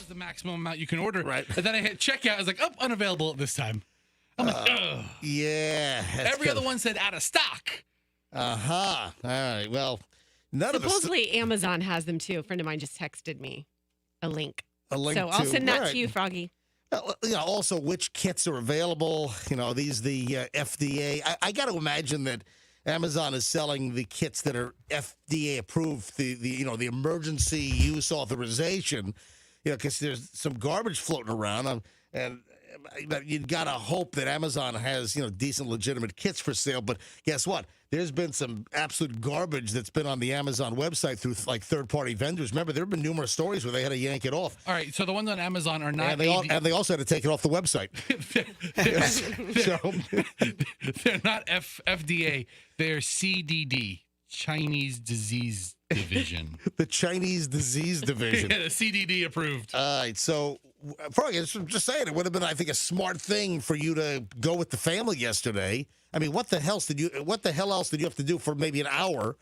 is the maximum amount you can order. Right. And then I hit checkout. I was like, oh, unavailable at this time. I'm like, ugh. Yeah. Every other one said out of stock. Uh-huh. All right. Well, none of us. Supposedly Amazon has them too. A friend of mine just texted me a link. So So I'll send that to you, Froggy. Also, which kits are available? These the FDA. I got to imagine that Amazon is selling the kits that are FDA approved, the emergency use authorization. Because there's some garbage floating around, and you've got to hope that Amazon has decent, legitimate kits for sale. But guess what? There's been some absolute garbage that's been on the Amazon website through like third-party vendors. Remember, there have been numerous stories where they had to yank it off. All right, so the ones on Amazon are not. And they also had to take it off the website. They're not FDA. They're CDD, Chinese Disease Division. The Chinese Disease Division. Yeah, the CDD approved. All right, so Froggy, just saying, it would have been, I think, a smart thing for you to go with the family yesterday. I mean, what the hell else did you have to do for maybe an hour?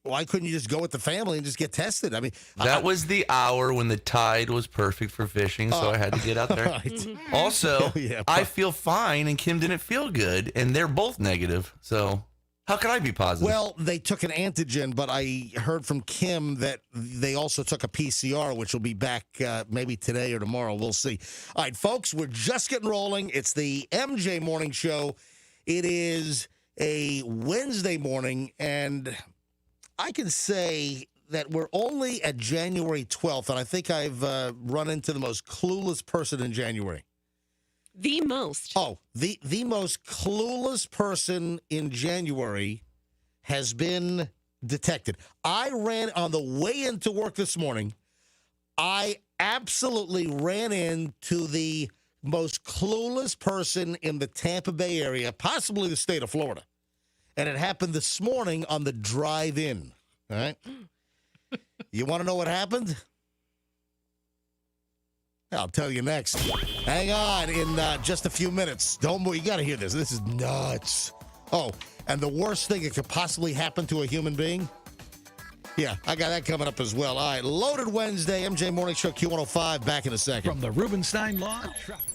Why couldn't you just go with the family and just get tested? I mean, that was the hour when the tide was perfect for fishing, so I had to get out there. Right. Also, I feel fine, and Kim didn't feel good, and they're both negative. So how can I be positive? Well, they took an antigen, but I heard from Kim that they also took a PCR, which will be back maybe today or tomorrow. We'll see. All right, folks, we're just getting rolling. It's the MJ Morning Show. It is a Wednesday morning, and I can say that we're only at January 12th, and I think I've run into the most clueless person in January. The most. Oh, the most clueless person in January has been detected. I ran on the way into work this morning. I absolutely ran into the most clueless person in the Tampa Bay area, possibly the state of Florida. And it happened this morning on the drive-in. All right? You want to know what happened? I'll tell you next. Hang on in just a few minutes. Don't move. You got to hear this. This is nuts. Oh, and the worst thing that could possibly happen to a human being? Yeah, I got that coming up as well. All right, Loaded Wednesday, MJ Morning Show Q105, back in a second. From the Rubenstein Law Traffic.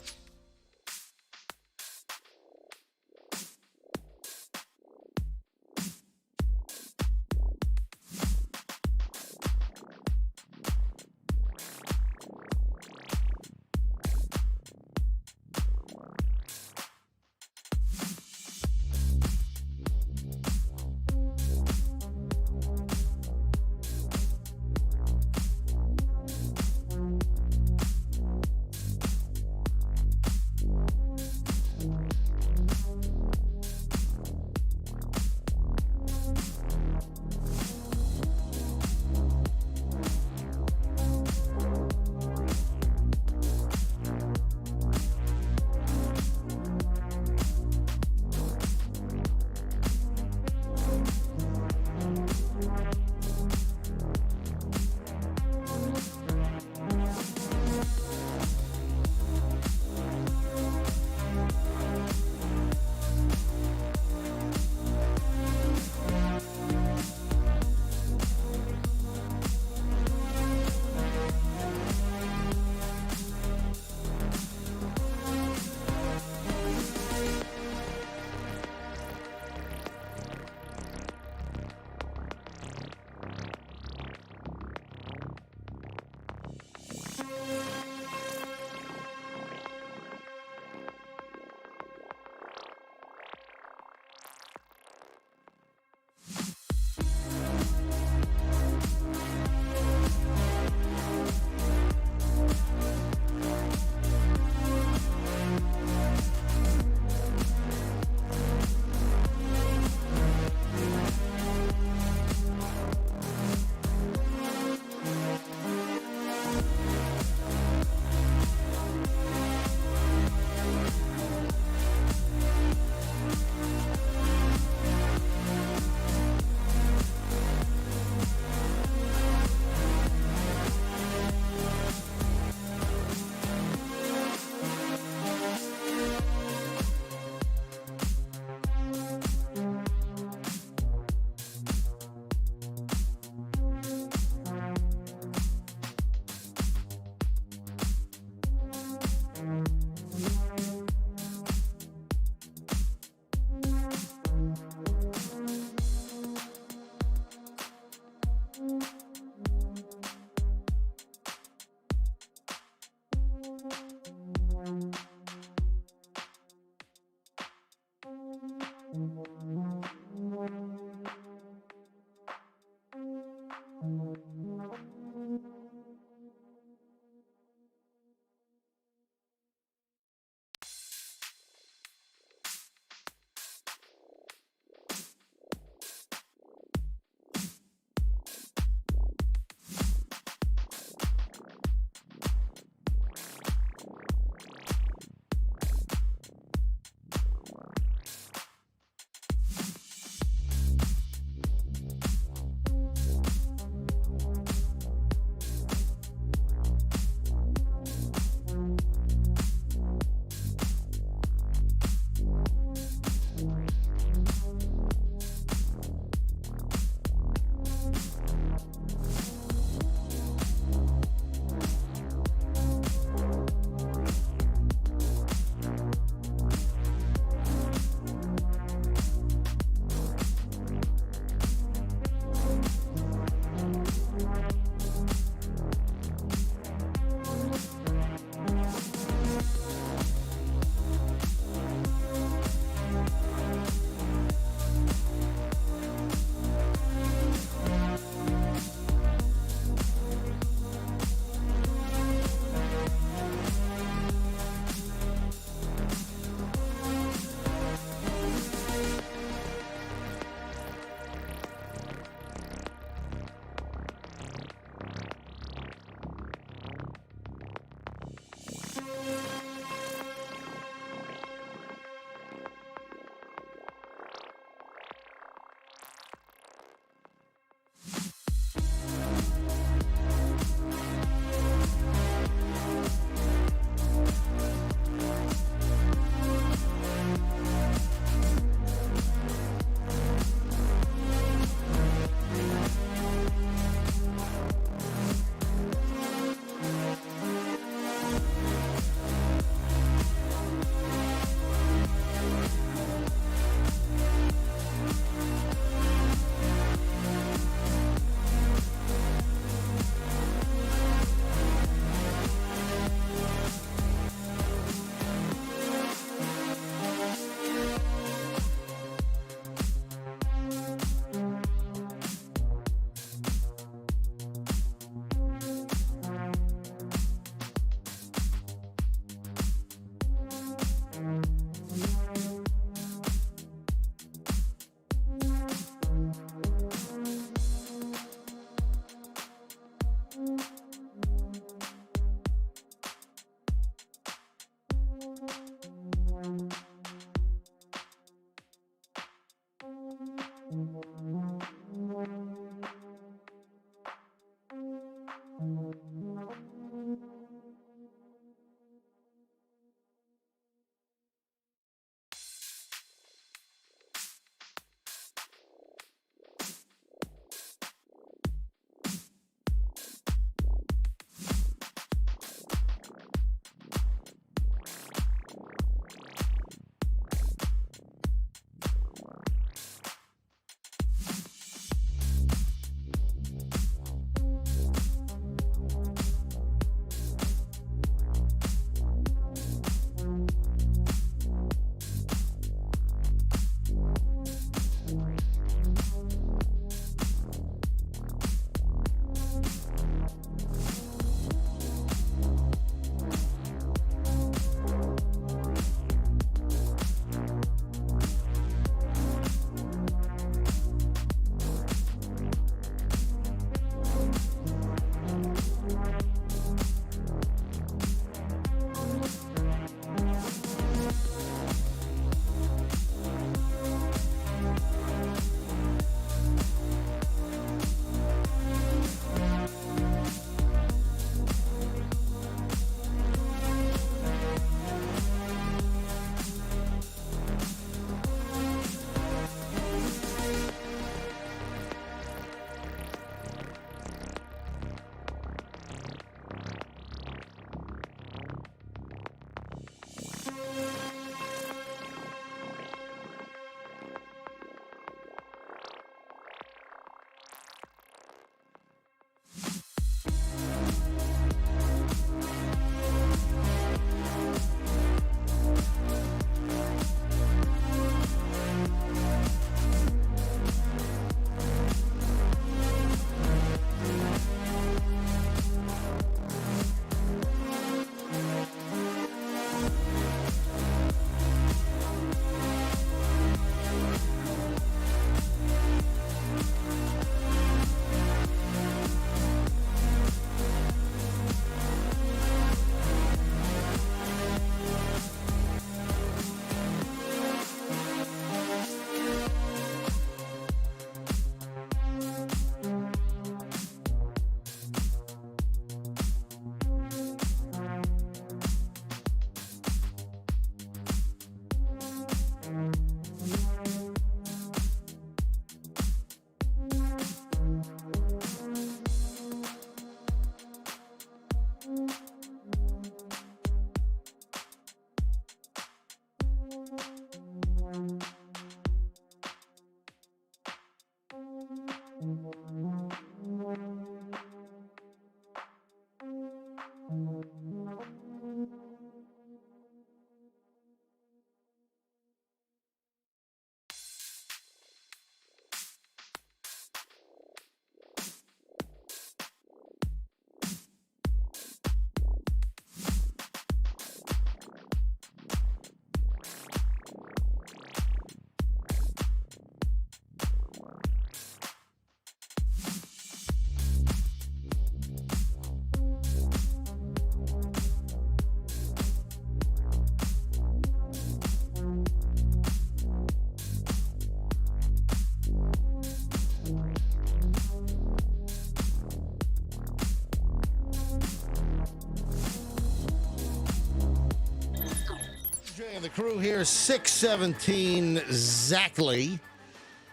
And the crew here, 6:17 exactly.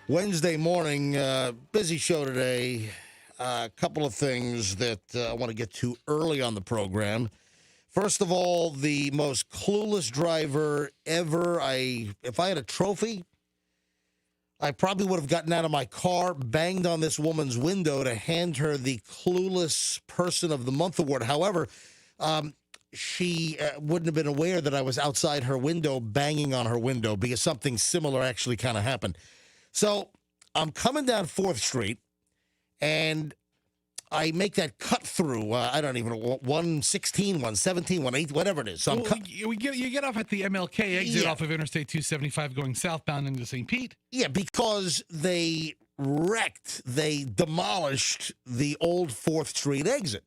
Wednesday morning, busy show today. A couple of things that I want to get to early on the program. First of all, the most clueless driver ever. If I had a trophy, I probably would have gotten out of my car, banged on this woman's window to hand her the Clueless Person of the Month award. However, she wouldn't have been aware that I was outside her window banging on her window because something similar actually kind of happened. So I'm coming down 4th Street, and I make that cut through, I don't even know, 116, 117, 118, whatever it is. So you get off at the MLK exit Yeah. off of Interstate 275 going southbound into St. Pete. Yeah, because they demolished the old 4th Street exit.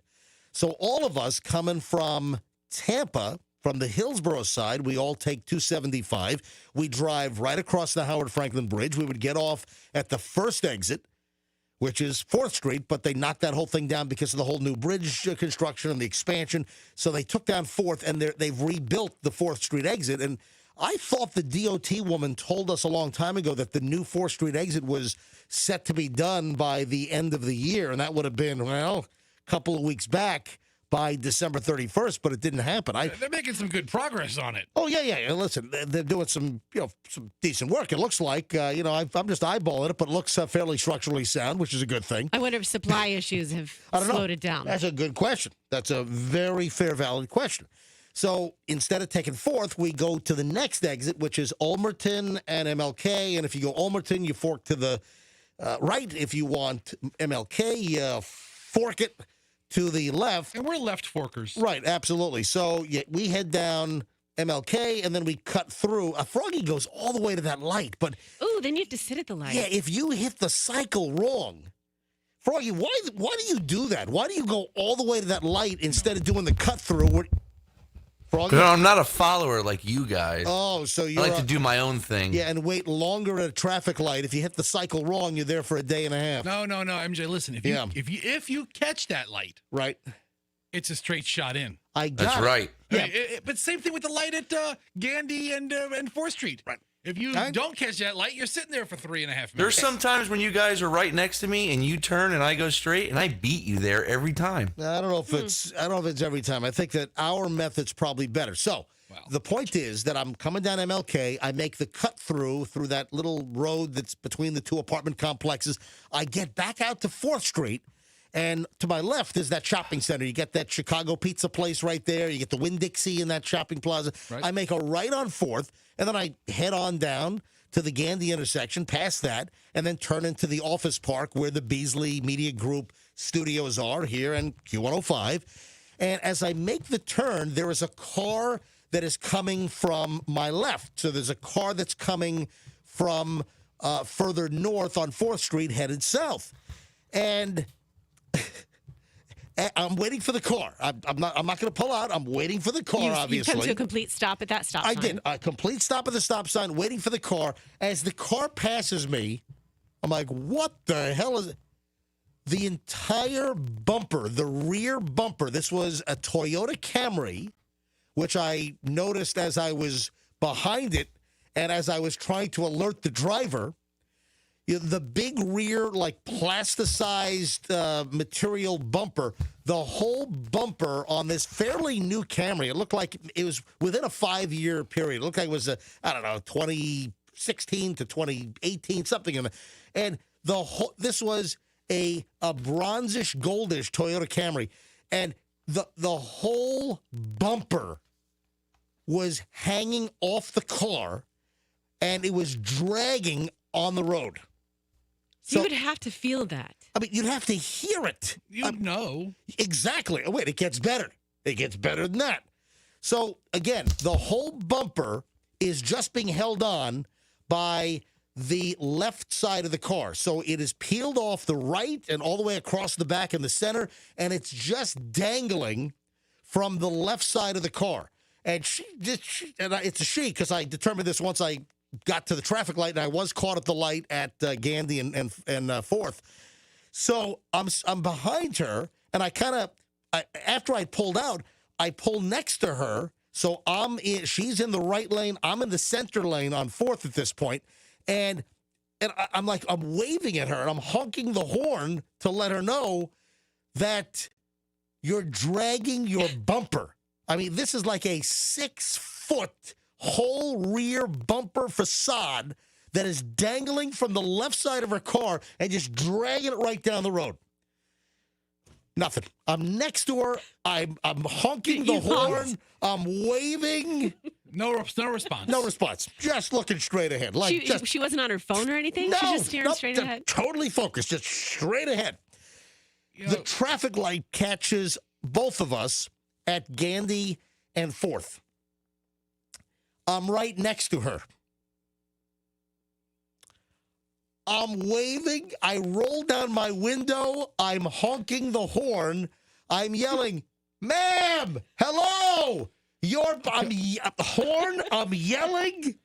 So all of us coming from Tampa, from the Hillsborough side, we all take 275. We drive right across the Howard Franklin Bridge. We would get off at the first exit, which is 4th Street, but they knocked that whole thing down because of the whole new bridge construction and the expansion. So they took down 4th, and they've rebuilt the 4th Street exit. And I thought the DOT woman told us a long time ago that the new 4th Street exit was set to be done by the end of the year, and that would have been, well, a couple of weeks back by December 31st, but it didn't happen. They're making some good progress on it. Oh, yeah. Listen, they're doing some decent work. It looks like, I'm just eyeballing it, but it looks fairly structurally sound, which is a good thing. I wonder if supply issues have I don't know. slowed it down. That's a good question. That's a very fair, valid question. So instead of taking 4th, we go to the next exit, which is Ulmerton and MLK. And if you go Ulmerton, you fork to the right. If you want MLK, you fork it to the left. And we're left forkers. Right, absolutely. So we head down MLK, and then we cut through. Froggy goes all the way to that light. But Ooh, then you have to sit at the light. yeah, if you hit the cycle wrong, Froggy, why do you do that? Why do you go all the way to that light instead of doing the cut through? Froggy? I'm not a follower like you guys. Oh, so I you're like to do my own thing. yeah, and wait longer at a traffic light. If you hit the cycle wrong, you're there for a day and a half. No, MJ. Listen, if you catch that light, Right. it's a straight shot in. I got That's it. right. Yeah. But same thing with the light at Gandy and 4th Street. Right. If you don't catch that light, you're sitting there for 3.5 minutes. There's some times when you guys are right next to me and you turn and I go straight and I beat you there every time. I don't know if it's every time. I think that our method's probably better. So the point is that I'm coming down MLK. I make the cut through that little road that's between the two apartment complexes. I get back out to 4th Street, and to my left is that shopping center. You get that Chicago pizza place right there. You get the Winn-Dixie in that shopping plaza. Right. I make a right on 4th, and then I head on down to the Gandy intersection, past that, and then turn into the office park where the Beasley Media Group studios are here in Q105. And as I make the turn, there is a car that is coming from my left. So there's a car that's coming from further north on 4th Street headed south. And I'm waiting for the car. I'm not going to pull out. I'm waiting for the car, obviously. You come to a complete stop at that stop sign. I did. A complete stop at the stop sign, waiting for the car. As the car passes me, I'm like, what the hell is it? The entire bumper, the rear bumper, this was a Toyota Camry, which I noticed as I was behind it and as I was trying to alert the driver. The big rear, like plasticized material bumper, the whole bumper on this fairly new Camry, it looked like it was within a 5-year period. It looked like it was, 2016 to 2018, something. And this was a bronzish, goldish Toyota Camry. And the whole bumper was hanging off the car, and it was dragging on the road. So, you would have to feel that. I mean, you'd have to hear it. You'd know. Exactly. Oh, wait, it gets better. It gets better than that. So, again, the whole bumper is just being held on by the left side of the car. So it is peeled off the right and all the way across the back and the center, and it's just dangling from the left side of the car. And it's a she, because I determined this once I got to the traffic light, and I was caught at the light at Gandy and 4th. So I'm behind her, and I after I pulled out, I pull next to her So she's in the right lane. I'm in the center lane on 4th at this point, and I'm waving at her and I'm honking the horn to let her know that you're dragging your bumper. I mean, this is like a 6-foot whole rear bumper facade that is dangling from the left side of her car and just dragging it right down the road. Nothing. I'm next to her. I'm honking the horn. I'm waving. No response. No response. Just looking straight ahead. She wasn't on her phone or anything? No, She's just staring straight ahead? Totally focused. Just straight ahead. You know, The traffic light catches both of us at Gandy and 4th. I'm right next to her. I'm waving. I roll down my window. I'm honking the horn. I'm yelling, "Ma'am, hello!" Horn. I'm yelling.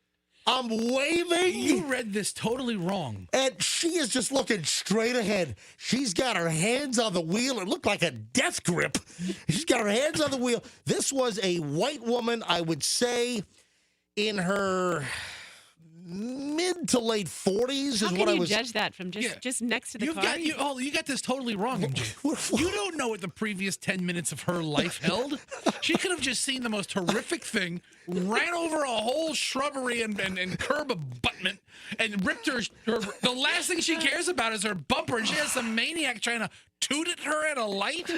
I'm waving. you read this totally wrong. And she is just looking straight ahead. She's got her hands on the wheel. It looked like a death grip. She's got her hands on the wheel. This was a white woman, I would say, in her mid to late 40s. How is can what I you was. judge that from just next to the car? You got this totally wrong, MJ. You don't know what the previous 10 minutes of her life held. She could have just seen the most horrific thing, ran over a whole shrubbery and curb abutment, and ripped her. The last thing she cares about is her bumper, and she has some maniac trying to toot at her at a light.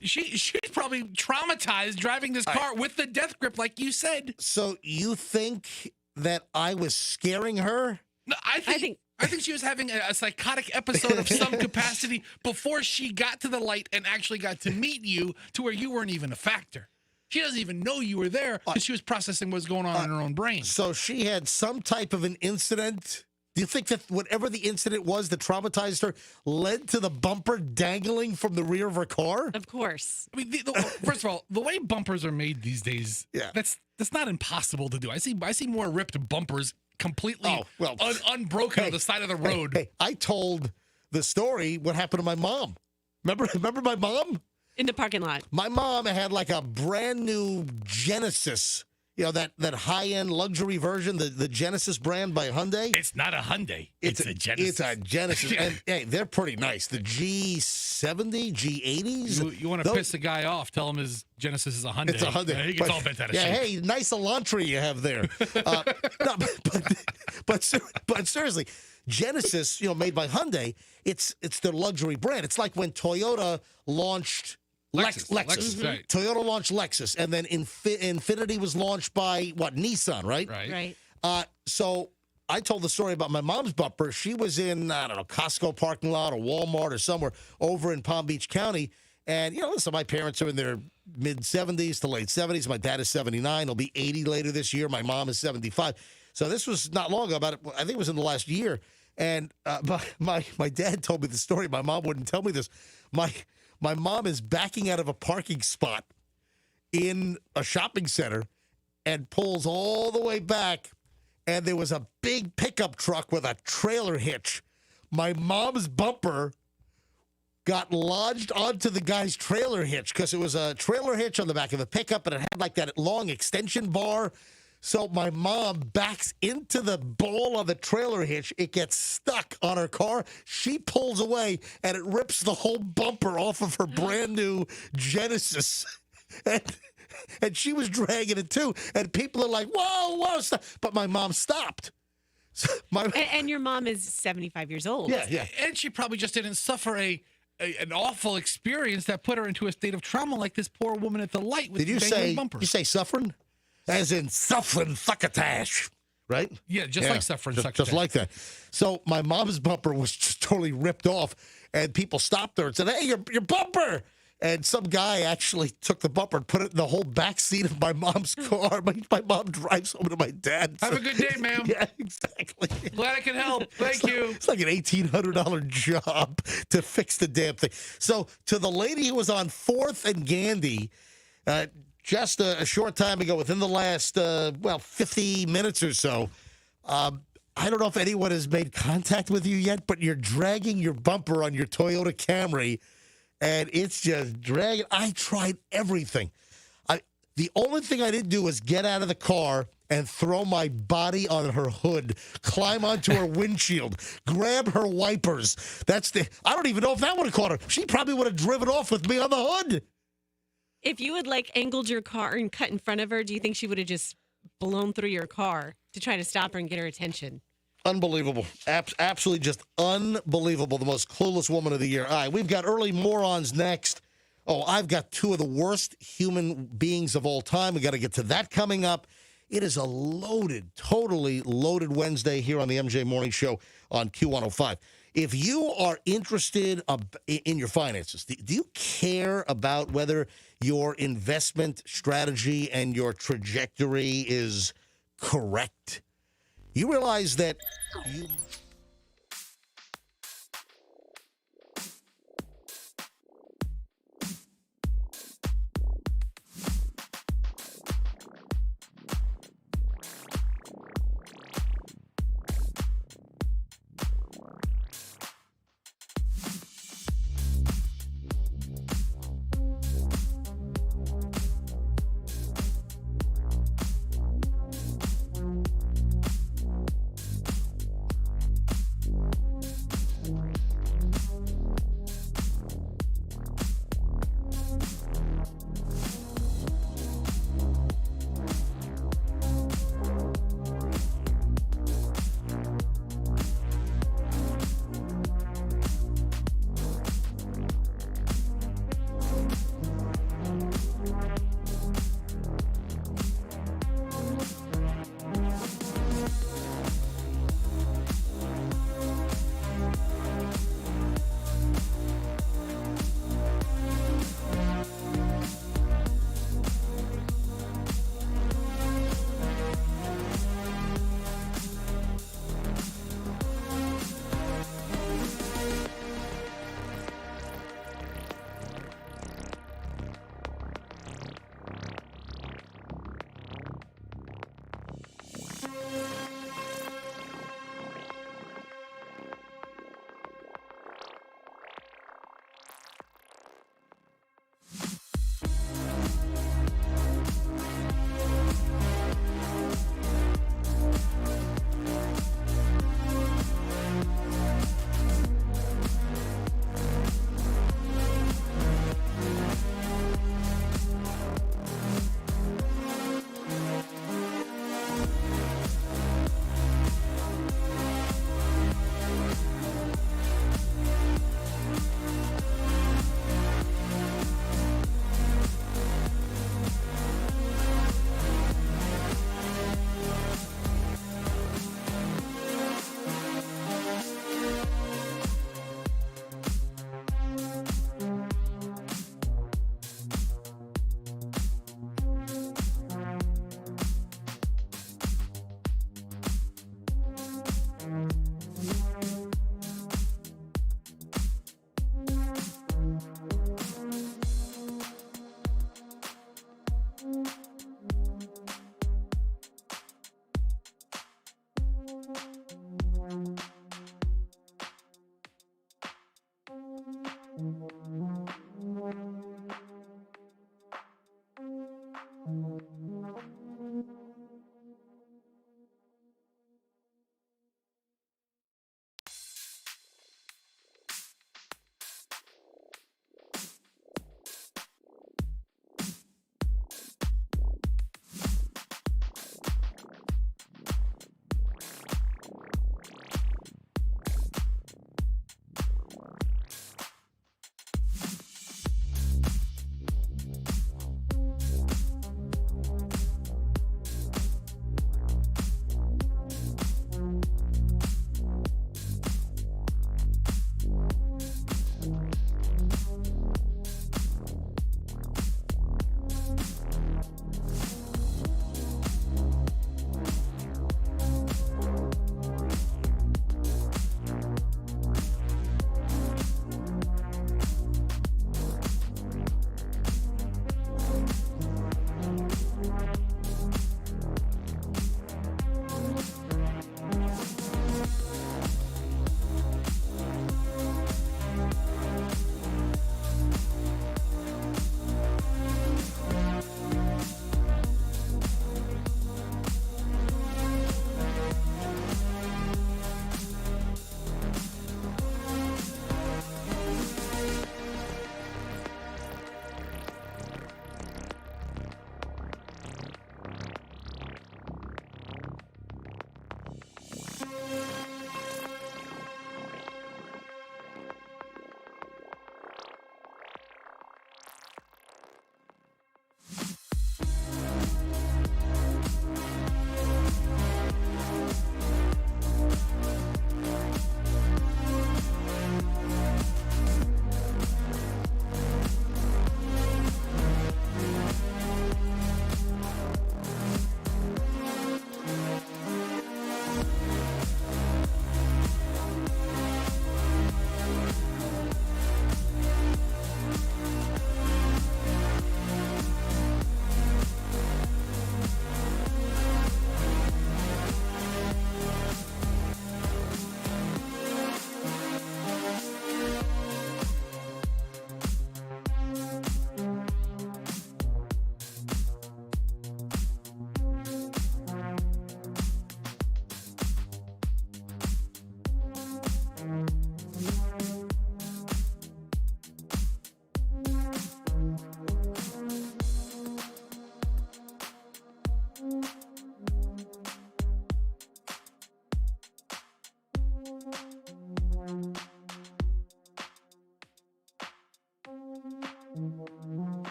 She's probably traumatized driving this car with the death grip, like you said. So you think that I was scaring her? No, I think she was having a psychotic episode of some capacity before she got to the light and actually got to meet you, to where you weren't even a factor. She doesn't even know you were there because she was processing what's going on in her own brain. So she had some type of an incident. Do you think that whatever the incident was that traumatized her led to the bumper dangling from the rear of her car? Of course. I mean, first of all, the way bumpers are made these days, Yeah. that's not impossible to do. I see more ripped bumpers completely unbroken on the side of the road. Hey, I told the story what happened to my mom. Remember my mom? In the parking lot. My mom had like a brand new Genesis, that high-end luxury version, the Genesis brand by Hyundai. It's not a Hyundai. It's a Genesis. It's a Genesis. And hey, they're pretty nice. The G70, G80s. You want to piss a guy off, tell him his Genesis is a Hyundai. It's a Hyundai. Yeah, he gets all bent out of shape. Hey, nice Elantra you have there. No, but seriously, Genesis, made by Hyundai, it's their luxury brand. It's like when Toyota launched Lexus. Right. Toyota launched Lexus, and then Infiniti was launched by Nissan, right? Right. So I told the story about my mom's bumper. She was in, I don't know, Costco parking lot or Walmart or somewhere over in Palm Beach County. And, listen, my parents are in their mid-70s to late 70s. My dad is 79. He'll be 80 later this year. My mom is 75. So this was not long ago. I think it was in the last year. And my dad told me the story. My mom wouldn't tell me this. My mom is backing out of a parking spot in a shopping center and pulls all the way back, and there was a big pickup truck with a trailer hitch. My mom's bumper got lodged onto the guy's trailer hitch because it was a trailer hitch on the back of the pickup, and it had like that long extension bar. So my mom backs into the ball of the trailer hitch. It gets stuck on her car. She pulls away, and it rips the whole bumper off of her brand new Genesis. And she was dragging it too. And people are like, whoa, stop. But my mom stopped. So And your mom is 75 years old. Yeah. And she probably just didn't suffer an awful experience that put her into a state of trauma like this poor woman at the light with the dangling bumper. Did you say suffering? As in suffering succotash, right? Yeah, just like suffering succotash. Just like that. So my mom's bumper was just totally ripped off, and people stopped her and said, "Hey, your bumper!" And some guy actually took the bumper and put it in the whole back seat of my mom's car. My mom drives home to my dad. Have a good day, ma'am. Yeah, exactly. Glad I can help. Thank you. It's like an $1,800 job to fix the damn thing. So to the lady who was on 4th and Gandy, just a short time ago, within the last, 50 minutes or so, I don't know if anyone has made contact with you yet, but you're dragging your bumper on your Toyota Camry, and it's just dragging. I tried everything. The only thing I didn't do was get out of the car and throw my body on her hood, climb onto her windshield, grab her wipers. I don't even know if that would have caught her. She probably would have driven off with me on the hood. If you had like angled your car and cut in front of her, do you think she would have just blown through your car to try to stop her and get her attention? Unbelievable. Absolutely just unbelievable. The most clueless woman of the year. All right, we've got early morons next. Oh, I've got two of the worst human beings of all time. We got to get to that coming up. It is a loaded, totally loaded Wednesday here on the MJ Morning Show on Q105. If you are interested in your finances, do you care about whether your investment strategy and your trajectory is correct? You realize that you...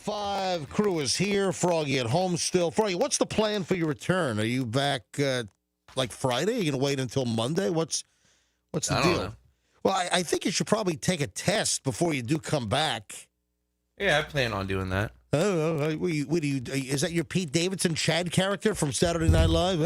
7:05. Crew is here. Froggy at home still. Froggy, what's the plan for your return? Are you back like Friday? Are you going to wait until Monday? What's the I deal? don't know. Well, I think you should probably take a test before you do come back. Yeah, I plan on doing that. Oh, is that your Pete Davidson Chad character from Saturday Night Live?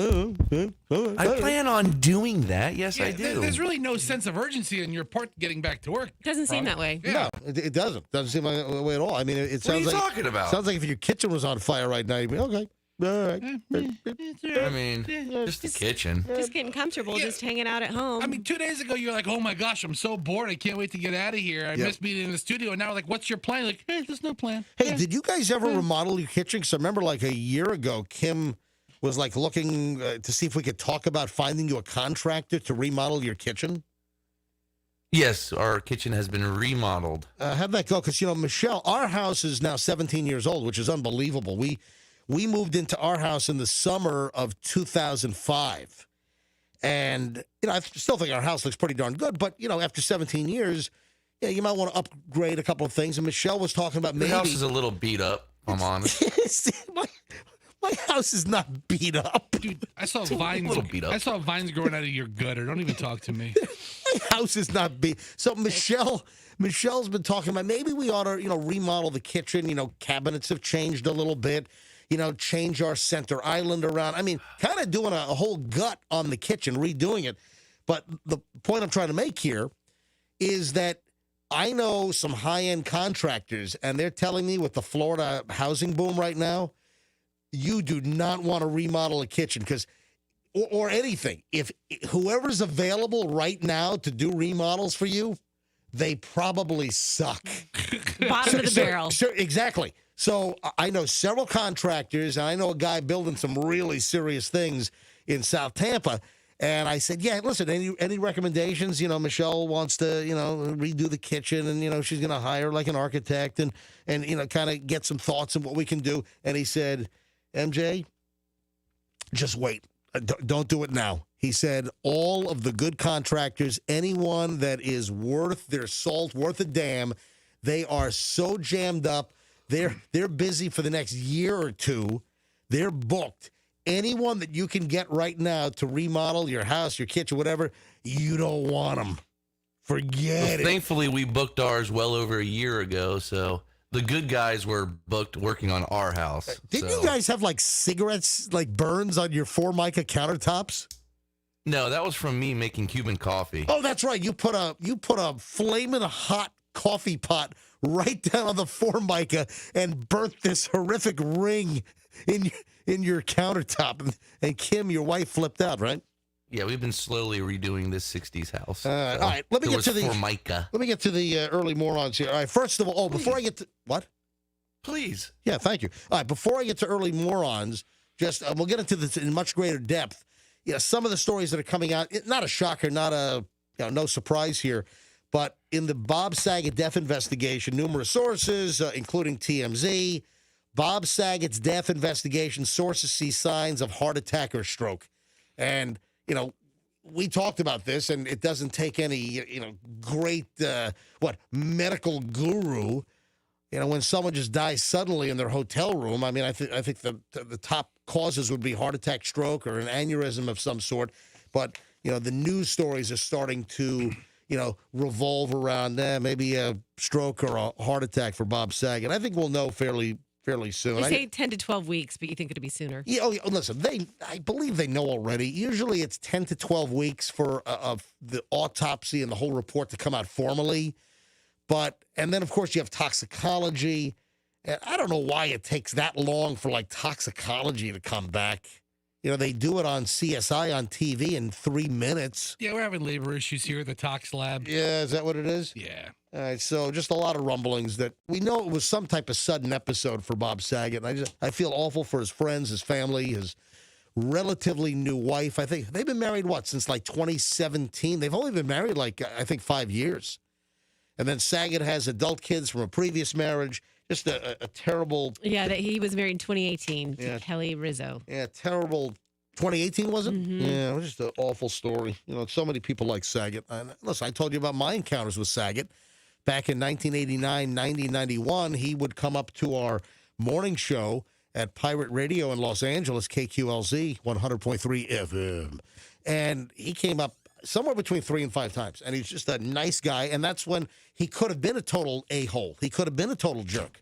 I plan on doing that. Yes, I do. There's really no sense of urgency on your part getting back to work. Doesn't seem that way. Yeah. No, it doesn't. Doesn't seem like that way at all. I mean, it What are sounds you like talking about? sounds like if your kitchen was on fire right now, you'd be okay. All right. I mean, just the kitchen. Just getting comfortable, just hanging out at home. I mean, 2 days ago, you're like, oh my gosh, I'm so bored. I can't wait to get out of here. I miss being in the studio. And now we're like, what's your plan? Like, hey, there's no plan. Hey, did you guys ever remodel your kitchen? Because I remember like a year ago, Kim was like looking to see if we could talk about finding you a contractor to remodel your kitchen. Yes, our kitchen has been remodeled. How'd that go? Because, Michelle, our house is now 17 years old, which is unbelievable. We moved into our house in the summer of 2005. And, I still think our house looks pretty darn good. But, after 17 years, you might want to upgrade a couple of things. And Michelle was talking about The maybe... house is a little beat up, if I'm honest. my house is not beat up. Dude, I saw vines. little beat up. I saw vines growing out of your gutter. Don't even talk to me. My house is not beat. So Michelle's been talking about maybe we ought to, remodel the kitchen. Cabinets have changed a little bit. Change our center island around. I mean, kind of doing a whole gut on the kitchen, redoing it. But the point I'm trying to make here is that I know some high-end contractors, and they're telling me with the Florida housing boom right now, you do not want to remodel a kitchen because, or anything. If whoever's available right now to do remodels for you, they probably suck. Bottom of the barrel. Exactly. So I know several contractors, and I know a guy building some really serious things in South Tampa. And I said, yeah, listen, any recommendations? Michelle wants to, redo the kitchen, and, she's going to hire like an architect and kind of get some thoughts on what we can do. And he said, MJ, just wait. Don't do it now. He said, all of the good contractors, anyone that is worth their salt, worth a damn, they are so jammed up. They're busy for the next year or two. They're booked. Anyone that you can get right now to remodel your house, your kitchen, whatever, you don't want them. Forget it. Thankfully, we booked ours well over a year ago, so the good guys were booked working on our house. Didn't you guys have like cigarettes, like burns on your Formica countertops? No, that was from me making Cuban coffee. Oh, that's right. You put a flaming hot coffee pot right down on the Formica and burnt this horrific ring in your countertop. And Kim, your wife, flipped out, right? Yeah, we've been slowly redoing this 60s house. All right, let me get to the Formica. Let me get to the early morons here. All right, first of all, before I get to what? Please. Yeah, thank you. All right, before I get to early morons, just we'll get into this in much greater depth. Some of the stories that are coming out, not a shocker, not a no surprise here, but in the Bob Saget death investigation, numerous sources, including TMZ, Bob Saget's death investigation, sources see signs of heart attack or stroke. And, we talked about this, and it doesn't take any, great, medical guru, when someone just dies suddenly in their hotel room. I mean, I think the top causes would be heart attack, stroke, or an aneurysm of some sort. But, the news stories are starting to, revolve around maybe a stroke or a heart attack for Bob Saget. I think we'll know fairly soon. You say 10 to 12 weeks, but you think it'll be sooner. Yeah, listen, I believe they know already. Usually it's 10 to 12 weeks for the autopsy and the whole report to come out formally. And then, of course, you have toxicology. And I don't know why it takes that long for, toxicology to come back. They do it on CSI on TV in 3 minutes. Yeah, we're having labor issues here at the Tox Lab. Yeah, is that what it is? Yeah. All right, so just a lot of rumblings that we know it was some type of sudden episode for Bob Saget. And I feel awful for his friends, his family, his relatively new wife. I think they've been married, since 2017? They've only been married, 5 years. And then Saget has adult kids from a previous marriage. Just a terrible... Yeah, he was married in 2018 to Yeah. Kelly Rizzo. Yeah, terrible... 2018, was it? Mm-hmm. Yeah, it was just an awful story. So many people like Saget. Listen, I told you about my encounters with Saget. back in 1989, 90, 91, he would come up to our morning show at Pirate Radio in Los Angeles, KQLZ 100.3 FM. And he came up somewhere between 3 and 5 times. And he's just a nice guy. And that's when he could have been a total a-hole. He could have been a total jerk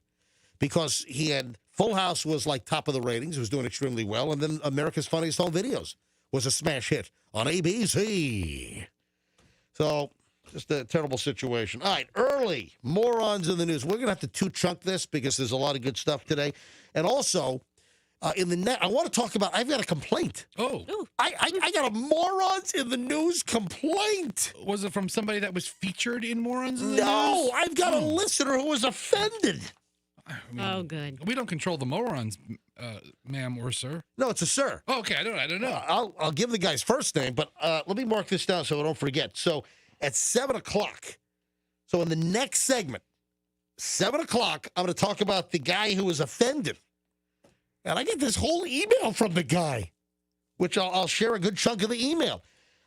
because he had Full House was like top of the ratings. It was doing extremely well. And then America's Funniest Home Videos was a smash hit on ABC. So just a terrible situation. All right, early morons in the news. We're going to have to two-chunk this because there's a lot of good stuff today. And also, in the net, I want to talk about, I've got a complaint. Oh. I got a morons in the news complaint. Was it from somebody that was featured in Morons in the News? No, I've got a listener who was offended. I mean, Oh, good. We don't control the morons, ma'am or sir. No, it's a sir. Oh, okay, I don't know. I'll give the guy's first name, but let me mark this down so I don't forget. So at 7 o'clock, so in the next segment, 7 o'clock, I'm going to talk about the guy who was offended. And I get this whole email from the guy, which I'll share a good chunk of the email.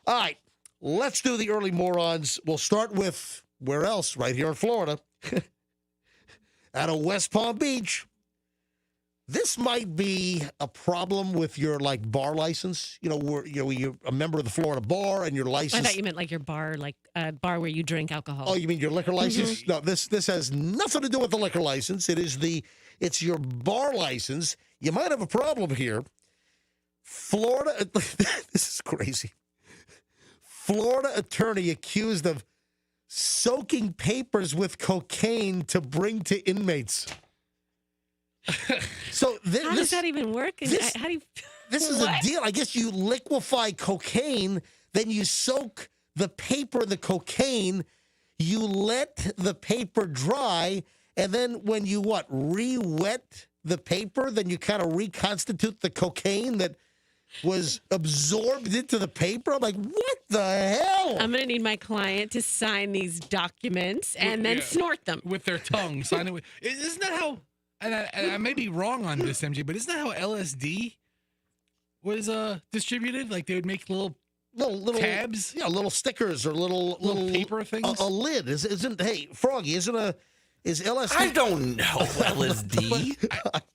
All right, let's do the early morons. We'll start with where else? Right here in Florida. Out of West Palm Beach. This might be a problem with your like bar license. You know, where you're a member of the Florida bar and your license. I thought you meant like your bar, like a bar where you drink alcohol. Oh, you mean your liquor license? No, this has nothing to do with the liquor license. It's your bar license. You might have a problem here. Florida, this is crazy. Florida attorney accused of soaking papers with cocaine to bring to inmates. So how does that even work? How do you? This is a deal. I guess you liquefy cocaine, then you soak the paper in the cocaine, you let the paper dry, and then when you re-wet the paper, then you kind of reconstitute the cocaine that was absorbed into the paper. I'm like, what the hell? I'm going to need my client to sign these documents and then snort them. With their tongue. Sign it with, isn't that how, and I may be wrong on this, MJ, but isn't that how LSD was distributed? Like they would make little tabs? Yeah, little stickers or little paper things? A lid. Hey, Froggy, is LSD? I don't know LSD.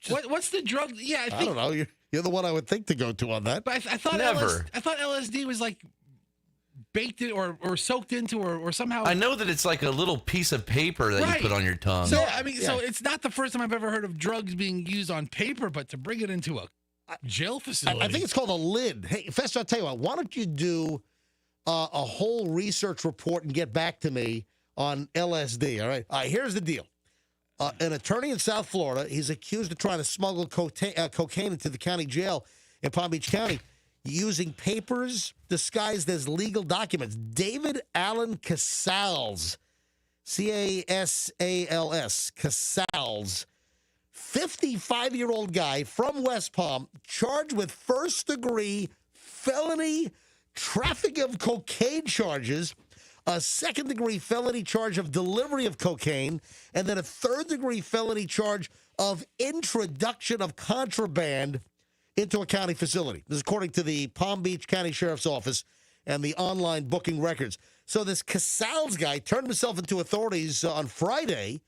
What's the drug? Yeah, I don't know. You're the one I would think to go to on that. But I thought Never. I thought LSD was like baked in or soaked into or somehow. I know that it's like a little piece of paper that you put on your tongue. So so it's not the first time I've ever heard of drugs being used on paper, but to bring it into a jail facility. I think it's called a lid. Hey, Fester, I'll tell you what. Why don't you do a whole research report and get back to me on LSD? All right. Here's the deal. An attorney in South Florida, he's accused of trying to smuggle cocaine into the county jail in Palm Beach County using papers disguised as legal documents. David Allen Casals, C-A-S-A-L-S, Casals, 55-year-old guy from West Palm, charged with first-degree felony traffic of cocaine charges, a second-degree felony charge of delivery of cocaine, and then a third-degree felony charge of introduction of contraband into a county facility. This is according to the Palm Beach County Sheriff's Office and the online booking records. So this Casals guy turned himself into authorities on Friday,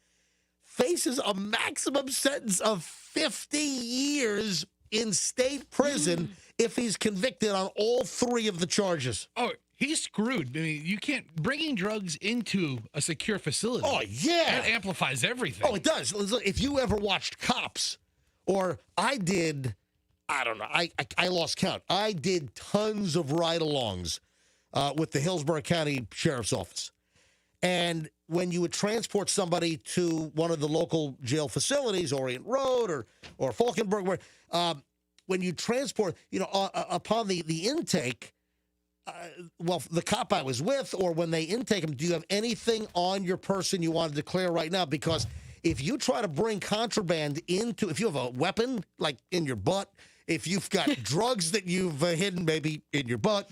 faces a maximum sentence of 50 years in state prison if he's convicted on all 3 of the charges. Oh, he's screwed. I mean, you can't bringing drugs into a secure facility. Oh, yeah. That amplifies everything. Oh, it does. If you ever watched Cops, or I did, I don't know, I lost count. I did tons of ride-alongs with the Hillsborough County Sheriff's Office. And when you would transport somebody to one of the local jail facilities, Orient Road or Falkenberg, when you transport, upon the intake, the cop I was with, or when they intake them, do you have anything on your person you want to declare right now? Because if you try to bring contraband if you have a weapon, like in your butt, if you've got drugs that you've hidden maybe in your butt.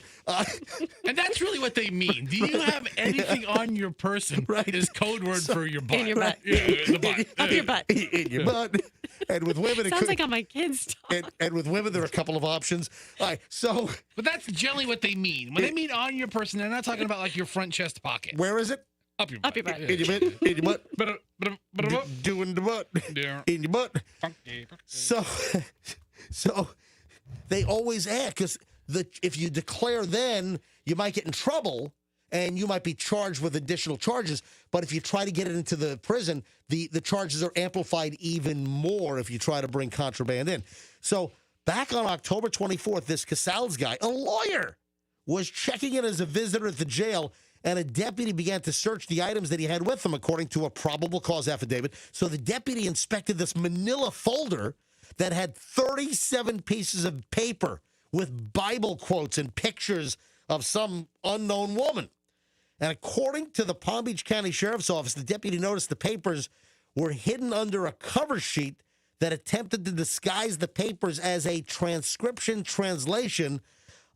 And that's really what they mean. Do you have anything on your person? Right. Is code word for your butt. In your butt. Yeah, the butt. Up your butt. In your butt. And with women, Sounds like how my kids talk. and with women, there are a couple of options. All right, so But that's generally what they mean. When they mean on your person, they're not talking about like your front chest pocket. where is it? Up your Up butt. your butt. In your butt. In your butt. Doing the butt. Yeah. In your butt. So they always ask, because if you declare then, you might get in trouble and you might be charged with additional charges. But if you try to get it into the prison, the charges are amplified even more if you try to bring contraband in. So back on October 24th, this Casals guy, a lawyer, was checking in as a visitor at the jail, and a deputy began to search the items that he had with him, according to a probable cause affidavit. So the deputy inspected this manila folder that had 37 pieces of paper with Bible quotes and pictures of some unknown woman. And according to the Palm Beach County Sheriff's Office, the deputy noticed the papers were hidden under a cover sheet that attempted to disguise the papers as a transcription translation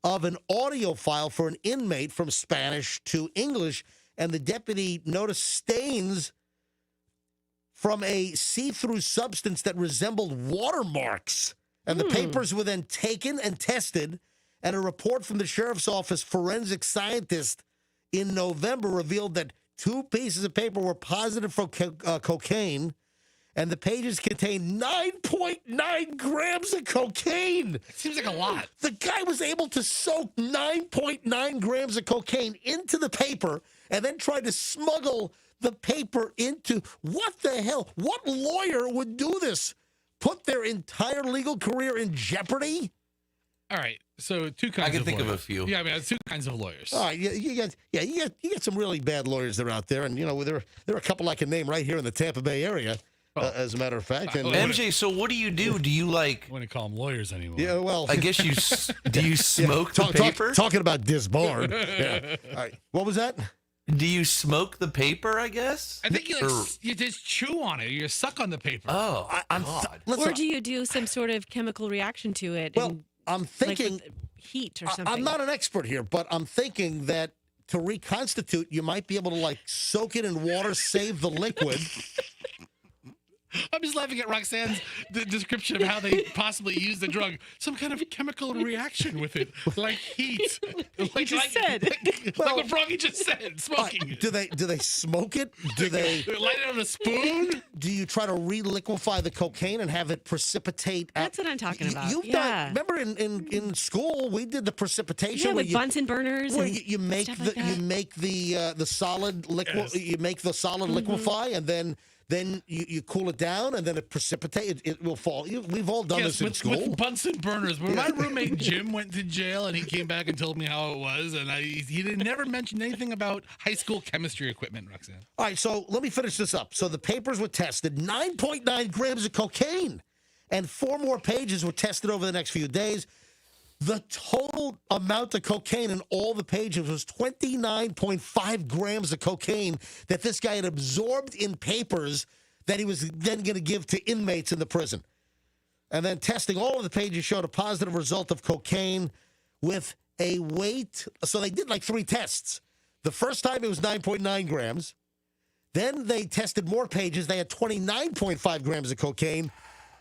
of an audio file for an inmate from Spanish to English. And the deputy noticed stains from a see-through substance that resembled watermarks. And the papers were then taken and tested, and a report from the sheriff's office forensic scientist in November revealed that 2 pieces of paper were positive for cocaine, and the pages contained 9.9 grams of cocaine. Seems like a lot. The guy was able to soak 9.9 grams of cocaine into the paper and then tried to smuggle the paper into, what the hell? What lawyer would do this? Put their entire legal career in jeopardy? All right. So 2 kinds of I can think of lawyers. a few. Yeah, I mean, 2 kinds of lawyers. All right, you got some really bad lawyers that are out there, and you know there are a couple I can name right here in the Tampa Bay area, as a matter of fact. And MJ, so what do? Do you like? I wouldn't call them lawyers anymore. yeah, well, I guess do you smoke the paper? talking about disbarred. Yeah. All right, what was that? Do you smoke the paper? I guess. I think you just chew on it. You suck on the paper. Oh, God. Or do you do some sort of chemical reaction to it? Well, and, I'm like, thinking. with heat or something. I'm not an expert here, but I'm thinking that to reconstitute, you might be able to like soak it in water, save the liquid. I'm just laughing at Roxanne's description of how they possibly use the drug. Some kind of chemical reaction with it, like heat. Like just said. Like what Froggy just said, smoking. Do they smoke it? Do they Light it on a spoon? do you try to reliquefy the cocaine and have it precipitate? That's what I'm talking about. You've Yeah. done. Remember in school we did the precipitation Yeah, where with Bunsen burners where and you make stuff the like that. you make the solid liquid Yes. you make the solid liquefy, and then you cool it down, and then it precipitates. It will fall. We've all done this in school. with Bunsen burners. When my roommate Jim went to jail and he came back and told me how it was, and he never mentioned anything about high school chemistry equipment, Roxanne. All right, so let me finish this up. So the papers were tested, 9.9 grams of cocaine, and 4 more pages were tested over the next few days. The total amount of cocaine in all the pages was 29.5 grams of cocaine that this guy had absorbed in papers that he was then going to give to inmates in the prison. And then testing all of the pages showed a positive result of cocaine with a weight. So they did like 3 tests. The first time it was 9.9 grams. Then they tested more pages. They had 29.5 grams of cocaine.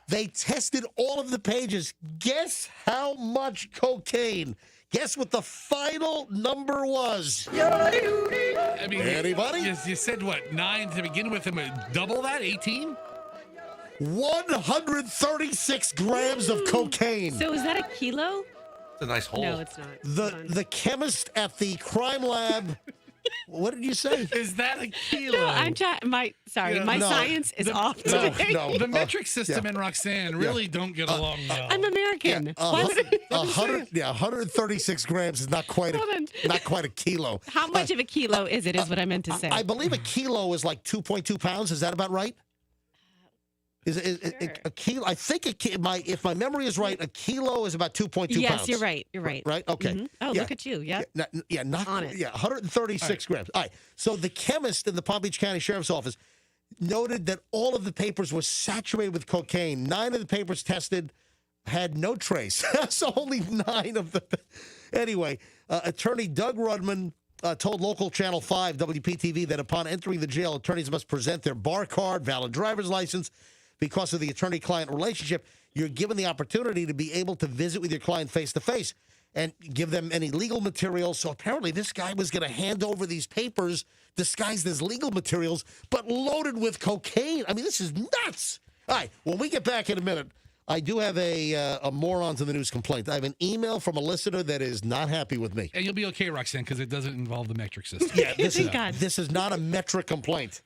They tested all of the pages. Guess how much cocaine? Guess what the final number was? I mean, Anybody? You said what, 9 to begin with, and double that, 18? 136 grams of cocaine. So is that a kilo? It's a nice hole. No, it's not. The chemist at the crime lab. What did you say? Is that a kilo? No, I'm trying. My No. science is off today. No. The metric system and Roxanne really don't get along well. I'm American. Uh, What? 136 grams is not quite Hold on. not quite a kilo. How much of a kilo is it? Is what I meant to say. I believe a kilo is like 2.2 pounds. Is that about right? Is a kilo? I think if my memory is right, a kilo is about 2.2 yes, pounds. you're right. You're right. Right? Okay. Mhm. Oh, Yeah. look at you. Yeah. Not On it. 136 grams. All right. So the chemist in the Palm Beach County Sheriff's Office noted that all of the papers were saturated with cocaine. 9 of the papers tested had no trace. So only 9 of the. Anyway, attorney Doug Rudman told local Channel 5 WPTV that upon entering the jail, attorneys must present their bar card, valid driver's license. Because of the attorney-client relationship, you're given the opportunity to be able to visit with your client face-to-face. and give them any legal materials. So apparently this guy was going to hand over these papers disguised as legal materials, but loaded with cocaine. I mean, this is nuts. All right, when we get back in a minute, I do have a morons in the news complaint. I have an email from a listener that is not happy with me. And you'll be okay, Roxanne, because it doesn't involve the metric system. Yeah, Thank God. this is not a metric complaint.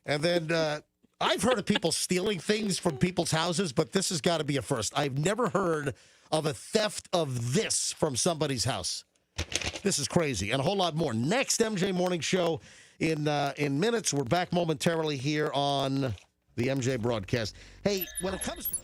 And then I've heard of people stealing things from people's houses, but this has got to be a first. I've never heard of a theft of this from somebody's house. This is crazy. And a whole lot more. Next MJ Morning Show in minutes. We're back momentarily here on the MJ broadcast. Hey, when it comes to...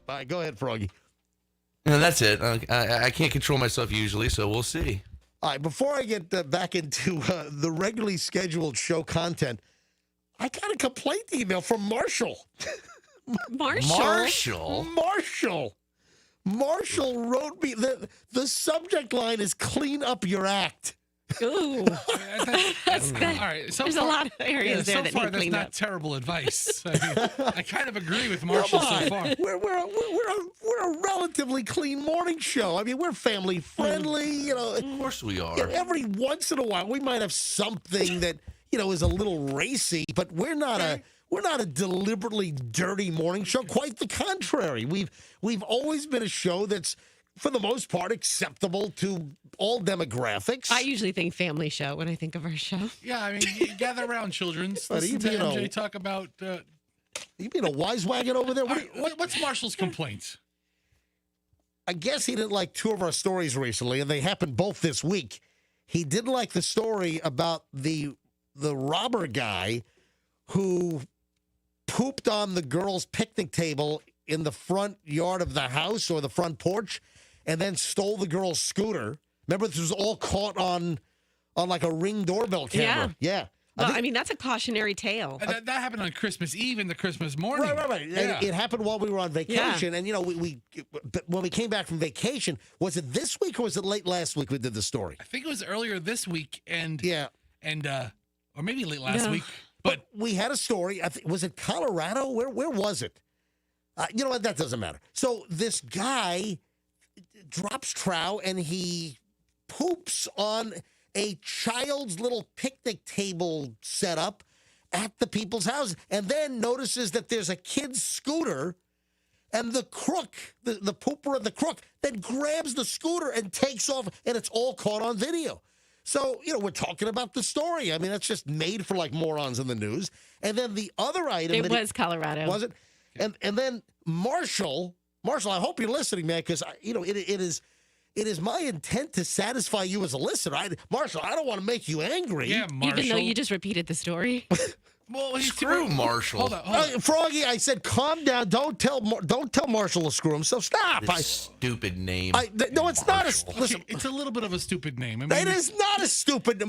All right, go ahead, Froggy. No, that's it. I can't control myself usually, so we'll see. All right, before I get back into the regularly scheduled show content, I got a complaint email from Marshall. Marshall? Marshall wrote me, the subject line is clean up your act. Ooh. All right. So There's far, a lot of areas there so that far, need that's cleaned not up. terrible advice. I mean, I kind of agree with Marshall Come on. so far. We're a relatively clean morning show. I mean, we're family friendly. You know, Of course we are. every once in a while we might have something that is a little racy, but we're not a deliberately dirty morning show. Quite the contrary. We've always been a show that's, for the most part, acceptable to all demographics. I usually think family show when I think of our show. Yeah, I mean, you gather around children. Listen to MJ talk about. You being a wise wagon over there? What's Marshall's complaint? I guess he didn't like two of our stories recently, and they happened both this week. He didn't like the story about the robber guy who pooped on the girl's picnic table in the front yard of the house or the front porch, and then stole the girl's scooter. Remember, this was all caught on like a Ring doorbell camera. Yeah. Well, I mean, that's a cautionary tale. That happened on Christmas Eve and the Christmas morning. Right. Yeah. And it happened while we were on vacation. And, we when we came back from vacation, was it this week or was it late last week we did the story? I think it was earlier this week, and or maybe late last Yeah. week. But We had a story. Was it Colorado? Where was it? You know what? That doesn't matter. So this guy drops trow and he poops on a child's little picnic table setup at the people's houses, and then notices that there's a kid's scooter, and the crook, the pooper and the crook, then grabs the scooter and takes off, and it's all caught on video. So, we're talking about the story. I mean, that's just made for like morons in the news. And then the other item. It was Colorado. Was it? And then Marshall, I hope you're listening, man, because, it is my intent to satisfy you as a listener. Marshall, I don't want to make you angry. Yeah, Marshall. Even though you just repeated the story. Well, Screw Marshall. Hold on. Froggy, I said, calm down. Don't tell Marshall to screw him. So stop. This stupid name. No, it's not. Listen, It's a little bit of a stupid name. I it mean, is not a stupid.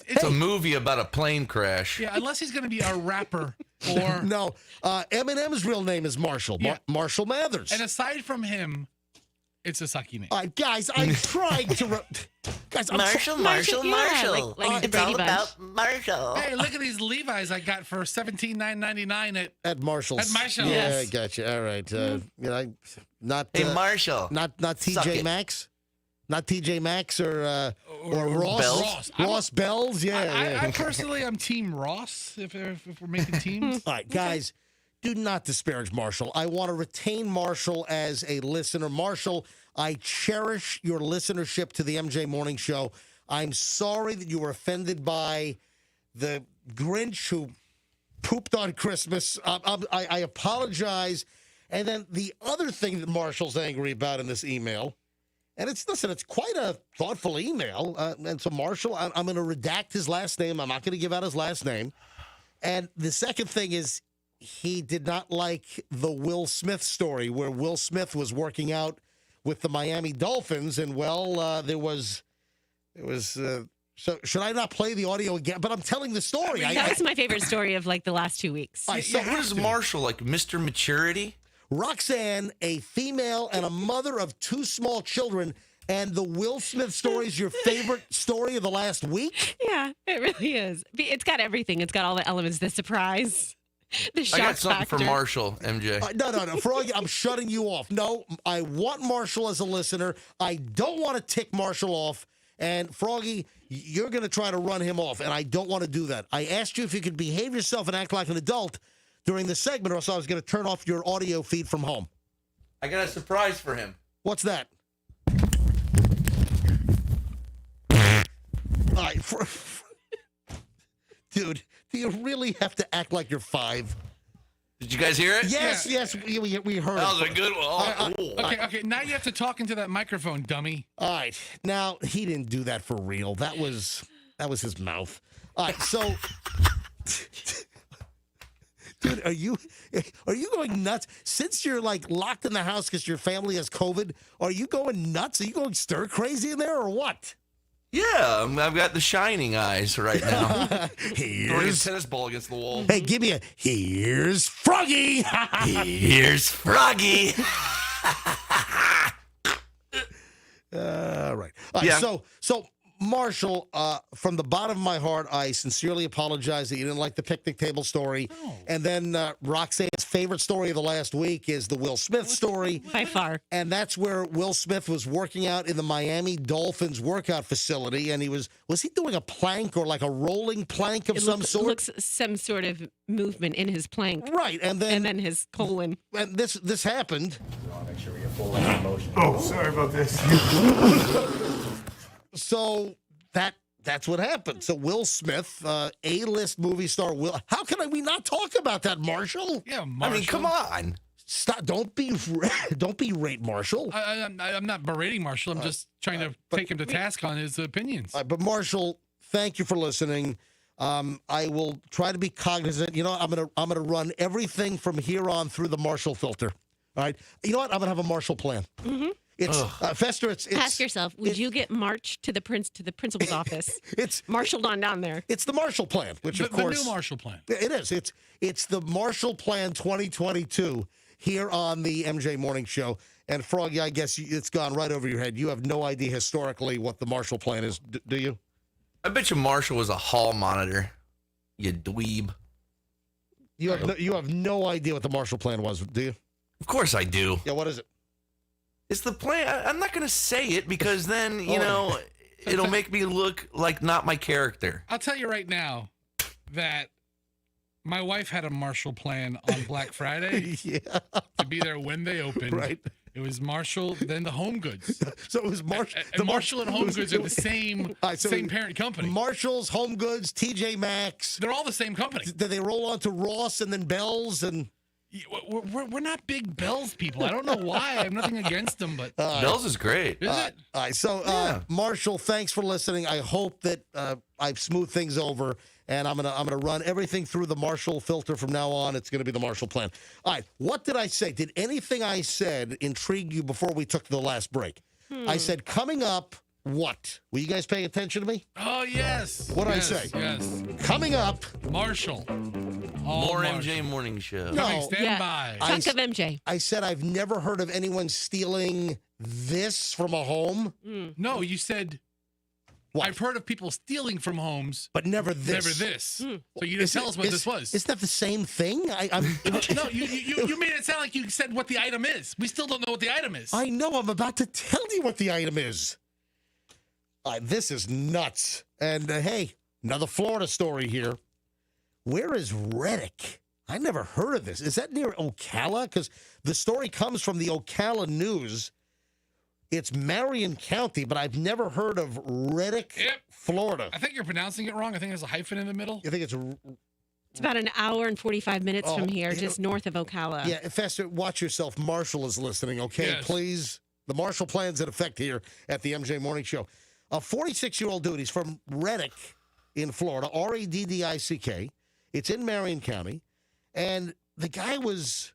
It's a movie about a plane crash. Yeah, unless he's going to be a rapper or. No, Eminem's real name is Marshall. Yeah. Marshall Mathers. And aside from him, it's a sucky name. All right, guys, I'm trying to. Guys, Marshall. Yeah, like the It's Brady all Bunch. about Marshall. Hey, look at these Levi's I got for $17,999 at Marshall's. At Marshall's. Yeah, Yes. gotcha. All right. Not. Hey, Marshall. Not Suck TJ it. Maxx. Not TJ Maxx or Ross. Bells? Ross Bells. Yeah. I personally am Team Ross if we're making teams. All right, guys, do not disparage Marshall. I want to retain Marshall as a listener. Marshall, I cherish your listenership to the MJ Morning Show. I'm sorry that you were offended by the Grinch who pooped on Christmas. I apologize. And then the other thing that Marshall's angry about in this email, and it's quite a thoughtful email. And so Marshall, I'm going to redact his last name. I'm not going to give out his last name. And the second thing is he did not like the Will Smith story where Will Smith was working out with the Miami Dolphins. And, so should I not play the audio again? But I'm telling the story. That was my favorite story of like the last 2 weeks. So what is Marshall, like Mr. Maturity? Roxanne, a female and a mother of two small children, and the Will Smith story is your favorite story of the last week? Yeah, it really is. It's got everything. It's got all the elements, the surprise, the shock I got something factor. for Marshall, MJ. No. Froggy, I'm shutting you off. No, I want Marshall as a listener. I don't want to tick Marshall off. And Froggy, you're going to try to run him off, and I don't want to do that. I asked you if you could behave yourself and act like an adult during the segment, or else I was going to turn off your audio feed from home. I got a surprise for him. What's that? All right, dude, do you really have to act like you're 5? Did you guys hear it? Yes, we heard That was it. a good one. Okay. Now you have to talk into that microphone, dummy. All right, now he didn't do that for real. That was his mouth. All right, so, dude, are you going nuts? Since you're like locked in the house because your family has COVID, are you going nuts? Are you going stir crazy in there or what? Yeah, I've got the shining eyes right now. Throwing a Here's tennis ball against the wall. hey, give me here's Froggy. Here's Froggy. All right. Yeah. So Marshall, from the bottom of my heart, I sincerely apologize that you didn't like the picnic table story. No. And then Roxanne's favorite story of the last week is the Will Smith story. By far. And that's where Will Smith was working out in the Miami Dolphins workout facility. And was he doing a plank or like a rolling plank of some sort? Looks some sort of movement in his plank. Right. And then his colon. and this happened. Oh, sorry about this. So that's what happened. So Will Smith, A-list movie star Will. How can we not talk about that, Marshall? Yeah, I Marshall. mean, come on. Stop! Don't berate Marshall. I'm not berating Marshall. I'm just trying to take him to task on his opinions. But Marshall, thank you for listening. I will try to be cognizant. You know, I'm gonna run everything from here on through the Marshall filter. All right. You know what? I'm gonna have a Marshall plan. Mm-hmm. It's Fester. It's Ask yourself, would you get marched to the principal's office? It's Marshaled on down there. It's the Marshall Plan, which of The course new Marshall Plan. it is. It's the Marshall Plan 2022 here on the MJ Morning Show. And Froggy, I guess it's gone right over your head. You have no idea historically what the Marshall Plan is, do you? I bet you Marshall was a hall monitor. You dweeb. You have no idea what the Marshall Plan was, do you? Of course I do. Yeah, what is it? It's the plan. I'm not going to say it because then, it'll make me look like not my character. I'll tell you right now that My wife had a Marshall plan on Black Friday Yeah. to be there when they opened. Right. It was Marshall, then the Home Goods. So it was Marshall. And Marshall and Home Goods are the same same parent company. Marshall's, Home Goods, TJ Maxx. They're all the same company. Did they roll on to Ross and then Bell's and? We're not big Bells people. I don't know why. I have nothing against them, but Bell's is great. is it? All right. So, Yeah. Marshall, thanks for listening. I hope that I've smoothed things over, and I'm gonna run everything through the Marshall filter from now on. It's gonna be the Marshall plan. All right. What did I say? Did anything I said intrigue you before we took the last break? I said coming up. What? Were you guys paying attention to me? Oh, yes. What did I Yes, say? Yes. Coming up. Marshall. All More Marshall. MJ morning show. No. Coming, stand Yeah. by. Chunk of MJ. I said I've never heard of anyone stealing this from a home, No, you said, What? I've heard of people stealing from homes, but never this. never this. So you didn't tell us what this was. Isn't that the same thing? No, you made it sound like you said what the item is. We still don't know what the item is. I know. I'm about to tell you what the item is. This is nuts. And hey, another Florida story here. Where is Reddick? I never heard of this. Is that near Ocala? Because the story comes from the Ocala News. It's Marion County, but I've never heard of Reddick, Yep. Florida. I think you're pronouncing it wrong. I think there's a hyphen in the middle. You think it's It's about an hour and 45 minutes from here, you know- just north of Ocala. yeah, Fester, watch yourself. Marshall is listening, okay? Yes. Please. The Marshall plan's in effect here at the MJ Morning Show. A 46-year-old dude. He's from Reddick in Florida, Raddick. It's in Marion County. And the guy was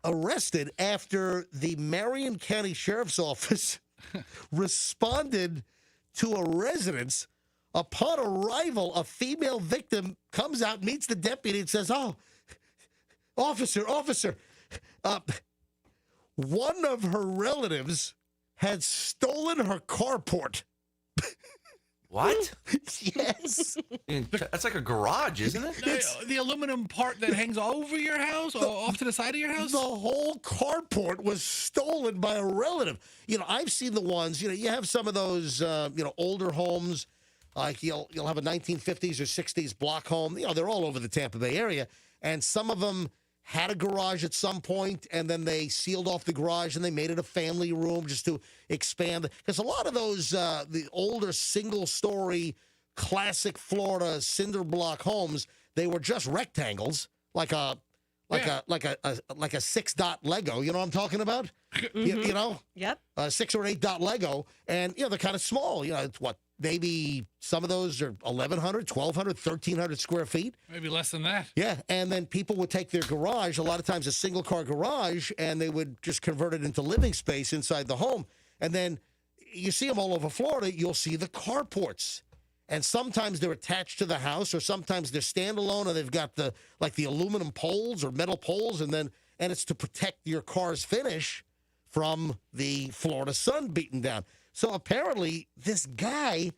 arrested after the Marion County Sheriff's Office responded to a residence. Upon arrival, a female victim comes out, meets the deputy, and says, "Oh, officer, one of her relatives had stolen her carport." What? Yes. That's like a garage, isn't it? The aluminum part that hangs over your house or off to the side of your house? The whole carport was stolen by a relative. You know, I've seen the ones, you have some of those, older homes, like you'll have a 1950s or 60s block home. They're all over the Tampa Bay area. And some of them had a garage at some point, and then they sealed off the garage and they made it a family room just to expand. Because a lot of those, the older single-story, classic Florida cinder block homes, they were just rectangles, like a 6-dot Lego. You know what I'm talking about? You know, Yep. 6 or 8-dot Lego, and they're kind of small. It's what, maybe some of those are 1,100, 1,200, 1,300 square feet. Maybe less than that. Yeah, and then people would take their garage, a lot of times a single-car garage, and they would just convert it into living space inside the home. And then you see them all over Florida. You'll see the carports. And sometimes they're attached to the house, or sometimes they're standalone, and they've got the aluminum poles or metal poles, and it's to protect your car's finish from the Florida sun beating down. So apparently, this guy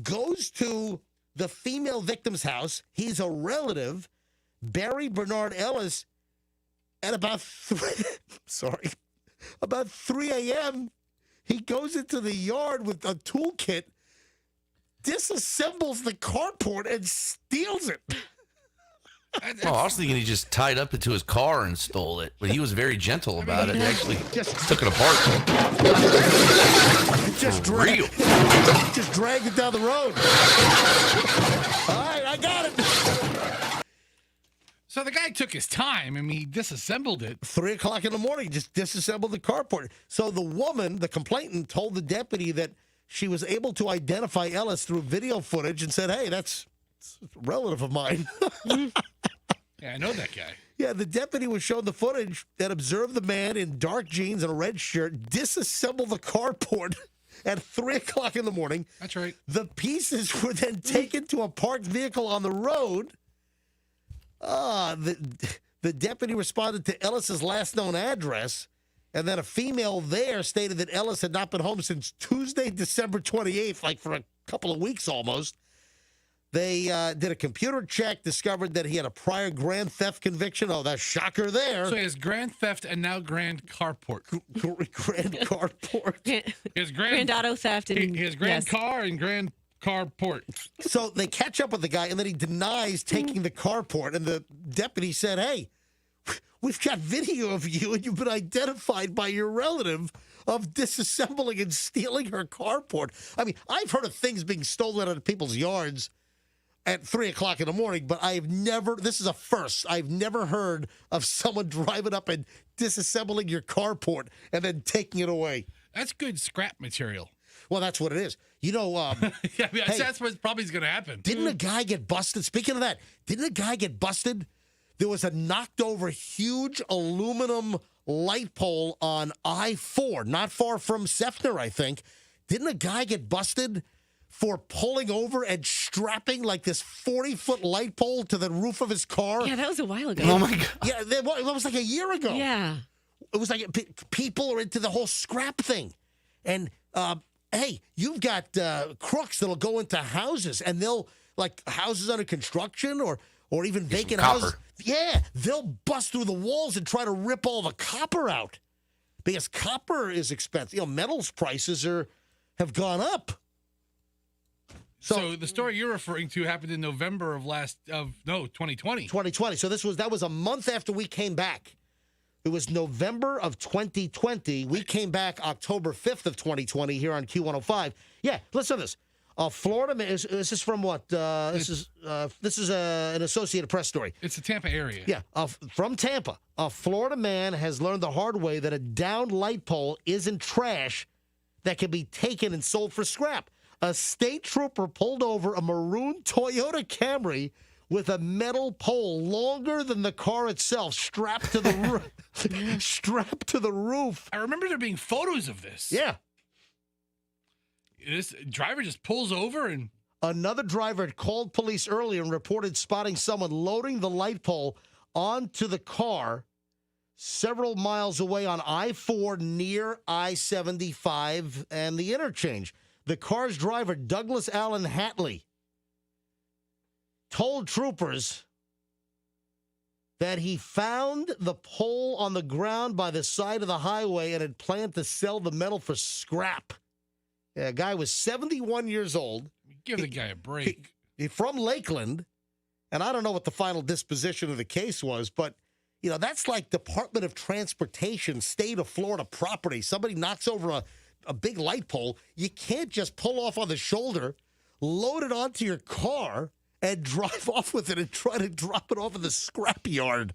goes to the female victim's house. He's a relative, Barry Bernard Ellis, at about 3 a.m. He goes into the yard with a toolkit, disassembles the carport, and steals it. Oh, I was thinking he just tied up into his car and stole it, but he was very gentle about it. He actually took it apart. Just Real. dragged it down the road. All right, I got it. So the guy took his time. I mean, he disassembled it. 3 o'clock in the morning, just disassembled the carport. So the woman, the complainant, told the deputy that she was able to identify Ellis through video footage and said, "Hey, that's a relative of mine." Yeah, I know that guy. Yeah, the deputy was shown the footage that observed the man in dark jeans and a red shirt disassemble the carport at 3 o'clock in the morning. That's right. The pieces were then taken to a parked vehicle on the road. The deputy responded to Ellis's last known address, and then a female there stated that Ellis had not been home since Tuesday, December 28th, like for a couple of weeks almost. They did a computer check, discovered that he had a prior grand theft conviction. Oh, that's shocker there. So he has grand theft and now grand carport. Grand carport. He has Grand auto theft. And, he has grand yes. car and grand carport. So they catch up with the guy, and then he denies taking the carport. And the deputy said, hey, we've got video of you, and you've been identified by your relative of disassembling and stealing her carport. I mean, I've heard of things being stolen out of people's yards at 3 o'clock in the morning, but this is a first. I've never heard of someone driving up and disassembling your carport and then taking it away. That's good scrap material. Well, that's what it is. You know, Yeah, I mean, that's what probably is going to happen. didn't a guy get busted? Speaking of that, didn't a guy get busted? There was a knocked over huge aluminum light pole on I-4, not far from Sefner, I think. Didn't a guy get busted for pulling over and strapping like this 40-foot light pole to the roof of his car? Yeah, that was a while ago. Oh, my God. Yeah, that was like a year ago. Yeah. It was like people are into the whole scrap thing. And, hey, you've got crooks that'll go into houses, and they'll, like houses under construction or even vacant houses. Yeah, they'll bust through the walls and try to rip all the copper out because copper is expensive. You know, metals prices have gone up. So the story you're referring to happened in November of 2020. 2020. So that was a month after we came back. It was November of 2020. We came back October 5th of 2020 here on Q105. Yeah, listen to this. Florida man, is this from what? This is an Associated Press story. It's the Tampa area. Yeah, from Tampa. A Florida man has learned the hard way that a downed light pole isn't trash that can be taken and sold for scrap. A state trooper pulled over a maroon Toyota Camry with a metal pole longer than the car itself, strapped to the roof. I remember there being photos of this. Yeah. This driver just pulls over and... Another driver had called police earlier and reported spotting someone loading the light pole onto the car several miles away on I-4 near I-75 and the interchange. The car's driver, Douglas Allen Hatley, told troopers that he found the pole on the ground by the side of the highway and had planned to sell the metal for scrap. Yeah, a guy was 71 years old. Give the guy a break. He's from Lakeland, and I don't know what the final disposition of the case was, but, you know, that's like Department of Transportation, state of Florida property. Somebody knocks over a big light pole. You can't just pull off on the shoulder, load it onto your car, and drive off with it and try to drop it off in the scrap yard.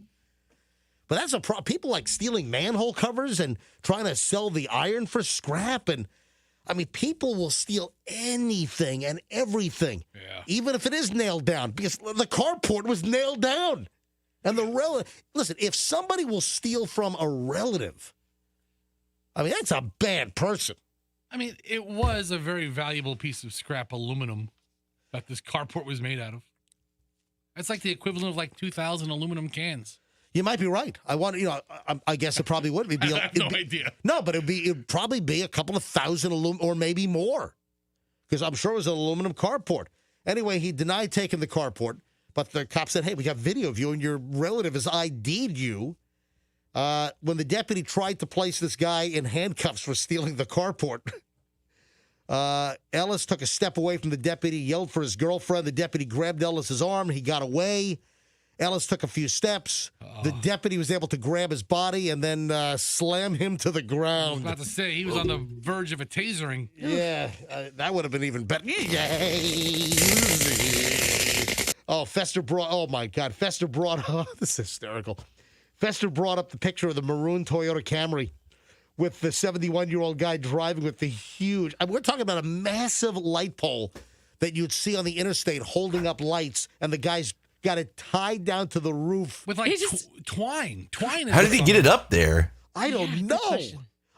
But that's a problem. People like stealing manhole covers and trying to sell the iron for scrap. And, I mean, people will steal anything and everything, even if it is nailed down, because the carport was nailed down. And the relative, listen, if somebody will steal from a relative, I mean, that's a bad person. I mean, it was a very valuable piece of scrap aluminum that this carport was made out of. That's like the equivalent of like 2,000 aluminum cans. You might be right. I guess it probably would be. I have no idea. No, but it'd probably be a couple of thousand or maybe more, because I'm sure it was an aluminum carport. Anyway, he denied taking the carport, but the cop said, "Hey, we got video of you, and your relative has ID'd you." When the deputy tried to place this guy in handcuffs for stealing the carport, Ellis took a step away from the deputy, yelled for his girlfriend. The deputy grabbed Ellis's arm. He got away. Ellis took a few steps. The deputy was able to grab his body and then slam him to the ground. I was about to say, he was on the verge of a tasering. Yeah, that would have been even better. Oh, Fester brought, oh my God, Fester brought, this is hysterical. Fester brought up the picture of the maroon Toyota Camry with the 71-year-old guy driving with the huge, we're talking about a massive light pole that you'd see on the interstate holding up lights, and the guy's got it tied down to the roof. With like twine. How did he get it up there? I don't know.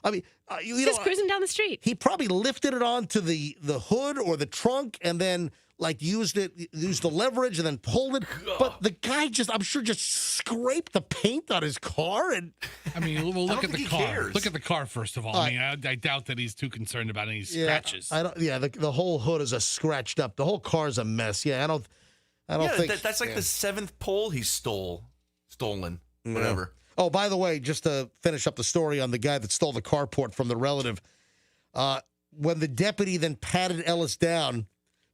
I mean, just cruising down the street. He probably lifted it onto the hood or the trunk and then like used the leverage and then pulled it. But the guy I'm sure just scraped the paint on his car. And I mean, we'll look at the car. Cares. Look at the car first of all. I mean, I doubt that he's too concerned about any scratches. The whole hood is scratched up. The whole car is a mess. Yeah, I don't think that's like the seventh pole he stolen. Whatever. Oh, by the way, just to finish up the story on the guy that stole the carport from the relative, when the deputy then patted Ellis down,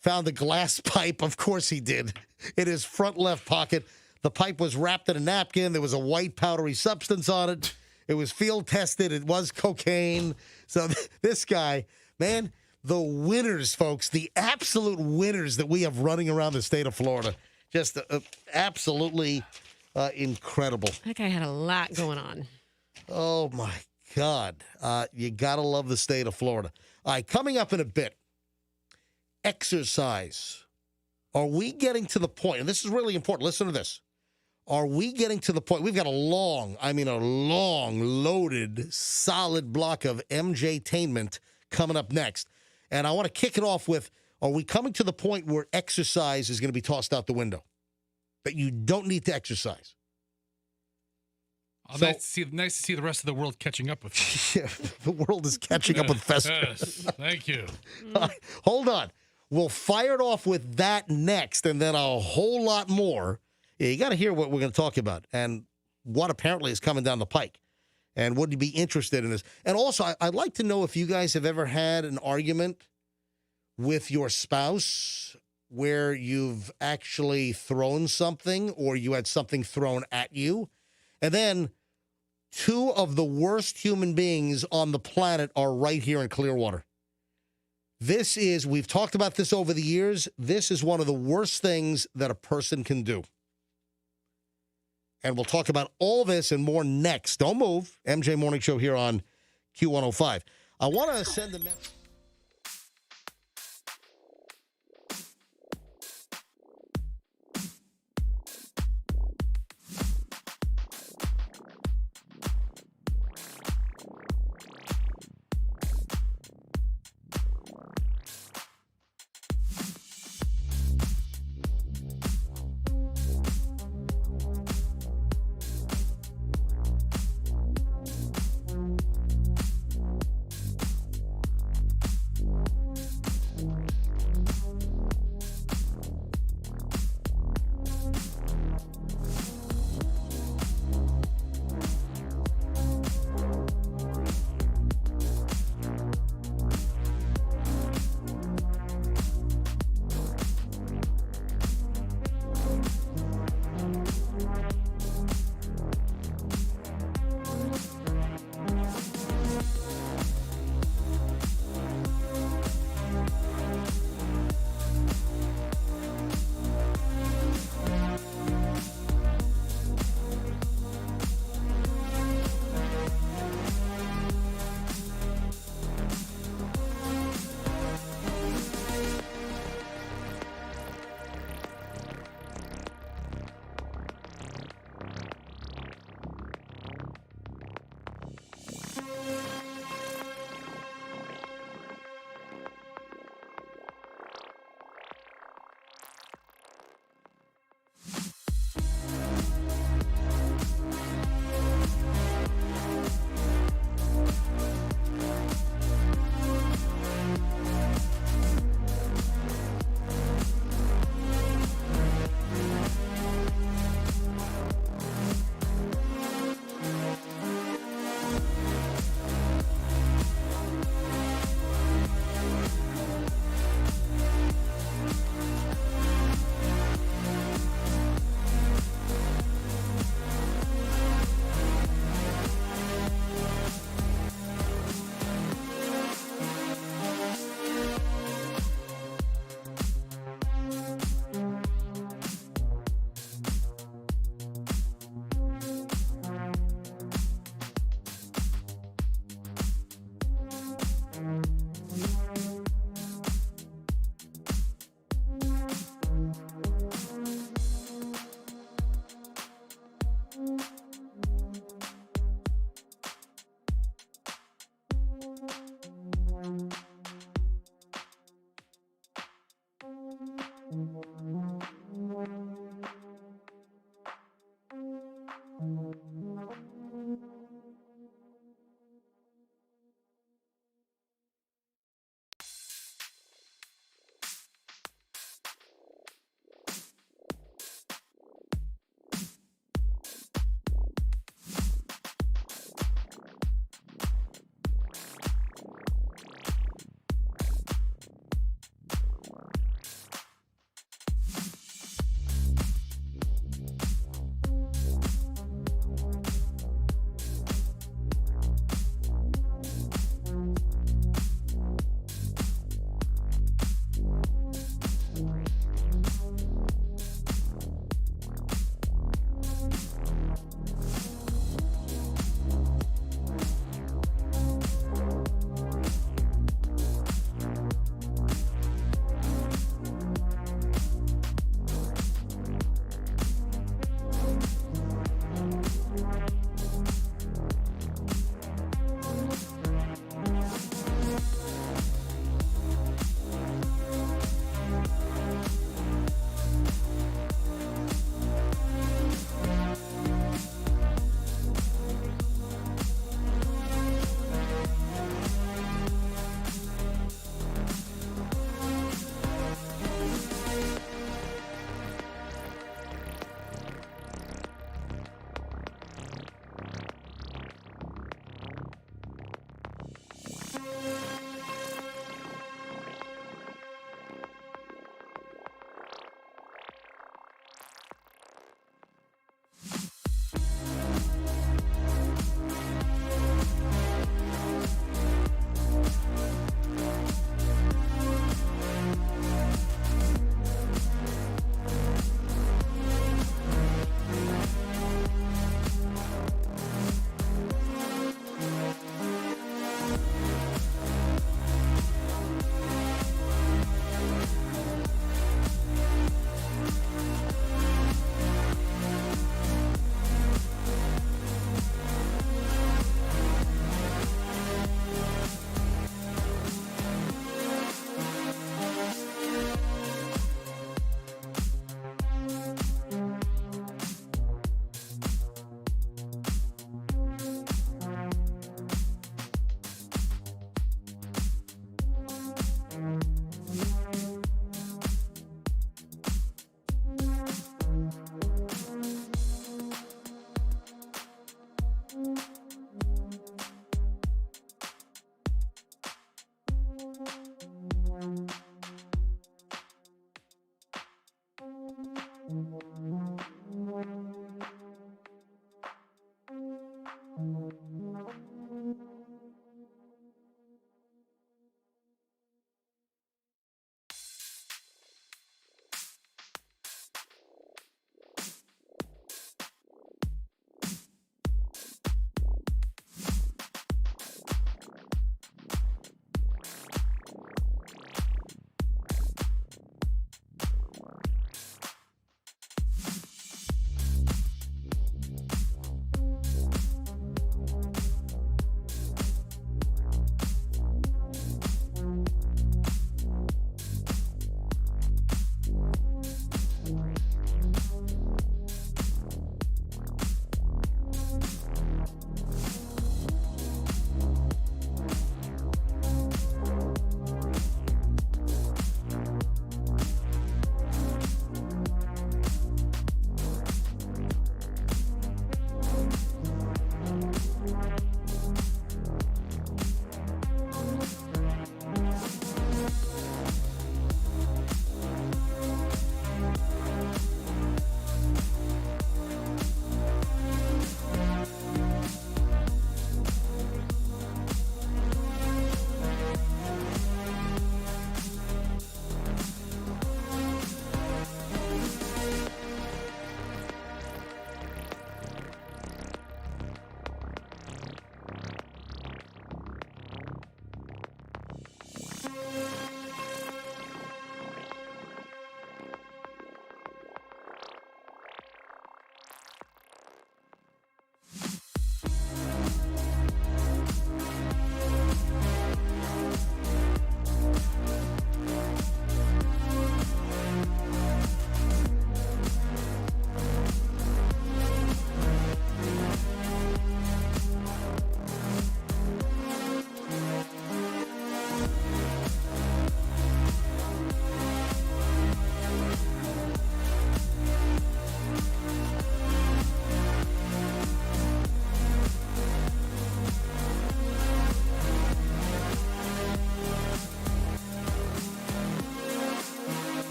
found a glass pipe. Of course he did. In his front left pocket. The pipe was wrapped in a napkin. There was a white powdery substance on it. It was field tested. It was cocaine. So this guy, man, the winners, folks, the absolute winners that we have running around the state of Florida. Just absolutely incredible. That guy had a lot going on. Oh, my God. You got to love the state of Florida. All right, coming up in a bit, exercise. Are we getting to the point, and this is really important, listen to this. Are we getting to the point, we've got a long, loaded, solid block of MJ-tainment coming up next. And I want to kick it off with, are we coming to the point where exercise is going to be tossed out the window? That you don't need to exercise? Nice to see the rest of the world catching up with you. Yeah, the world is catching up with Fester. Yes, thank you. Hold on. We'll fire it off with that next, and then a whole lot more. Yeah, you got to hear what we're going to talk about and what apparently is coming down the pike. And would you be interested in this? And also, I'd like to know if you guys have ever had an argument with your spouse where you've actually thrown something or you had something thrown at you. And then two of the worst human beings on the planet are right here in Clearwater. We've talked about this over the years. This is one of the worst things that a person can do. And we'll talk about all this and more next. Don't move. MJ Morning Show here on Q105. I want to send a message.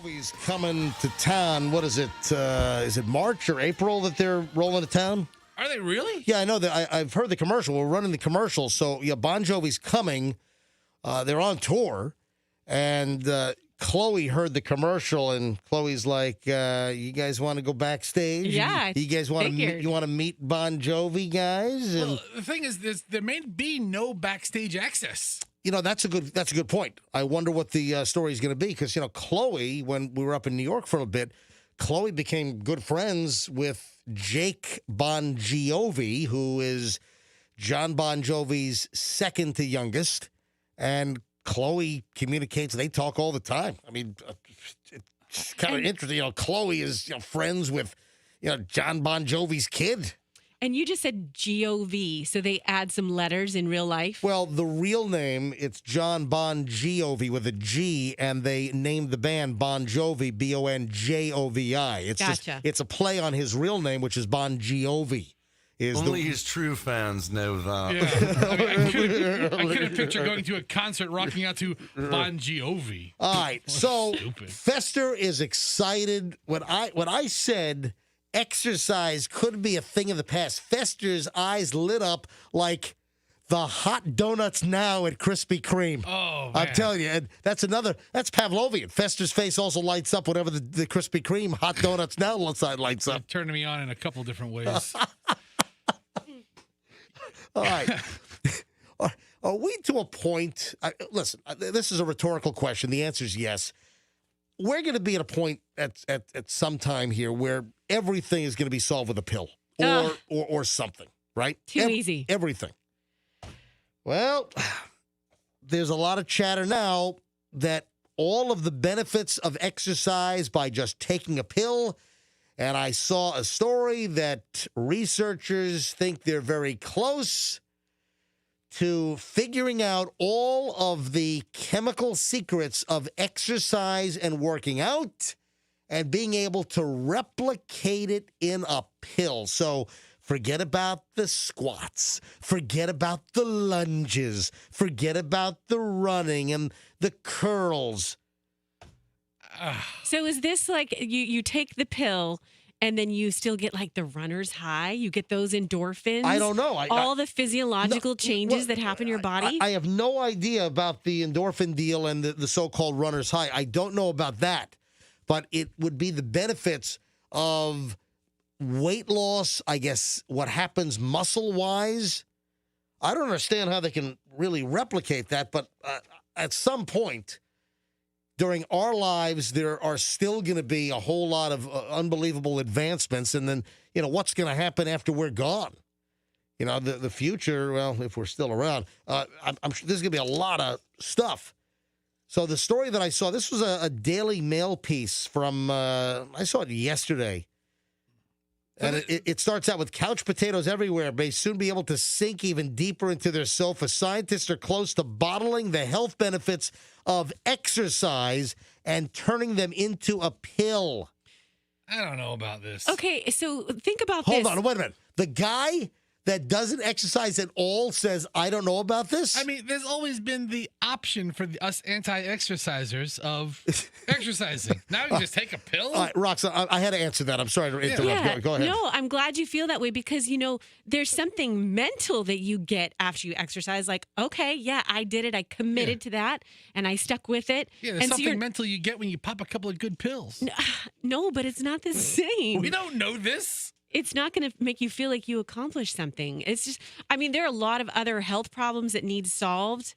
Jovi's coming to town. What is it? Is it March or April that they're rolling to town? Are they really? Yeah, I know that. I've heard the commercial. We're running the commercial. So, yeah, Bon Jovi's coming. They're on tour. And Chloe heard the commercial, and Chloe's like, you guys want to go backstage? Yeah, You guys want figured. to meet Bon Jovi, guys? And, Well, the thing is, there may be no backstage access. that's a good point. I wonder what the story is going to be because, Chloe, when we were up in New York for a bit, Chloe became good friends with Jake Bon Jovi, who is John Bon Jovi's second to youngest. And Chloe communicates. They talk all the time. I mean, it's kind of interesting. Chloe is friends with, John Bon Jovi's kid. And you just said G-O-V, so they add some letters in real life? Well, the real name, it's John Bon Jovi with a G, and they named the band Bon Jovi, Bonjovi. It's Gotcha. it's a play on his real name, which is Bon Jovi. Only his true fans know that. Yeah. I couldn't picture going to a concert rocking out to Bon Jovi. All right, so Stupid. Fester is excited. When I said exercise could be a thing of the past, Fester's eyes lit up like the hot donuts now at Krispy Kreme. Oh, man. I'm telling you, and that's Pavlovian. Fester's face also lights up whenever the Krispy Kreme hot donuts now side lights up. It turned me on in a couple different ways. All right. Are we to a point? Listen, this is a rhetorical question. The answer is yes. We're going to be at a point at some time here where everything is going to be solved with a pill or something, right? Too easy. Everything. Well, there's a lot of chatter now that all of the benefits of exercise by just taking a pill. And I saw a story that researchers think they're very close to figuring out all of the chemical secrets of exercise and working out and being able to replicate it in a pill. So forget about the squats, forget about the lunges, forget about the running and the curls. So is this like you take the pill and then you still get like the runner's high? You get those endorphins? I don't know. All the physiological changes that happen in your body? I have no idea about the endorphin deal and the so-called runner's high. I don't know about that. But it would be the benefits of weight loss, I guess, what happens muscle-wise. I don't understand how they can really replicate that, but at some point during our lives, there are still going to be a whole lot of unbelievable advancements. And then, what's going to happen after we're gone? The future, well, if we're still around, I'm sure there's going to be a lot of stuff. So the story that I saw, this was a Daily Mail piece from, I saw it yesterday. And it starts out with couch potatoes everywhere may soon be able to sink even deeper into their sofa. Scientists are close to bottling the health benefits of exercise and turning them into a pill. I don't know about this. Okay, so think about Hold this. on, wait a minute. The guy that doesn't exercise at all says, I don't know about this? I mean, there's always been the option for us anti-exercisers of exercising. Now you just take a pill? All right, Roxanne, I had to answer that. I'm sorry to interrupt. Yeah, Go ahead. No, I'm glad you feel that way because, there's something mental that you get after you exercise. Like, okay, yeah, I did it. I committed to that and I stuck with it. Yeah, there's and something mental you get when you pop a couple of good pills. No, but it's not the same. We don't know this. It's not going to make you feel like you accomplished something. It's just, there are a lot of other health problems that need solved,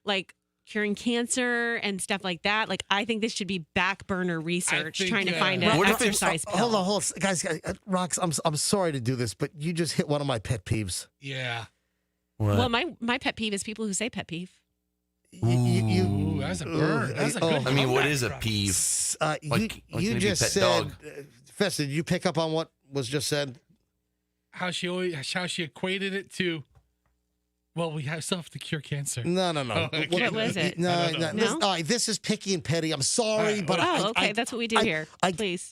like curing cancer and stuff like that. Like, I think this should be back burner research, trying to find an exercise pill. Hold on. Guys, Rox, I'm sorry to do this, but you just hit one of my pet peeves. Yeah. What? Well, my pet peeve is people who say pet peeve. Ooh, that's a burn. That's a good I mean, what comeback, is a Rob. peeve? You just pet said, dog? Festa, did you pick up on what was just said? How she equated it to, well, we still have to cure cancer. No. Oh, okay. What was it? No. No? All right, this is picky and petty. I'm sorry, but Okay, that's what we do here. Please.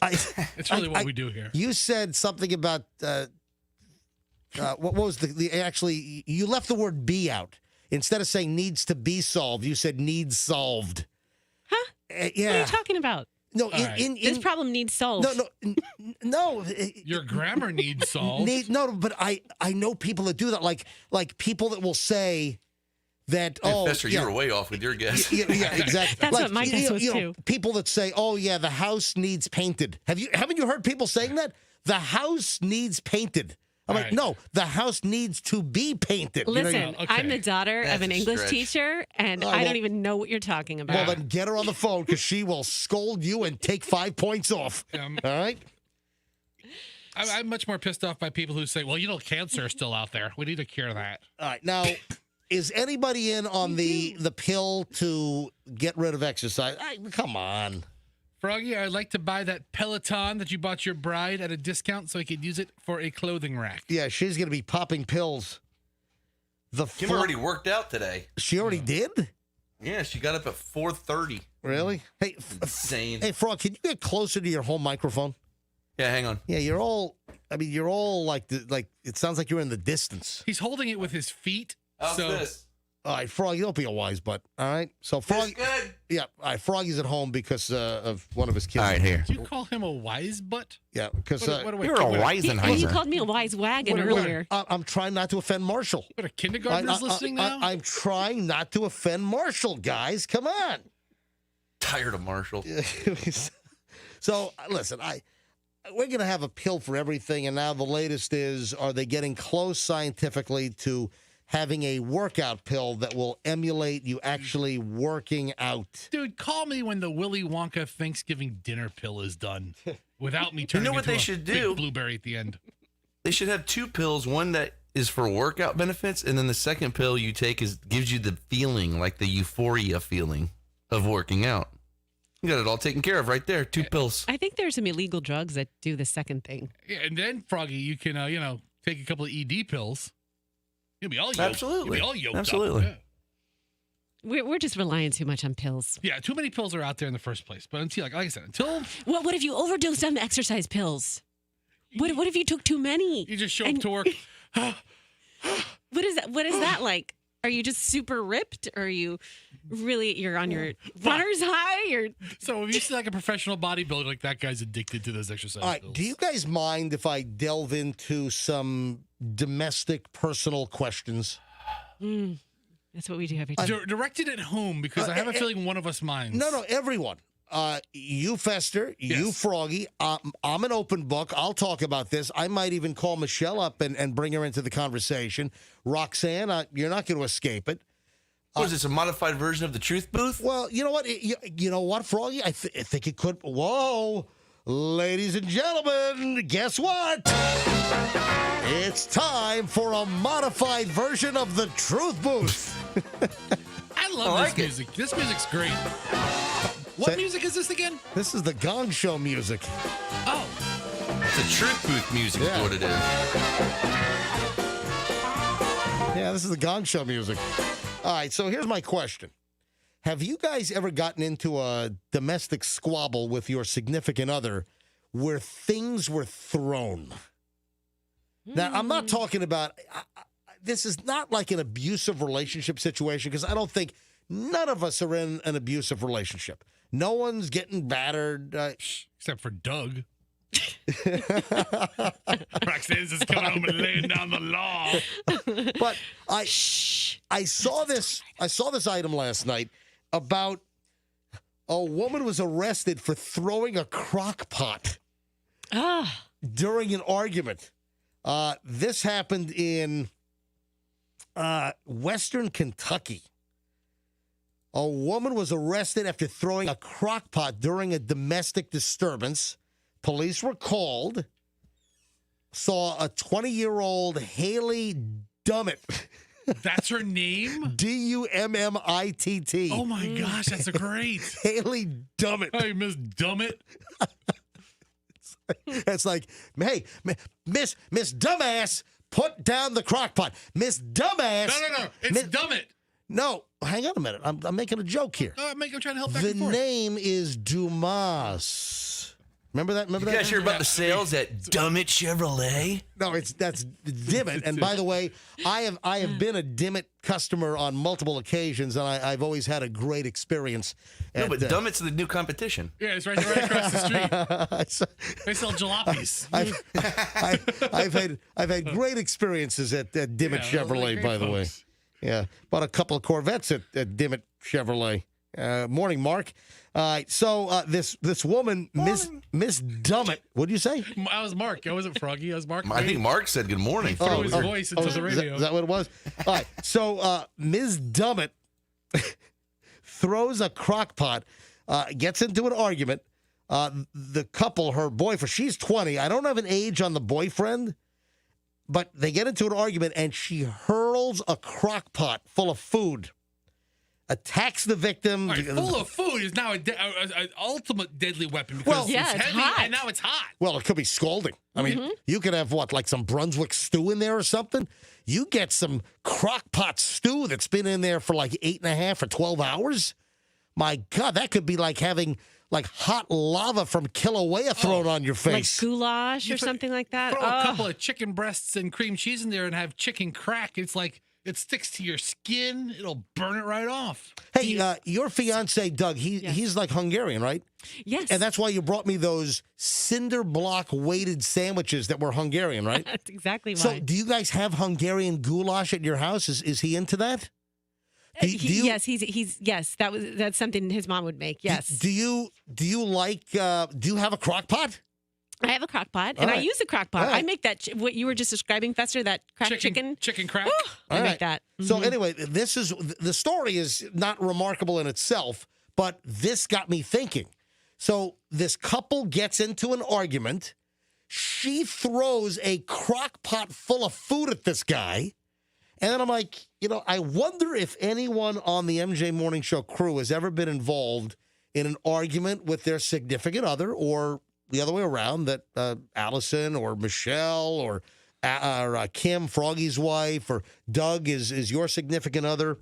It's really what we do here. You said something about what was actually? You left the word "be" out. Instead of saying "needs to be solved," you said "needs solved." Huh? Yeah. What are you talking about? No, This problem needs solved. no. Your grammar needs solved. But I know people that do that, like people that will say that. Fester, you were way off with your guess. Yeah, exactly. That's what my guess was too. People that say, "Oh yeah, the house needs painted." Haven't you heard people saying that? The house needs painted. I'm like, no, the house needs to be painted. Listen, Okay. I'm the daughter That's of an a English stretch. teacher, and I don't even know what you're talking about. Well, then get her on the phone because she will scold you and take 5 points off. All right? I'm much more pissed off by people who say, well, cancer is still out there. We need to cure that. All right. Now, is anybody in on the pill to get rid of exercise? Come on. Froggy, I'd like to buy that Peloton that you bought your bride at a discount so I could use it for a clothing rack. Yeah, she's going to be popping pills. Kim already worked out today. She already did? Yeah, she got up at 4:30. Really? Hey, Insane. Hey, Frog, can you get closer to your home microphone? Yeah, hang on. Yeah, you're all like it sounds like you're in the distance. He's holding it with his feet. How's this? All right, Frog, don't be a wise butt. All right, so Frog, This good? yeah, all right, Froggy's at home because of one of his kids. All right, here. Do you call him a wise butt? Yeah, because What You're a You Weisenheiser. called me a wise wagon earlier. I'm trying not to offend Marshall. What, a kindergartner's listening now? I'm trying not to offend Marshall, guys. Come on. Tired of Marshall. So listen, we're gonna have a pill for everything, and now the latest is: are they getting close scientifically to having a workout pill that will emulate you actually working out? Dude, call me when the Willy Wonka Thanksgiving dinner pill is done without me turning what into they a should big do? blueberry at the end. They should have 2 pills. One that is for workout benefits, and then the second pill you take gives you the feeling, like the euphoria feeling of working out. You got it all taken care of right there. 2 pills. I think there's some illegal drugs that do the second thing. Yeah, and then, Froggy, you can, take a couple of ED pills. You'll be all yoked. Absolutely. You'll be all yoked Absolutely. up. Yeah. We're just relying too much on pills. Yeah, too many pills are out there in the first place. But until, like I said, until What if you overdosed on the exercise pills? What if you took too many? you just show up to work. What is that? What is that like? Are you just super ripped? Or are you you're on your runner's high? So if you see like a professional bodybuilder, like that guy's addicted to those exercise All right, pills. do you guys mind if I delve into some domestic personal questions? That's what we do every time. Directed at whom? Because I have a feeling one of us minds. No, everyone. You, Fester, you, Yes. Froggy. I'm an open book. I'll talk about this. I might even call Michelle up and bring her into the conversation. Roxanne, you're not going to escape it. What is this, a modified version of the Truth Booth? Well, you know what? You know what, Froggy? I think it could. Whoa. Ladies and gentlemen, guess what? It's time for a modified version of the Truth Booth. I love I like this it. music. This music's great. What Say- music is this again? This is the Gong Show music. Oh, It's a Truth Booth music Yeah. is what it is. Yeah, this is the Gong Show music. All right, so here's my question. Have you guys ever gotten into a domestic squabble with your significant other where things were thrown? Now, I'm not talking about, this is not like an abusive relationship situation because I don't think none of us are in an abusive relationship. No one's getting battered. except for Doug. Roxanne's just coming home and laying down the law. But I saw this item last night about a woman was arrested for throwing a crock pot during an argument. This happened in Western Kentucky. A woman was arrested after throwing a crock pot during a domestic disturbance. Police were called. Saw a 20-year-old Haley Dummit. That's her name? Dummitt. Oh my gosh, that's a great. Haley Dummit. Hey, Miss Dummit. It's like, hey, Miss Dumbass, put down the crock pot. Miss Dumbass. No. It's Dummit. No, hang on a minute. I'm making a joke here. I'm trying to help back The and forth. name is Dumas. Remember that? Remember You that? guys hear about the sales at Dummit Chevrolet? No, that's Dimmitt. And by the way, I have been a Dimmitt customer on multiple occasions, and I've always had a great experience. No, but Dummitt's the new competition. Yeah, it's right across the street. They sell jalopies. I've had great experiences at Dimmitt Chevrolet, great by the way. folks. Yeah, bought a couple of Corvettes at Dimmitt Chevrolet. Morning, Mark. All right, so this woman, Miss Dummit, what do you say? I was Mark. I wasn't Froggy. I was Mark. I think Mark said good morning. Throw his voice into the radio. Is that what it was? All right, so Ms. Dummit throws a crock pot, gets into an argument. The couple, her boyfriend, she's 20. I don't have an age on the boyfriend, but they get into an argument, and she hurls a crock pot full of food. Attacks the victim. All right, full of food is now an ultimate deadly weapon because Yeah, it's it's heavy hot. and now it's hot. Well, it could be scalding. I mean, you could have like some Brunswick stew in there or something. You get some crock pot stew that's been in there for like 8.5 or 12 hours. My God, that could be like having like hot lava from Kilauea thrown on your Like face. goulash or something like that. Throw a Oh. couple of chicken breasts and cream cheese in there and have chicken crack. It's like it sticks to your skin. It'll burn it right off. Hey, your fiance, Doug, he's like Hungarian, right? Yes. And that's why you brought me those cinder block weighted sandwiches that were Hungarian, right? That's exactly why. So do you guys have Hungarian goulash at your house? Is he into that? Yes, yes. That's something his mom would make. Yes. Do you have a crock pot? I have a crock pot, and All I right. use a crock pot. All right. I make that, what you were just describing, Fester, that cracked chicken. Chicken crack. I All make right. that. So anyway, the story is not remarkable in itself, but this got me thinking. So this couple gets into an argument. She throws a crock pot full of food at this guy. And then I'm like, I wonder if anyone on the MJ Morning Show crew has ever been involved in an argument with their significant other, or the other way around, that Allison or Michelle or Kim, Froggy's wife, or Doug is your significant other,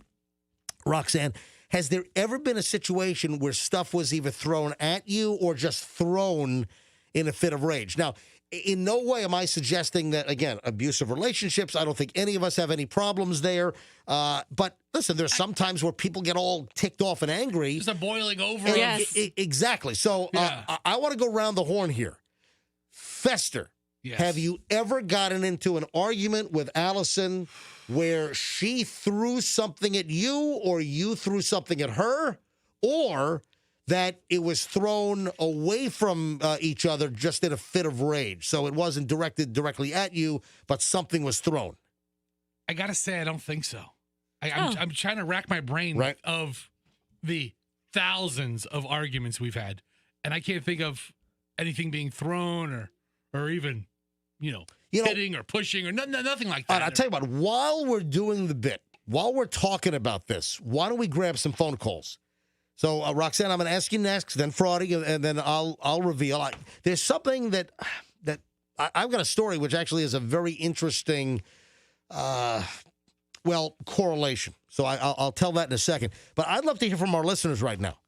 Roxanne. Has there ever been a situation where stuff was either thrown at you or just thrown in a fit of rage? Now, in no way am I suggesting that, again, abusive relationships, I don't think any of us have any problems there. But listen, there's some times where people get all ticked off and angry. Just a boiling over. And- Yes. Exactly. So Yeah. I want to go around the horn here. Fester, Yes. have you ever gotten into an argument with Allison where she threw something at you or you threw something at her, or that it was thrown away from each other just in a fit of rage? So it wasn't directed directly at you, but something was thrown. I gotta say, I don't think so. I'm trying to rack my brain Right. of the thousands of arguments we've had, and I can't think of anything being thrown or even hitting or pushing or nothing like All that. right, I'll tell you what, while we're doing the bit, while we're talking about this, why don't we grab some phone calls? So, Roxanne, I'm going to ask you next, then Froggy, and then I'll reveal. There's something that I've got a story which actually is a very interesting, correlation. So I'll tell that in a second. But I'd love to hear from our listeners right now.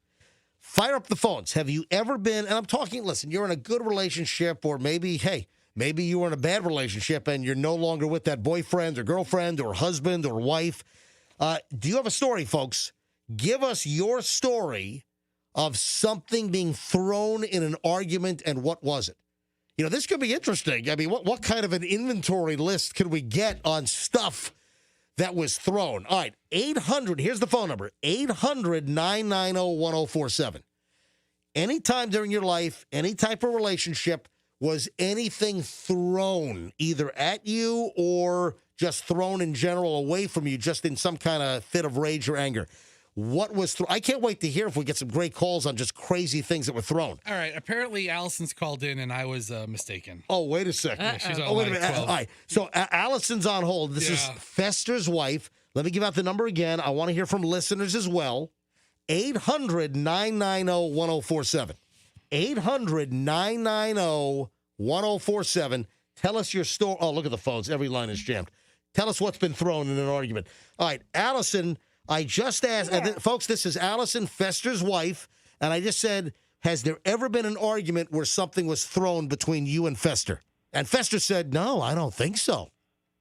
Fire up the phones. Have you ever been, and I'm talking, listen, you're in a good relationship, or maybe you were in a bad relationship and you're no longer with that boyfriend or girlfriend or husband or wife. Do you have a story, folks? Give us your story of something being thrown in an argument, and what was it? This could be interesting. I mean, what kind of an inventory list could we get on stuff that was thrown? All right, 800, here's the phone number, 800-990-1047. Anytime during your life, any type of relationship, was anything thrown either at you or just thrown in general away from you, just in some kind of fit of rage or anger? What was thrown? I can't wait to hear if we get some great calls on just crazy things that were thrown. All right. Apparently, Allison's called in, and I was mistaken. Oh, wait a second. Yeah, she's on Oh, wait a line minute. 12. All right. So Allison's on hold. This is Yeah. Fester's wife. Let me give out the number again. I want to hear from listeners as well. 800-990-1047. 800-990-1047. Tell us your story. Oh, look at the phones. Every line is jammed. Tell us what's been thrown in an argument. All right, Allison, I just asked, folks, this is Allison, Fester's wife, and I just said, has there ever been an argument where something was thrown between you and Fester? And Fester said, no, I don't think so.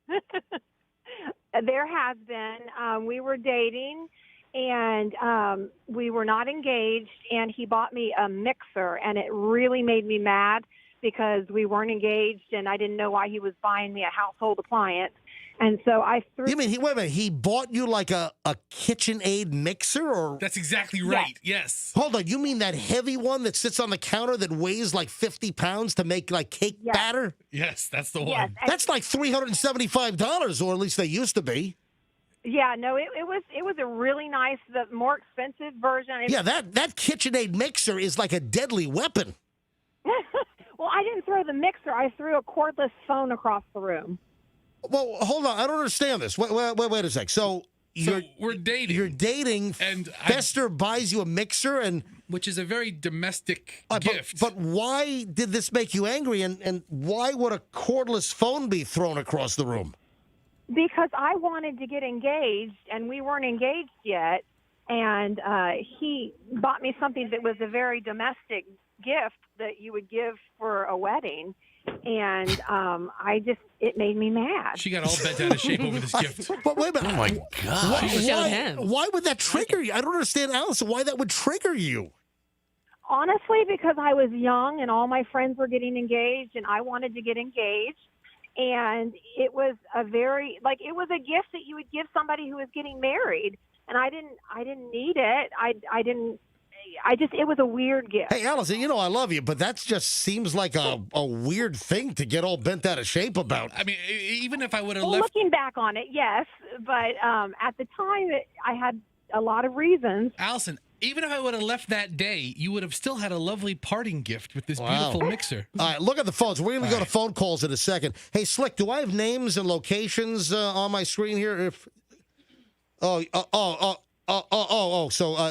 There has been. We were dating, and we were not engaged, and he bought me a mixer, and it really made me mad because we weren't engaged, and I didn't know why he was buying me a household appliance. And so I threw... You mean, wait a minute, he bought you like a KitchenAid mixer? Or That's exactly right. Yes. Hold on, you mean that heavy one that sits on the counter that weighs like 50 pounds to make like cake batter? Yes, that's the one. Yes, That's like $375, or at least they used to be. yeah, no, it was a really nice, the more expensive version. Yeah, that KitchenAid mixer is like a deadly weapon. Well, I didn't throw the mixer. I threw a cordless phone across the room. Well, hold on, I don't understand this. Wait a sec. So we're dating. You're dating, and Fester buys you a mixer, and which is a very domestic gift. But why did this make you angry, and why would a cordless phone be thrown across the room? Because I wanted to get engaged, and we weren't engaged yet, and he bought me something that was a very domestic gift that you would give for a wedding, and it made me mad. She got all bent out of shape over this gift. But wait a minute. Oh my God. Why would that trigger you? I don't understand, Allison, why that would trigger you. Honestly, because I was young and all my friends were getting engaged, and I wanted to get engaged. And it was it was a gift that you would give somebody who was getting married, and I didn't need it. It was a weird gift. Hey, Allison, you know I love you, but that just seems like a weird thing to get all bent out of shape about. I mean, even if I would have Well, left... looking back on it, yes, but at the time, I had a lot of reasons. Allison, even if I would have left that day, you would have still had a lovely parting gift with this beautiful mixer. All right, look at the phones. We're going to go to phone calls in a second. Hey, Slick, do I have names and locations on my screen here? So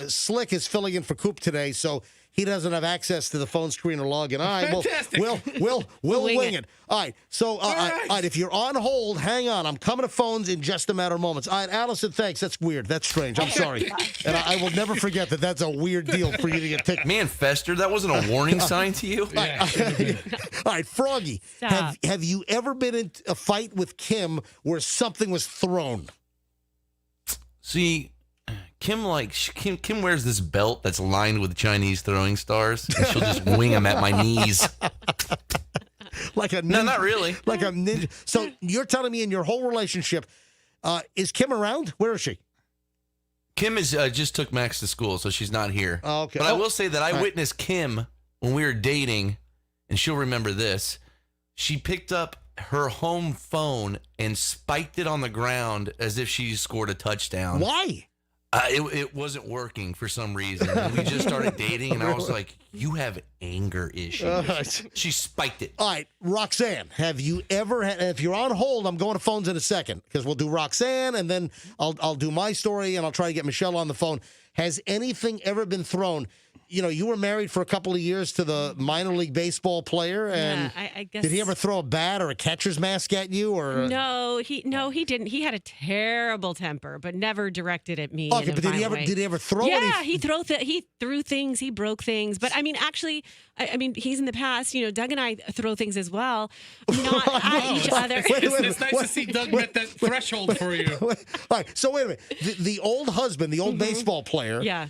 Slick is filling in for Coop today, so he doesn't have access to the phone screen or log in. All right, Fantastic. we'll wing it. All right, so all right, if you're on hold, hang on. I'm coming to phones in just a matter of moments. All right, Allison, thanks. That's weird. That's strange. I'm sorry. And I will never forget that that's a weird deal for you to get taken. Man, Fester, that wasn't a warning sign to you? All right, Froggy, have you ever been in a fight with Kim where something was thrown? See, Kim wears this belt that's lined with Chinese throwing stars, and she'll just wing them at my knees. Like a ninja, No, not really. Like a ninja. So you're telling me in your whole relationship, is Kim around? Where is she? Kim is just took Max to school, so she's not here. Oh, okay. But I will say that I witnessed Kim when we were dating, and she'll remember this. She picked up her home phone and spiked it on the ground as if she scored a touchdown. Why? It wasn't working for some reason. And we just started dating, and I was like, you have anger issues. She spiked it. All right, Roxanne, have you ever had, if you're on hold, I'm going to phones in a second, because we'll do Roxanne, and then I'll do my story, and I'll try to get Michelle on the phone. Has anything ever been thrown? You know, you were married for a couple of years to the minor league baseball player, and I guess. did he ever throw a bat or a catcher's mask at you? Or No, he didn't. He had a terrible temper, but never directed at me. Okay, in a but did he violent way. ever throw? Yeah, he threw things. He broke things. But I mean, actually, I mean, he's in the past. You know, Doug and I throw things as well, not at each other. It's nice to see Doug met that threshold for you. All right, so wait a minute. The old husband, the old baseball player. Yeah.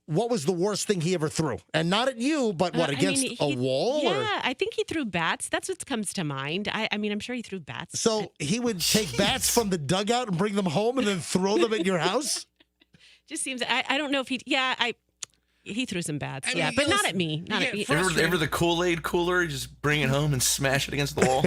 What was the worst thing he ever threw? And not at you, but what, against a wall? Yeah, or? I think he threw bats. That's what comes to mind. I mean, I'm sure he threw bats. So he would take bats from the dugout and bring them home and then throw them at your house? Just seems. I don't know if he. Yeah, he threw some bats. I mean, yeah, but not at me. Not at me. Ever the Kool-Aid cooler, just bring it home and smash it against the wall?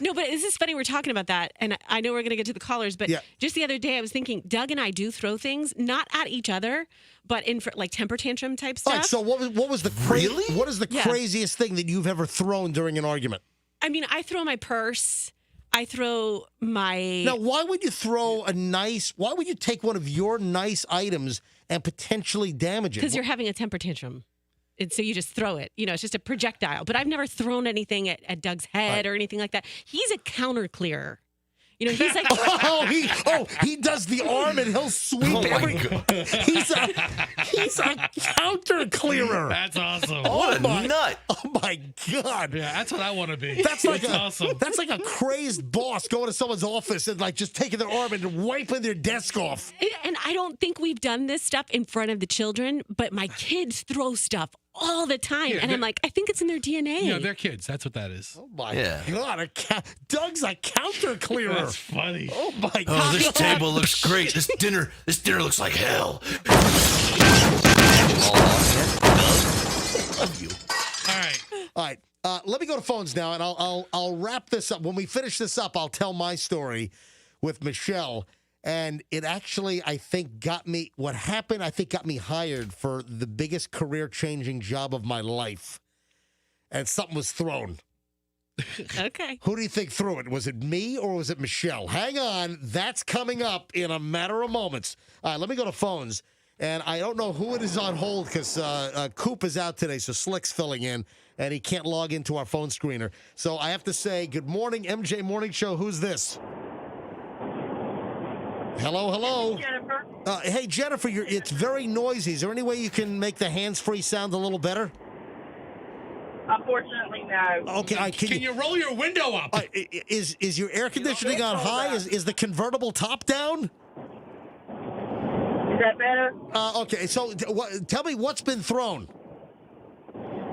No, but this is funny. We're talking about that, and I know we're going to get to the callers, but just the other day I was thinking Doug and I do throw things, not at each other, but in like temper tantrum type stuff. All right, so what was the what is the craziest thing that you've ever thrown during an argument? I mean, I throw my purse. I throw my... Now, why would you throw why would you take one of your nice items and potentially damage it? Because you're having a temper tantrum. And so you just throw it. You know, it's just a projectile. But I've never thrown anything at Doug's head or anything like that. He's a counter clearer. You know, he's like, he does the arm and he'll sweep Oh, my every. God. He's a counter clearer. That's awesome. What a nut. Oh my God. Yeah, that's what I want to be. That's like awesome. That's like a crazed boss going to someone's office and like just taking their arm and wiping their desk off. and I don't think we've done this stuff in front of the children, but my kids throw stuff all the time. Yeah, and I'm they're- like, I think it's in their DNA. Yeah, they're kids. That's what that is. Oh my Yeah. God. Doug's a counter clearer. That's funny. Oh my Oh, God. this table looks great. This dinner looks like hell. Love you. All right. All right. Let me go to phones now, and I'll wrap this up. When we finish this up, I'll tell my story with Michelle. And it actually, I think, got me hired for the biggest career-changing job of my life. And something was thrown. Okay. Who do you think threw it? Was it me or was it Michelle? Hang on. That's coming up in a matter of moments. All right, let me go to phones. And I don't know who it is on hold because Coop is out today, so Slick's filling in, and he can't log into our phone screener. So I have to say, good morning, MJ Morning Show. Who's this? Hello. Jennifer. Hey, Jennifer, it's very noisy. Is there any way you can make the hands-free sound a little better? Unfortunately, no. Okay, Can you roll your window up? is your air conditioning on high? Is the convertible top down? Is that better? Okay, so tell me what's been thrown.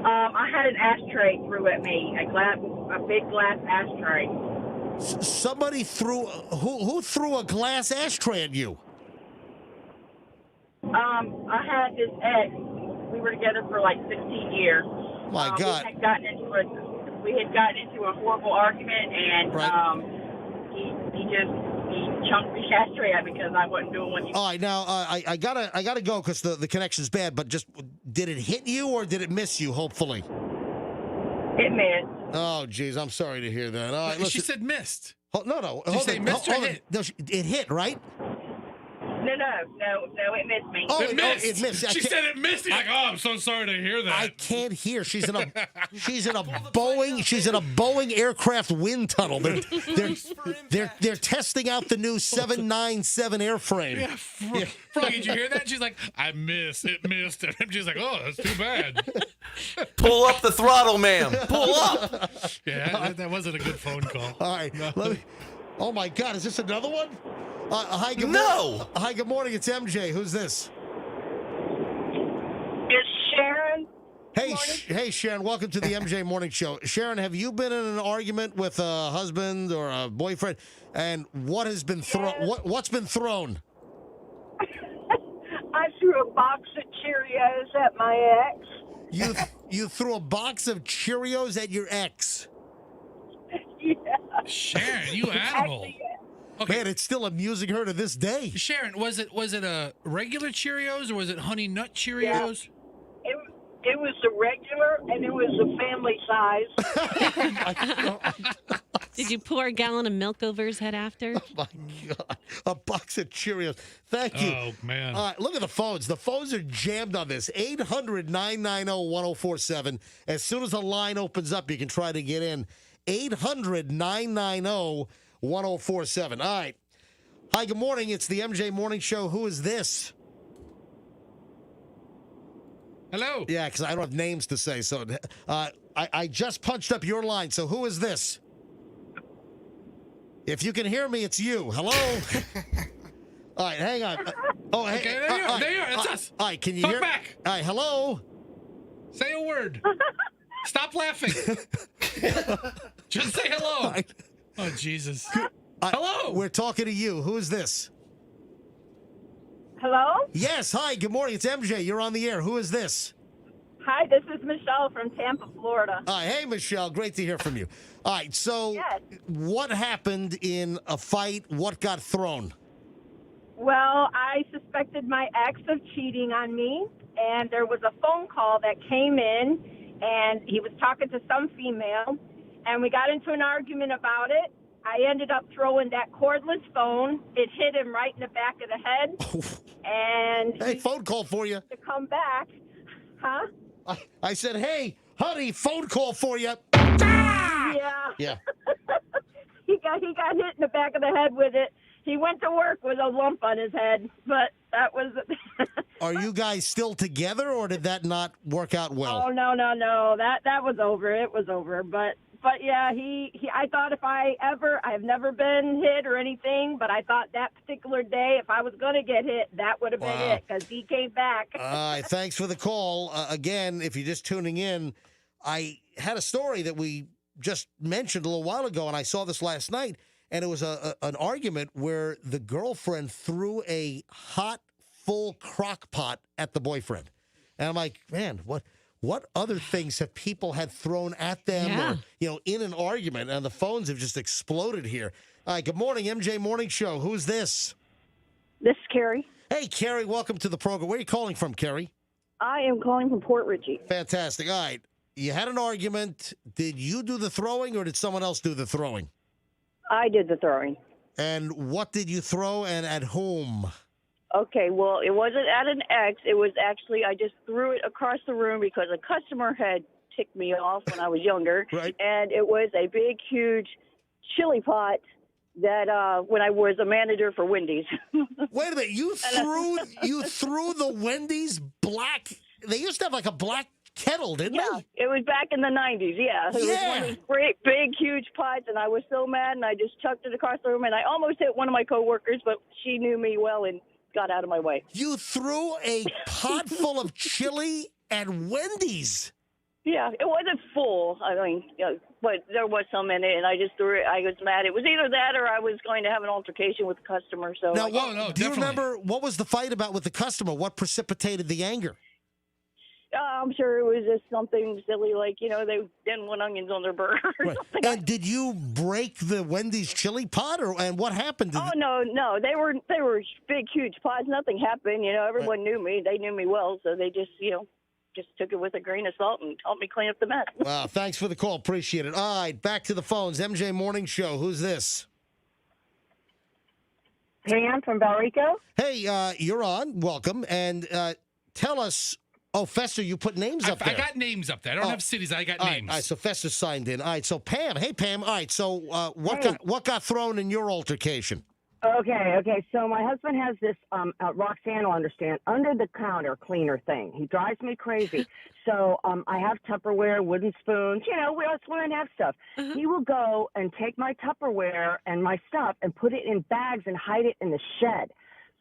I had an ashtray threw at me, a big glass ashtray. Somebody who threw a glass ashtray at you? I had this ex. We were together for like 16 years. My God. We had gotten into a horrible argument, and Right. he chunked the ashtray at me because I wasn't doing what he. All right, now I gotta go because the connection's bad. But just did it hit you or did it miss you? Hopefully. It missed. Oh, geez, I'm sorry to hear that. All right, listen. She said missed. No. Did you say missed or hit? No, it hit, right? No, it missed me. Oh, It missed. it missed. I She can't- said it missed. You're like, oh, I'm so sorry to hear that. I can't hear. She's in a Boeing aircraft wind tunnel. They're testing out the new 797 airframe. Yeah, Froggy, did you hear that? She's like, I missed. It missed. And she's like, oh, that's too bad. Pull up the throttle, ma'am. Pull up. Yeah, that wasn't a good phone call. All right, let me. Oh my God, is this another one? Hi, good No. Hi, good morning. It's MJ. Who's this? It's Sharon. Hey, Sharon. Welcome to the MJ Morning Show. Sharon, have you been in an argument with a husband or a boyfriend? And what has been thrown? What's been thrown? I threw a box of Cheerios at my ex. You threw a box of Cheerios at your ex. Yeah. Sharon, you animal. Actually, Okay, Man, it's still amusing her to this day. Sharon, was it a regular Cheerios or was it Honey Nut Cheerios? it was a regular, and it was a family size. Did you pour a gallon of milk over his head after? Oh my God. A box of Cheerios. Thank you. Oh, man. All right, look at the phones. The phones are jammed on this. 800-990-1047. As soon as a line opens up, you can try to get in. 800-990-1047. All right. Hi, good morning. It's the MJ Morning Show. Who is this? Hello. Yeah, because I don't have names to say. So I just punched up your line. So who is this? If you can hear me, it's you. Hello? All right, hang on. Hey. Okay, there you are. There you are. That's us. All right, can you Talk hear? back. All right, hello? Say a word. Stop laughing. Just say hello. All right. Oh, Jesus. Hello. We're talking to you. Who is this? Hello? Yes, hi, good morning. It's MJ. You're on the air. Who is this? Hi, this is Michelle from Tampa, Florida. Hey, Michelle. Great to hear from you. All right, so Yes. what happened in a fight? What got thrown? Well, I suspected my ex of cheating on me, and there was a phone call that came in, and he was talking to some female, and we got into an argument about it. I ended up throwing that cordless phone. It hit him right in the back of the head, and Hey, phone call for you. to come back, huh? I said, hey, honey, phone call for you. Yeah. Yeah. He got got hit in the back of the head with it. He went to work with a lump on his head, but that was. Are you guys still together, or did that not work out well? Oh no. That was over. It was over. But yeah, he I thought I've never been hit or anything, but I thought that particular day, if I was going to get hit, that would have been it, because he came back. All right, thanks for the call. Again, if you're just tuning in, I had a story that we just mentioned a little while ago, and I saw this last night, and it was an argument where the girlfriend threw a hot, full crock pot at the boyfriend. And I'm like, man, what other things have people had thrown at them or, in an argument? And the phones have just exploded here. All right, good morning, MJ Morning Show. Who's this? This is Carrie. Hey, Carrie, welcome to the program. Where are you calling from, Carrie? I am calling from Port Richey. Fantastic. All right. You had an argument. Did you do the throwing or did someone else do the throwing? I did the throwing. And what did you throw and at whom? Okay, well, it wasn't at an ex. It was actually, I just threw it across the room because a customer had ticked me off when I was younger. Right. And it was a big, huge chili pot that when I was a manager for Wendy's. Wait a minute. You threw the Wendy's black. They used to have like a black kettle, didn't Yeah, it was back in the 90s, yeah. It was one of those great, big, huge pots, and I was so mad, and I just chucked it across the room, and I almost hit one of my coworkers, but she knew me well and got out of my way. You threw a pot full of chili at Wendy's. Yeah, it wasn't full, but there was some in it, and I just threw it. I was mad. It was either that or I was going to have an altercation with the customer. So now, do you remember what was the fight about with the customer? What precipitated the anger? I'm sure it was just something silly, like, they didn't want onions on their burger or something. And did you break the Wendy's chili pot, and what happened? No, they were big, huge pots. Nothing happened. Everyone knew me. They knew me well, so they just took it with a grain of salt and helped me clean up the mess. Wow, thanks for the call. Appreciate it. All right, back to the phones. MJ Morning Show. Who's this? Pam from Valrico. Hey, you're on. Welcome. And tell us. Oh, Fester, you put names up there. I got names up there. I don't have cities. I got names. All right, so Fester signed in. All right, so Pam. Hey, Pam. All right, so what got thrown in your altercation? Okay. So my husband has this, Roxanne will understand, under-the-counter cleaner thing. He drives me crazy. So I have Tupperware, wooden spoons. We always want to have stuff. He will go and take my Tupperware and my stuff and put it in bags and hide it in the shed.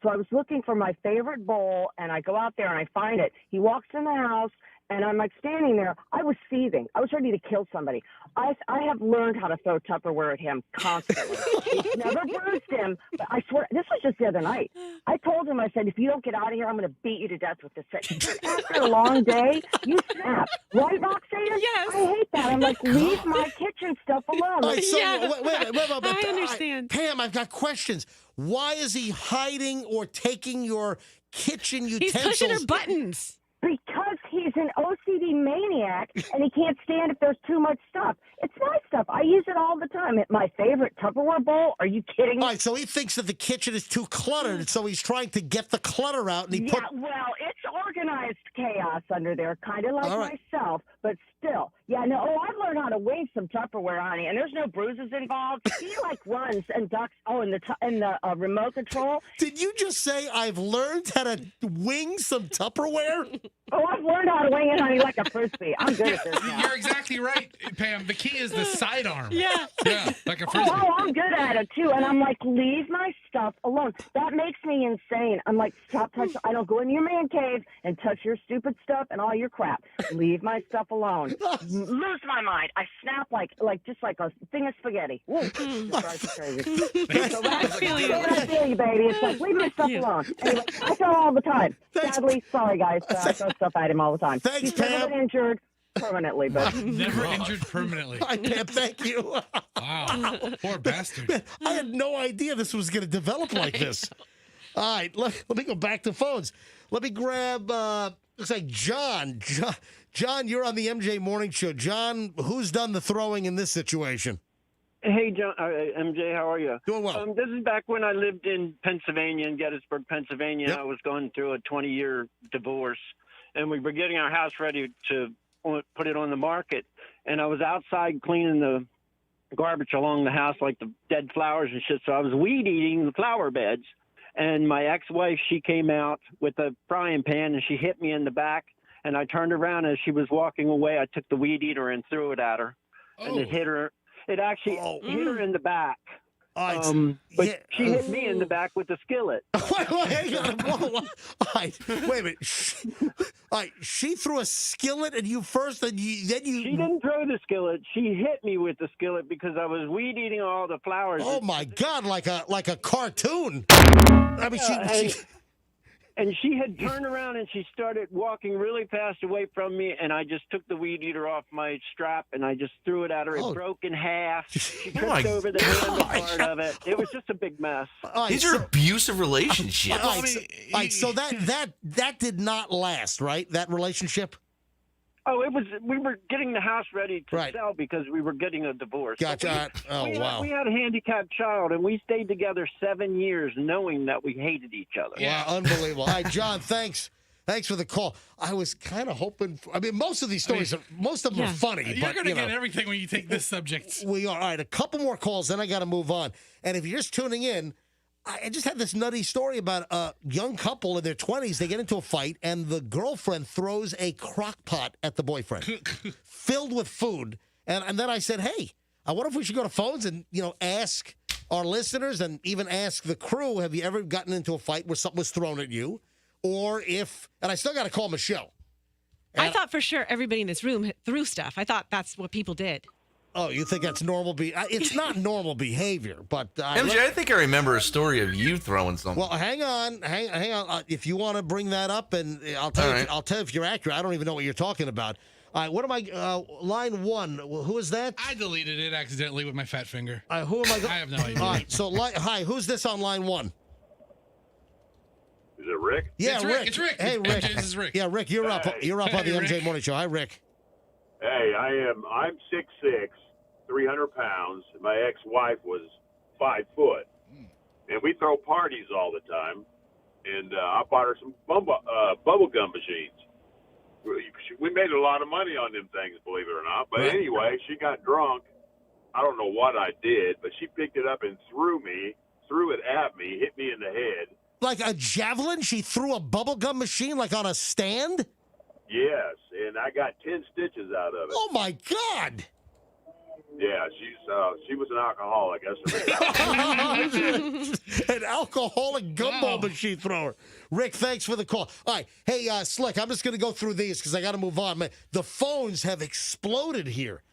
So I was looking for my favorite bowl, and I go out there and I find it. He walks in the house, and I'm like standing there. I was seething. I was ready to kill somebody. I have learned how to throw Tupperware at him constantly. It's never bruised him, but I swear, this was just the other night. I told him, I said, if you don't get out of here, I'm going to beat you to death with this thing. After a long day, you snap. Right, Roxanne? Yes. I hate that. I'm like, leave my kitchen stuff alone. All right, so, Yeah. wait, I understand. Pam, I've got questions. Why is he hiding or taking your kitchen utensils? He's pushing her buttons. Because he's an OCD maniac and he can't stand if there's too much stuff. It's my stuff. I use it all the time. It's my favorite Tupperware bowl. Are you kidding me? All right, so he thinks that the kitchen is too cluttered, so he's trying to get the clutter out. And Well, it's organized chaos under there, kind of like myself, but still. Yeah, no, I've learned how to wing some Tupperware, honey, and there's no bruises involved. He runs and ducks. Oh, and the remote control. Did you just say I've learned how to wing some Tupperware? Oh, I've learned how to wing it, honey, like a frisbee. I'm good at this now. You're exactly right, Pam. The key is the sidearm. Yeah. Yeah, like a frisbee. Oh, I'm good at it, too. And I'm like, leave my stuff alone. That makes me insane. I'm like, stop touching. I don't go in your man cave and touch your stupid stuff and all your crap. Leave my stuff alone. Lose my mind. I snap like just like a thing of spaghetti. Woo. It drives me crazy. So I feel you, baby. It's like, leave my stuff alone. Anyway, I throw all the time. Sadly, sorry, guys. I throw stuff at him all the time. Thanks, He's never Pam. been injured permanently, but Never injured permanently. All right, Pam, thank you. Wow. Poor bastard. Man, I had no idea this was going to develop like this. All right, let me go back to phones. Let me grab, looks like John. John, you're on the MJ Morning Show. John, who's done the throwing in this situation? Hey, John, MJ, how are you? Doing well. This is back when I lived in Pennsylvania, in Gettysburg, Pennsylvania. Yep. I was going through a 20-year divorce, and we were getting our house ready to put it on the market. And I was outside cleaning garbage along the house, like the dead flowers and shit. So I was weed eating the flower beds. And my ex-wife, she came out with a frying pan and she hit me in the back. And I turned around as she was walking away. I took the weed eater and threw it at her. And it hit her. It actually hit her in the back. But she hit me in the back with the skillet. Hang on. All right, wait a minute. All right, she threw a skillet at you first, and then you. She didn't throw the skillet. She hit me with the skillet because I was weed eating all the flowers. Oh my God! Like a cartoon. I mean, And she had turned around and she started walking really fast away from me, and I just took the weed eater off my strap and I just threw it at her. It broke in half. She tripped over the handle part of it. It was just a big mess. These are abusive relationships. So that did not last, right? That relationship. Oh, it was. We were getting the house ready to sell because we were getting a divorce. Gotcha. Wow. We had a handicapped child, and we stayed together 7 years, knowing that we hated each other. Yeah, unbelievable. All right, John, thanks for the call. I was kind of hoping. Most of these stories, most of them are funny. You're going to get everything when you take this subject. We are. All right, a couple more calls, then I got to move on. And if you're just tuning in, I just had this nutty story about a young couple in their 20s. They get into a fight, and the girlfriend throws a crock pot at the boyfriend filled with food. And then I said, hey, I wonder if we should go to phones and, ask our listeners and even ask the crew, have you ever gotten into a fight where something was thrown at you? Or if, and I still got to call Michelle. I thought for sure everybody in this room threw stuff. I thought that's what people did. Oh, you think that's normal? It's not normal behavior, but MJ, I think I remember a story of you throwing something. Well, hang on. If you want to bring that up, and I'll tell you. I'll tell you if you're accurate. I don't even know what you're talking about. All right, what am I? Line one. Who is that? I deleted it accidentally with my fat finger. Who am I? I have no idea. All right. So, hi. Who's this on line one? Is it Rick? Yeah, it's Rick. It's Rick. Hey, Rick. MJ, this is Rick. Yeah, Rick. You're up. You're up on the MJ Rick. Morning Show. Hi, Rick. Hey, I'm 6'6", 300 pounds. My ex-wife was 5 foot, and we throw parties all the time. And I bought her some bubble gum machines. We made a lot of money on them things, believe it or not. But anyway, she got drunk. I don't know what I did, but she picked it up and threw it at me, hit me in the head. Like a javelin? She threw a bubblegum machine like on a stand? Yes, and I got 10 stitches out of it. Oh, my God. Yeah, she was an alcoholic. An alcoholic gumball machine thrower. Rick, thanks for the call. All right. Hey, Slick, I'm just going to go through these because I got to move on. Man, the phones have exploded here.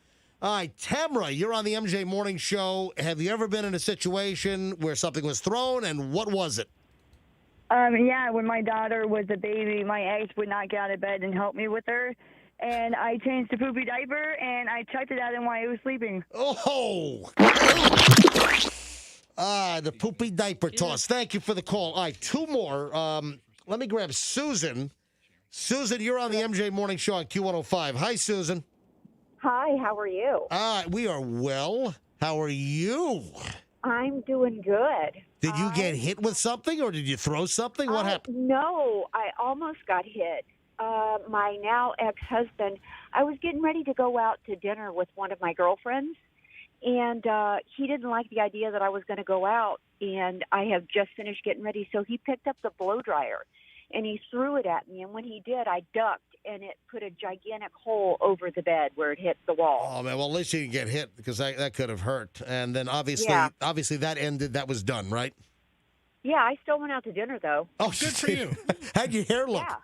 All right, Tamra, you're on the MJ Morning Show. Have you ever been in a situation where something was thrown, and what was it? Yeah, when my daughter was a baby, my ex would not get out of bed and help me with her. And I changed the poopy diaper, and I chucked it at him while he was sleeping. Oh! The poopy diaper toss. Thank you for the call. All right, two more. Let me grab Susan. Susan, you're on the MJ Morning Show on Q105. Hi, Susan. Hi, how are you? We are well. How are you? I'm doing good. Did you get hit with something, or did you throw something? What happened? No, I almost got hit. My now ex-husband, I was getting ready to go out to dinner with one of my girlfriends, and he didn't like the idea that I was going to go out, and I have just finished getting ready, so he picked up the blow dryer, and he threw it at me, and when he did, I ducked, and it put a gigantic hole over the bed where it hit the wall. Oh, man, well, at least you didn't get hit, because that could have hurt, and then obviously that ended, that was done, right? Yeah, I still went out to dinner, though. Oh, good for you. How'd your hair look? Yeah.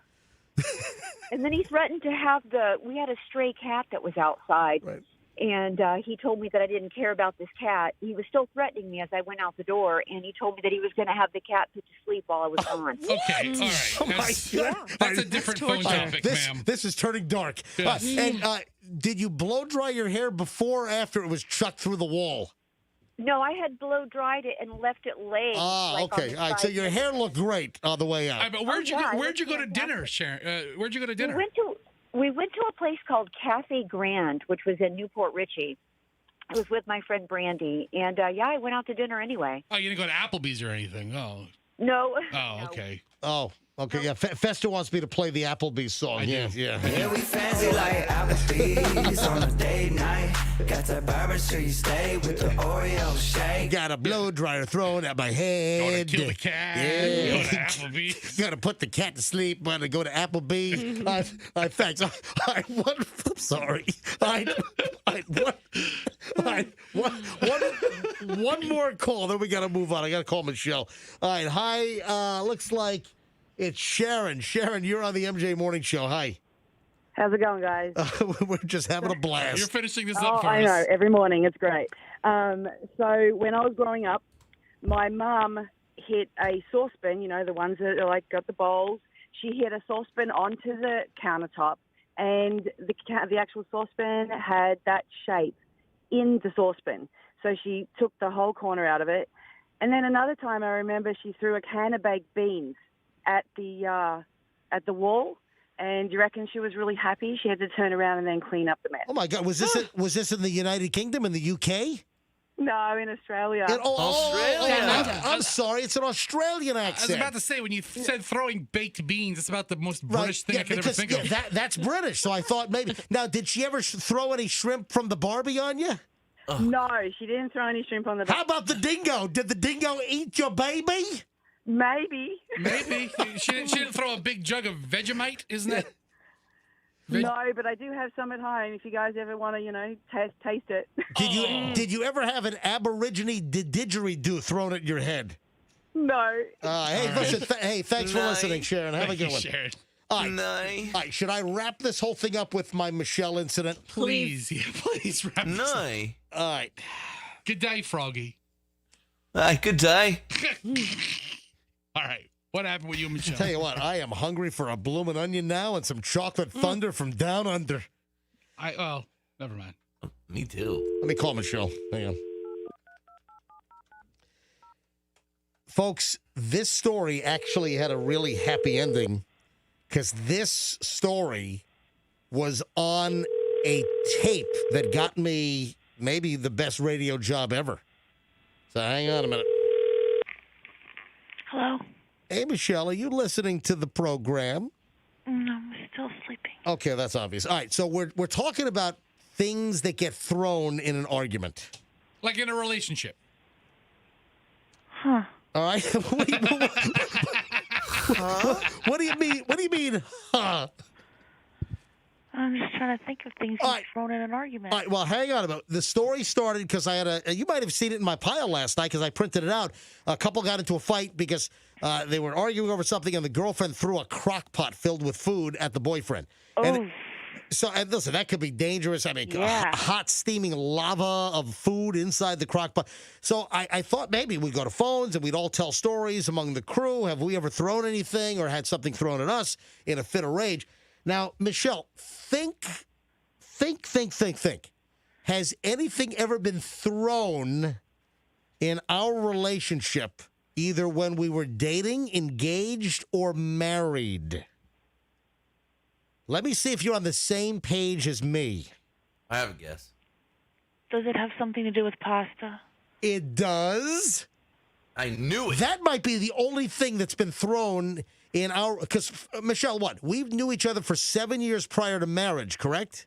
And then he threatened to have we had a stray cat that was outside. Right. And he told me that I didn't care about this cat. He was still threatening me as I went out the door, and he told me that he was going to have the cat put to sleep while I was gone. Okay, all right. Oh, my God. That's a different phone topic, ma'am. This is turning dark. Yes. And did you blow dry your hair before or after it was chucked through the wall? No, I had blow dried it and left it laying. Okay. All right. So your hair looked great on the way out. But where'd you go to dinner, Sharon? Where'd you go to dinner? We went to a place called Cafe Grand, which was in Newport Richey. I was with my friend Brandy, and I went out to dinner anyway. Oh, you didn't go to Applebee's or anything? Oh. No. Oh, okay. Oh, okay. Yeah, Fester wants me to play the Applebee's song. Yeah. Yeah, we fancy like Applebee's on a date night. Got that barber so you stay with the Oreo shake. Got a blow dryer thrown at my head. Gotta kill the cat. Yeah. Go to Applebee's. Gotta put the cat to sleep. Gotta go to Applebee's. Thanks. I'm sorry. One more call, then we gotta move on. I gotta call Michelle. All right. Hi. Looks like it's Sharon. Sharon, you're on the MJ Morning Show. Hi. How's it going, guys? We're just having a blast. You're finishing this Oh, up for I us. know. Every morning. It's great. So when I was growing up, my mum hit a saucepan, you know, the ones that are like got the bowls. She hit a saucepan onto the countertop, and the actual saucepan had that shape in the saucepan. So she took the whole corner out of it. And then another time I remember she threw a can of baked beans at the wall. And you reckon she was really happy? She had to turn around and then clean up the mess. Oh my God! Was this in the United Kingdom, in the UK? No, in Australia. Australia. I'm sorry, it's an Australian accent. I was about to say, when you said throwing baked beans, it's about the most British thing I could ever think of. That's British, so I thought maybe. Now, did she ever throw any shrimp from the Barbie on you? No, she didn't throw any shrimp on the. How about the dingo? Did the dingo eat your baby? Maybe. Maybe. She didn't throw a big jug of Vegemite, isn't it? No, but I do have some at home. If you guys ever want to, taste it. Did you ever have an Aborigine didgeridoo thrown at your head? No. Hey, listen. Thanks for listening, Sharon. Have a good one. Sharon. All right, should I wrap this whole thing up with my Michelle incident? Please. Yeah, please wrap this up. All right. Good day, Froggy. Good day. All right. What happened with you, Michelle? Tell you what, I am hungry for a bloomin' onion now and some chocolate thunder from down under. Never mind. Me too. Let me call Michelle. Hang on. Folks, this story actually had a really happy ending because this story was on a tape that got me maybe the best radio job ever. So hang on a minute. Hello? Hey, Michelle, are you listening to the program? No, I'm still sleeping. Okay, that's obvious. All right, so we're talking about things that get thrown in an argument. Like in a relationship. Huh. All right? What do you mean? What do you mean, huh? I'm just trying to think of things you've thrown in an argument. All right, well, hang on a minute. The story started because I had you might have seen it in my pile last night because I printed it out. A couple got into a fight because they were arguing over something, and the girlfriend threw a crock pot filled with food at the boyfriend. Oh. And listen, that could be dangerous. I mean, hot, steaming lava of food inside the crock pot. So I thought maybe we'd go to phones and we'd all tell stories among the crew. Have we ever thrown anything or had something thrown at us in a fit of rage? Now, Michelle, think. Has anything ever been thrown in our relationship, either when we were dating, engaged, or married? Let me see if you're on the same page as me. I have a guess. Does it have something to do with pasta? It does. I knew it. That might be the only thing that's been thrown in our... Because, Michelle, we knew each other for 7 years prior to marriage, correct?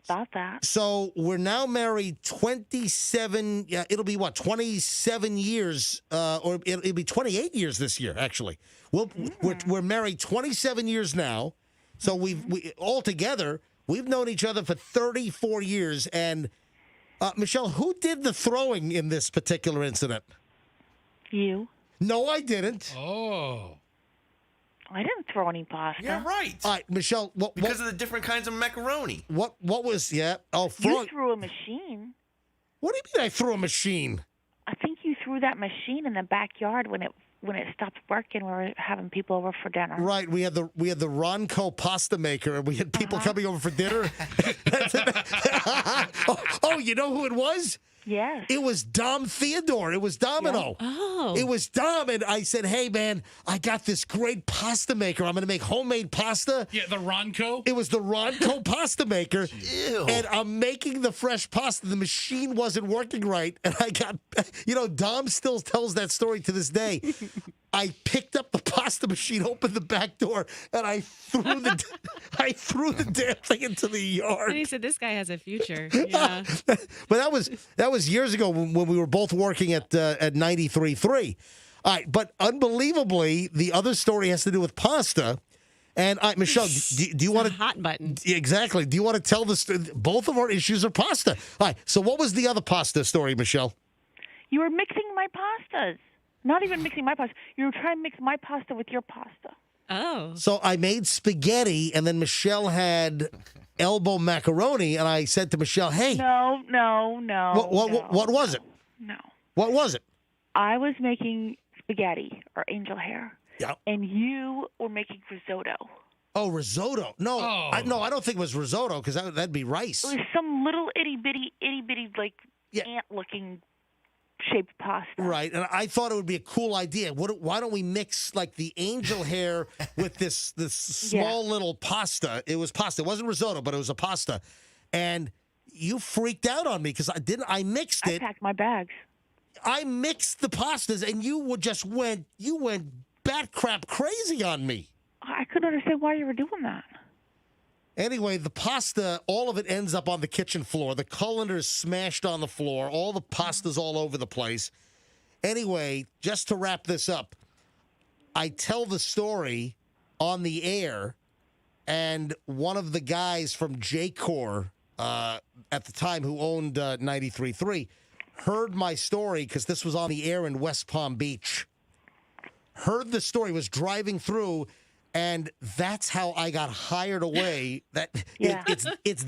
About that. So we're now married 27... Yeah, it'll be, 27 years, or it'll be 28 years this year, actually. We're married 27 years now. So we altogether, we've known each other for 34 years. And, Michelle, who did the throwing in this particular incident? You. No, I didn't. Oh. I didn't throw any pasta. You're right. All right, Michelle. Because of the different kinds of macaroni. What was, Oh, You threw a machine. What do you mean I threw a machine? I think you threw that machine in the backyard when it stopped working. We were having people over for dinner. Right, we had the Ronco pasta maker, and we had people coming over for dinner. Oh, you know who it was? Yes. It was Dom Theodore. It was Domino. Yeah. Oh. It was Dom, and I said, hey, man, I got this great pasta maker. I'm going to make homemade pasta. Yeah, the Ronco? It was the Ronco pasta maker. Ew. And I'm making the fresh pasta. The machine wasn't working right. And I got, Dom still tells that story to this day. I picked up the pasta machine, opened the back door, and I threw the damn thing into the yard. And he said, "This guy has a future." Yeah. But that was years ago when we were both working at 93.3. All right, but unbelievably, the other story has to do with pasta. And Michelle, do you want to hot button? Exactly. Do you want to tell the both of our issues are pasta? All right. So what was the other pasta story, Michelle? You were mixing my pastas. Not even mixing my pasta. You were trying to mix my pasta with your pasta. Oh. So I made spaghetti, and then Michelle had elbow macaroni, and I said to Michelle, "Hey, No. what was it? No. What was it?" I was making spaghetti or angel hair. Yeah. And you were making risotto. Oh, risotto. No, I don't think it was risotto because that'd be rice. It was some little itty bitty, like ant-looking shaped pasta. Right, and I thought it would be a cool idea. Why don't we mix like the angel hair with this small little pasta? It was pasta. It wasn't risotto, but it was a pasta. And you freaked out on me because I mixed it. I packed my bags. I mixed the pastas, and you went bat crap crazy on me. I couldn't understand why you were doing that. Anyway, the pasta, all of it ends up on the kitchen floor. The colander is smashed on the floor. All the pasta's all over the place. Anyway, just to wrap this up, I tell the story on the air, and one of the guys from J-Corps at the time who owned 93.3 heard my story because this was on the air in West Palm Beach. Heard the story, was driving through, and that's how I got hired away. It's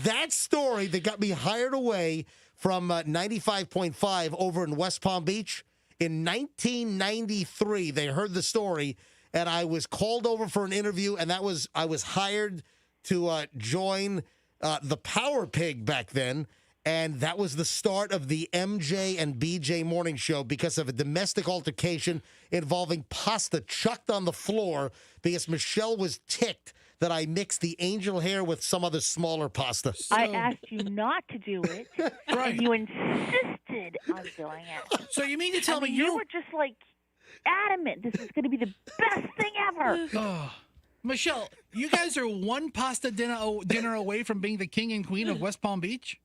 that story that got me hired away from 95.5 over in West Palm Beach. In 1993, they heard the story, and I was called over for an interview, and I was hired to join the Power Pig back then. And that was the start of the MJ and BJ morning show because of a domestic altercation involving pasta chucked on the floor because Michelle was ticked that I mixed the angel hair with some other smaller pasta. I asked you not to do it, and you insisted on doing it. So you mean to tell me you were just like adamant this is going to be the best thing ever? Oh. Michelle, you guys are one pasta dinner away from being the king and queen of West Palm Beach?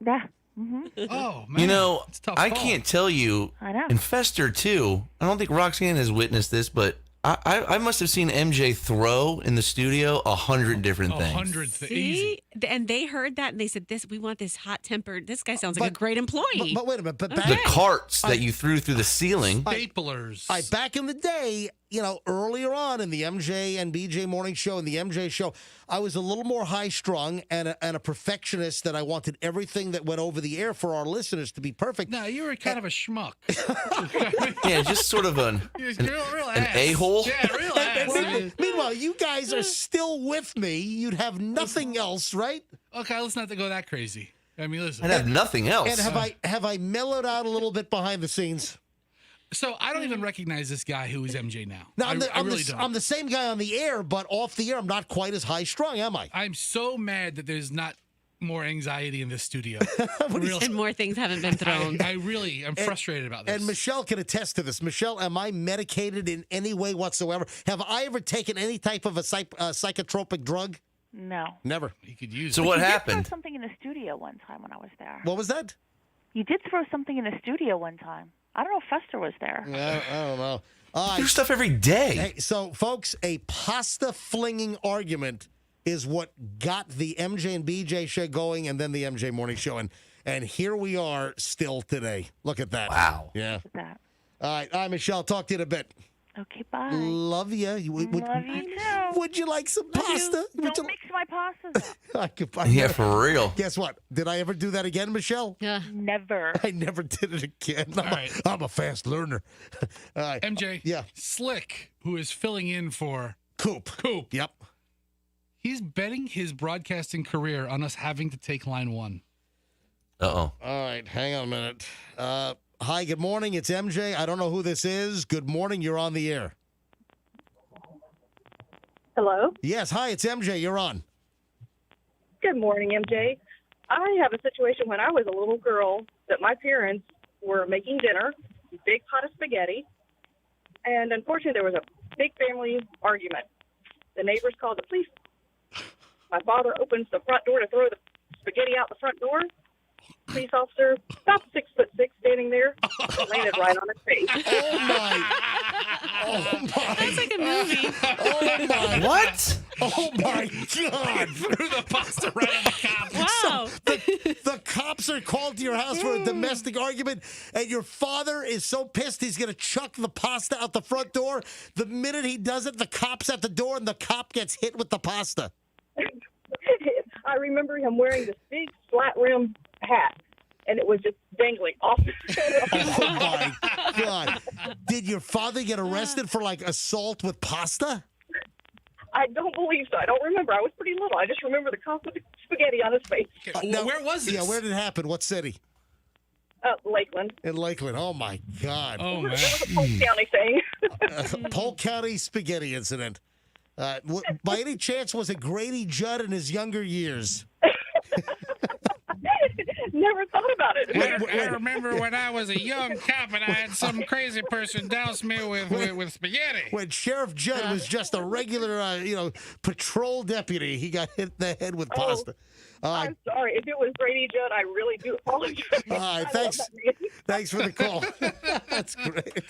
Yeah. Mm-hmm. Oh, man. You know, It's a tough I call. can't tell you. I know. And Fester, too. I don't think Roxanne has witnessed this, but I must have seen MJ throw in the studio 100 different things. 100 things. See? And they heard that and they said, we want this hot-tempered, this guy sounds like a great employee. But wait a minute. But back, The carts that you threw through the ceiling. Staplers. back in the day, earlier on in the MJ and BJ morning show and the MJ show, I was a little more high-strung and a perfectionist that I wanted everything that went over the air for our listeners to be perfect. No, you were kind of a schmuck. Yeah, just sort of an real ass. a-hole. Yeah, real ass. Meanwhile, you guys are still with me. You'd have nothing else, right? Okay, let's not go that crazy. I mean, listen. I'd have nothing else. And have I mellowed out a little bit behind the scenes? So I don't even recognize this guy who is MJ now. Now, I really don't. I'm the same guy on the air, but off the air, I'm not quite as high-strung, am I? I'm so mad that there's not more anxiety in this studio. And more things haven't been thrown. I really am frustrated about this. And Michelle can attest to this. Michelle, am I medicated in any way whatsoever? Have I ever taken any type of a psychotropic drug? No. Never. You could use So it. what You did happened? throw something in the studio one time when I was there. What was that? You did throw something in the studio one time. I don't know if Fester was there. I don't know. Do stuff every day. Hey, so, folks, a pasta flinging argument is what got the MJ and BJ show going and then the MJ morning show. And here we are still today. Look at that. Wow. Yeah. Look at that. All right, Michelle. Talk to you in a bit. Okay, bye. Love you. Love you too. Would you like some pasta? Don't mix my pastas up. Yeah, for real. Guess what? Did I ever do that again, Michelle? Yeah. Never. I never did it again. right. I'm a fast learner. All right. MJ. Yeah. Slick, who is filling in for Coop. Yep. He's betting his broadcasting career on us having to take line one. Uh-oh. All right. Hang on a minute. Hi, good morning. It's MJ. I don't know who this is. Good morning. You're on the air. Hello? Yes. Hi, it's MJ. You're on. Good morning, MJ. I have a situation when I was a little girl that my parents were making dinner, big pot of spaghetti, And unfortunately, there was a big family argument. The neighbors called the police. My father opens the front door to throw the spaghetti out the front door. Police officer, about 6'6", standing there, landed right on his face. Oh my! Oh my! That's like a movie. Oh my! What? Oh my God! Threw the pasta right on the cop. Wow. The cops are called to your house for a domestic argument, and your father is so pissed he's going to chuck the pasta out the front door. The minute he does it, the cop's at the door, and the cop gets hit with the pasta. I remember him wearing this big flat rim hat, and it was just dangling off. Oh my God! Did your father get arrested for like assault with pasta? I don't believe so. I don't remember. I was pretty little. I just remember the cop with the spaghetti on his face. Well, where was this? Yeah, where did it happen? What city? Lakeland. In Lakeland. Oh my God! Oh man! It was a Polk County thing. Polk County spaghetti incident. By any chance, was it Grady Judd in his younger years? Never thought about it. I remember when I was a young cop and I had some crazy person douse me with spaghetti. When Sheriff Judd was just a regular, patrol deputy, he got hit in the head with pasta. I'm sorry. If it was Brady Judd, I really do apologize. All right, thanks for the call. That's great.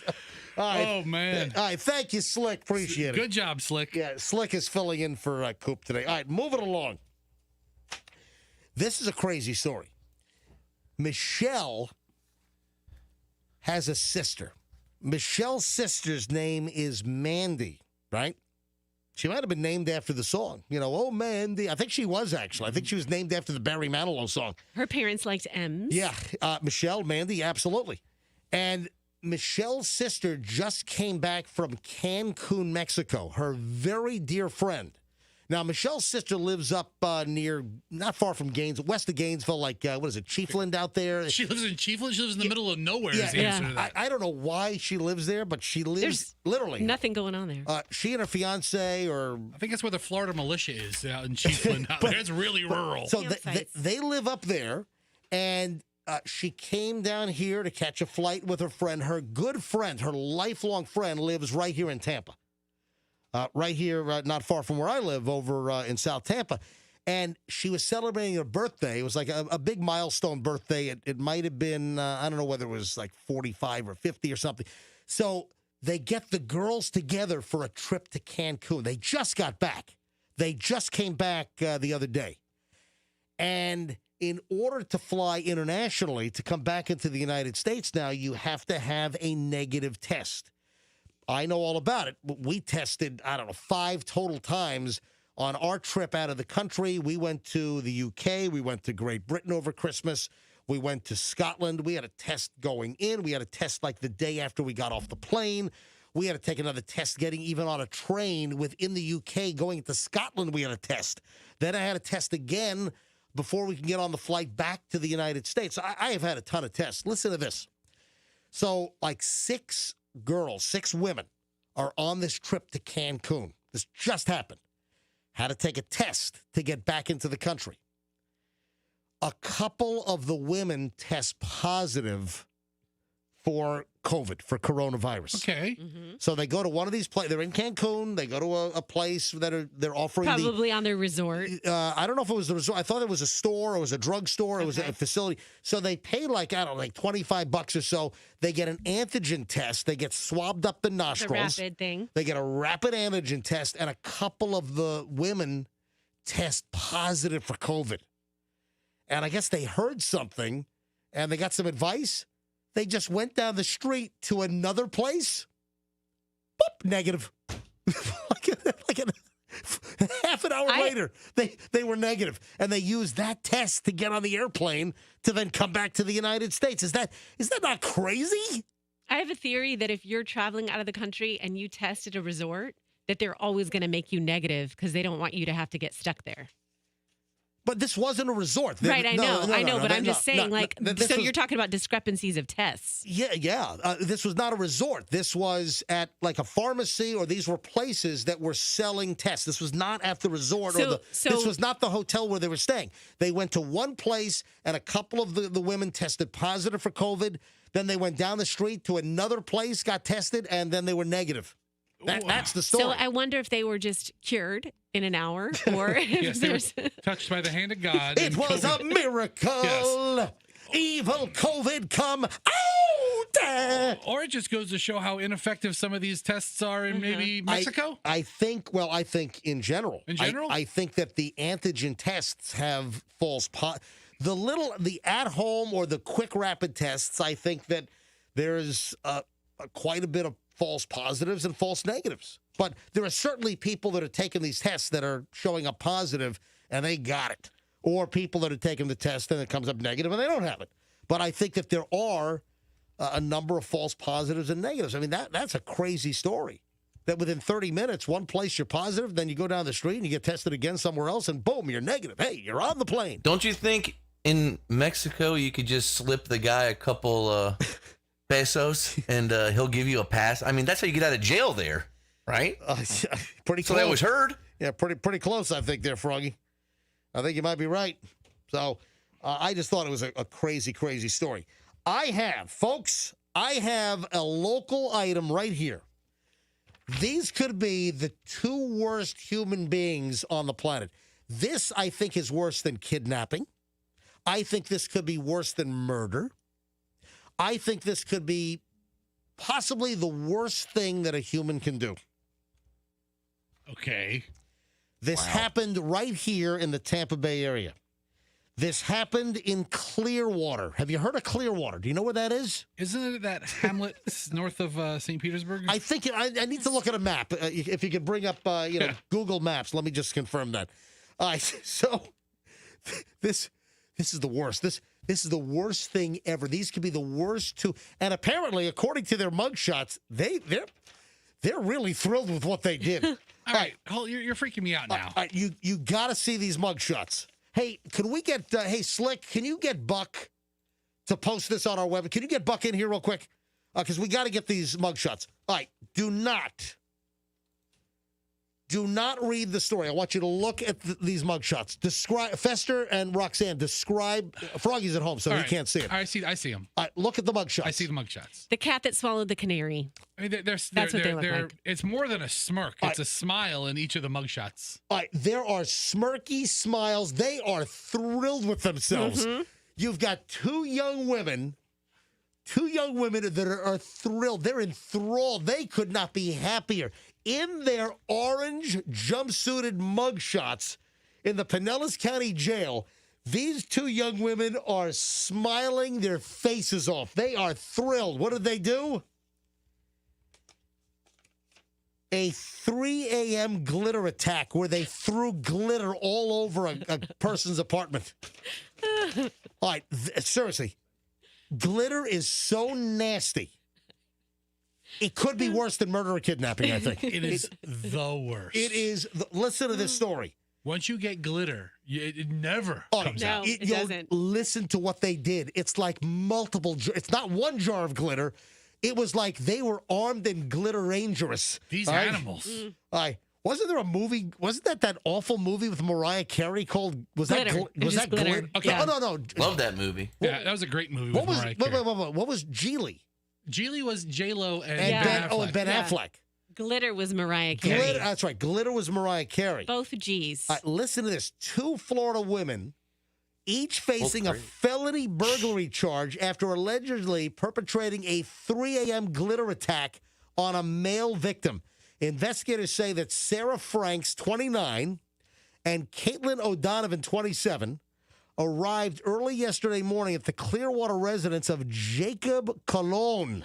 All right. Oh, man. All right, thank you, Slick. Appreciate it. Good job, Slick. Yeah, Slick is filling in for Coop today. All right, moving along. This is a crazy story. Michelle has a sister. Michelle's sister's name is Mandy, right? She might have been named after the song. Oh, Mandy. I think she was, actually. I think she was named after the Barry Manilow song. Her parents liked M's. Yeah, Michelle, Mandy, absolutely. And Michelle's sister just came back from Cancun, Mexico. Her very dear friend. Now, Michelle's sister lives up not far from Gainesville, west of Gainesville, like, Chiefland out there? She lives in Chiefland? She lives in the middle of nowhere. Yeah, is the answer to that. I don't know why she lives there, but she lives literally. Nothing going on there. She and her fiance I think that's where the Florida militia is, out in Chiefland. Out there. It's really rural. So they live up there, and she came down here to catch a flight with her friend. Her good friend, her lifelong friend, lives right here in Tampa. Right here, not far from where I live, over in South Tampa. And she was celebrating her birthday. It was like a big milestone birthday. It might have been, I don't know whether it was like 45 or 50 or something. So they get the girls together for a trip to Cancun. They just got back. They just came back the other day. And in order to fly internationally, to come back into the United States now, you have to have a negative test. I know all about it. We tested, 5 total times on our trip out of the country. We went to the UK. We went to Great Britain over Christmas. We went to Scotland. We had a test going in. We had a test like the day after we got off the plane. We had to take another test getting even on a train within the UK going to Scotland. We had a test. Then I had a test again before we can get on the flight back to the United States. I have had a ton of tests. Listen to this. So like 6 women are on this trip to Cancun. This just happened. Had to take a test to get back into the country. A couple of the women test positive for COVID, for coronavirus. Okay. Mm-hmm. So they go to one of these places. They're in Cancun. They go to a place that they're offering probably on their resort. I don't know if it was the resort. I thought it was a store. It was a drugstore. It was a facility. So they pay like $25 or so. They get an antigen test. They get swabbed up the nostrils. The rapid thing. They get a rapid antigen test, and a couple of the women test positive for COVID. And I guess they heard something, and they got some advice. They just went down the street to another place. Boop, negative. like half an hour later, they were negative, and they used that test to get on the airplane to then come back to the United States. Is that not crazy? I have a theory that if you're traveling out of the country and you test at a resort, that they're always going to make you negative because they don't want you to have to get stuck there. But this wasn't a resort. Right, I know, but I'm just saying, so you're talking about discrepancies of tests. Yeah. This was not a resort. This was at like a pharmacy, or these were places that were selling tests. This was not at the resort, this was not the hotel where they were staying. They went to one place, and a couple of the women tested positive for COVID. Then they went down the street to another place, got tested, and then they were negative. That's the story. So I wonder if they were just cured in an hour, or if Yes, they were there's touched by the hand of God. It was a miracle. Yes. Evil COVID come out. Or it just goes to show how ineffective some of these tests are in maybe Mexico. I think in general. In general? I think that the antigen tests have false the at-home or the quick rapid tests, I think that there's quite a bit of false positives and false negatives. But there are certainly people that are taking these tests that are showing up positive and they got it. Or people that are taking the test and it comes up negative and they don't have it. But I think that there are a number of false positives and negatives. I mean, that's a crazy story. That within 30 minutes, one place you're positive, then you go down the street and you get tested again somewhere else, and boom, you're negative. Hey, you're on the plane. Don't you think in Mexico you could just slip the guy a couple pesos and he'll give you a pass? I mean, that's how you get out of jail there, right? Pretty close. So I always heard. Yeah, pretty close, I think, there, Froggy. I think you might be right. So I just thought it was a crazy, crazy story. I have a local item right here. These could be the two worst human beings on the planet. This, I think, is worse than kidnapping. I think this could be worse than murder. I think this could be possibly the worst thing that a human can do. Okay. This happened right here in the Tampa Bay area. This happened in Clearwater. Have you heard of Clearwater? Do you know where that is? Isn't it that hamlet north of St. Petersburg? I think I need to look at a map. If you could bring up Google Maps, let me just confirm that. All right, so this is the worst. This is the worst thing ever. These could be the worst two. And apparently, according to their mugshots, they're really thrilled with what they did. All right, you're freaking me out now. You got to see these mugshots. Hey, can we get, hey, Slick, can you get Buck to post this on our web? Can you get Buck in here real quick? Because we got to get these mugshots. All right, do not read the story. I want you to look at these mugshots. Describe, Fester and Roxanne, describe, Froggy's at home, so he can't see it. I see him. All right, look at the mugshots. I see the mugshots. The cat that swallowed the canary. I mean, that's what they look like. It's more than a smirk. It's a smile in each of the mugshots. All right, there are smirky smiles. They are thrilled with themselves. Mm-hmm. You've got two young women that are thrilled. They're enthralled. They could not be happier. In their orange jumpsuited mugshots in the Pinellas County Jail, these two young women are smiling their faces off. They are thrilled. What did they do? A 3 a.m. glitter attack where they threw glitter all over a person's apartment. All right, seriously. Glitter is so nasty. It could be worse than murder or kidnapping, I think. It is the worst. It is. Listen to this story. Once you get glitter, it never comes out. It doesn't. Listen to what they did. It's like multiple. It's not one jar of glitter. It was like they were armed and glitter dangerous. These animals. Wasn't there a movie? Wasn't that awful movie with Mariah Carey called? Was Glitter. that Glitter? Okay. Yeah. No. Love that movie. Yeah, that was a great movie with Mariah Carey. What was Geely? Geely was J-Lo and Ben Ben Affleck. and Ben Affleck. Glitter was Mariah Carey. That's right. Glitter was Mariah Carey. Both G's. Listen to this. Two Florida women, each facing a felony burglary charge after allegedly perpetrating a 3 a.m. glitter attack on a male victim. Investigators say that Sarah Franks, 29, and Caitlin O'Donovan, 27, arrived early yesterday morning at the Clearwater residence of Jacob Colon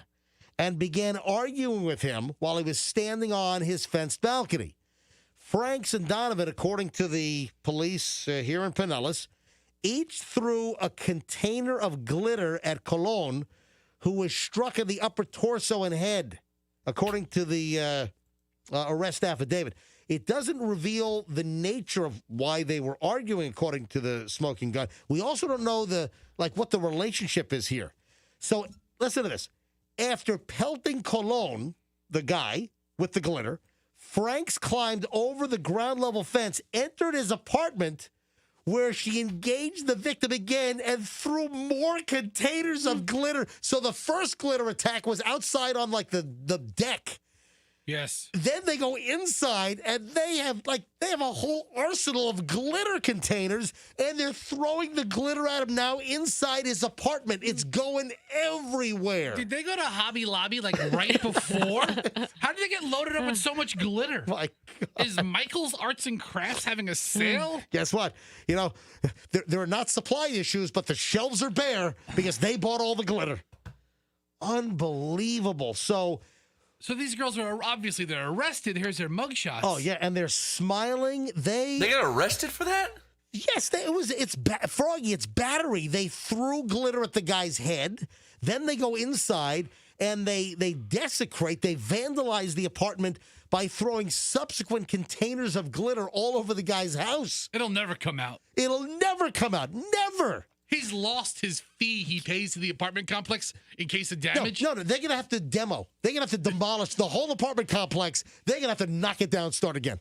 and began arguing with him while he was standing on his fenced balcony. Franks and Donovan, according to the police here in Pinellas, each threw a container of glitter at Colon, who was struck in the upper torso and head, according to the arrest affidavit. It doesn't reveal the nature of why they were arguing, according to the smoking gun. We also don't know what the relationship is here. So listen to this. After pelting Colon, the guy with the glitter, Franks climbed over the ground level fence, entered his apartment, where she engaged the victim again and threw more containers of glitter. So the first glitter attack was outside on the deck. Yes. Then they go inside and they have a whole arsenal of glitter containers, and they're throwing the glitter at him now inside his apartment. It's going everywhere. Did they go to Hobby Lobby right before? How did they get loaded up with so much glitter? My God. Is Michael's Arts and Crafts having a sale? Guess what? There are not supply issues, but the shelves are bare because they bought all the glitter. Unbelievable. So these girls are they're arrested. Here's their mugshots. Oh yeah, and they're smiling. They got arrested for that? Yes, it's Froggy. It's battery. They threw glitter at the guy's head. Then they go inside and they desecrate. They vandalize the apartment by throwing subsequent containers of glitter all over the guy's house. It'll never come out. It'll never come out. Never. He's lost his fee he pays to the apartment complex in case of damage. No, they're going to have to demo. They're going to have to demolish the whole apartment complex. They're going to have to knock it down, start again.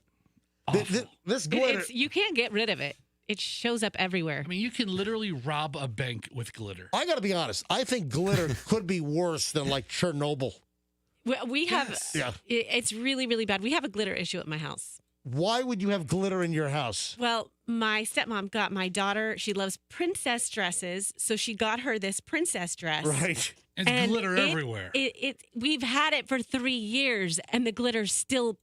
This glitter. You can't get rid of it. It shows up everywhere. I mean, you can literally rob a bank with glitter. I got to be honest. I think glitter could be worse than Chernobyl. We have, Yeah. It's really, really bad. We have a glitter issue at my house. Why would you have glitter in your house? Well, my stepmom got my daughter, she loves princess dresses, so she got her this princess dress. Right. And glitter everywhere. We've had it for 3 years, and the glitter still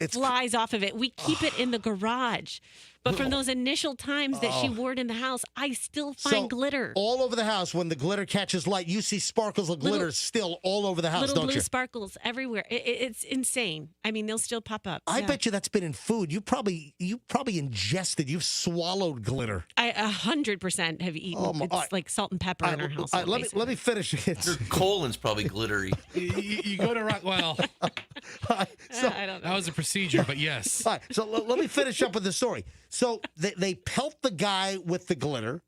flies off of it. We keep it in the garage. But from those initial times that she wore it in the house, I still find glitter. All over the house, when the glitter catches light, you see sparkles of glitter still all over the house, little don't blue you? sparkles everywhere. It's insane. I mean, they'll still pop up. I bet you that's been in food. You probably you've swallowed glitter. I 100% have eaten. It's like salt and pepper in our house. Let me finish. Your colon's probably glittery. You go to Rockwell. I don't know. That was a procedure, but yes. All right, so let me finish up with the story. So they pelt the guy with the glitter.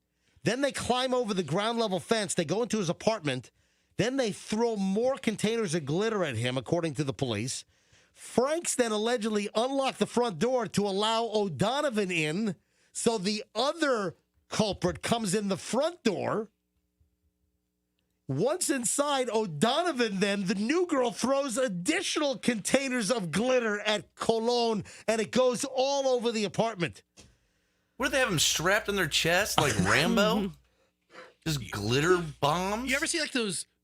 Then they climb over the ground level fence. They go into his apartment. Then they throw more containers of glitter at him, according to the police. Franks then allegedly unlocked the front door to allow O'Donovan in. So the other culprit comes in the front door. Once inside, O'Donovan then, the new girl, throws additional containers of glitter at Cologne, and it goes all over the apartment. What do they have him strapped on their chest like Rambo? Just glitter bombs? You ever see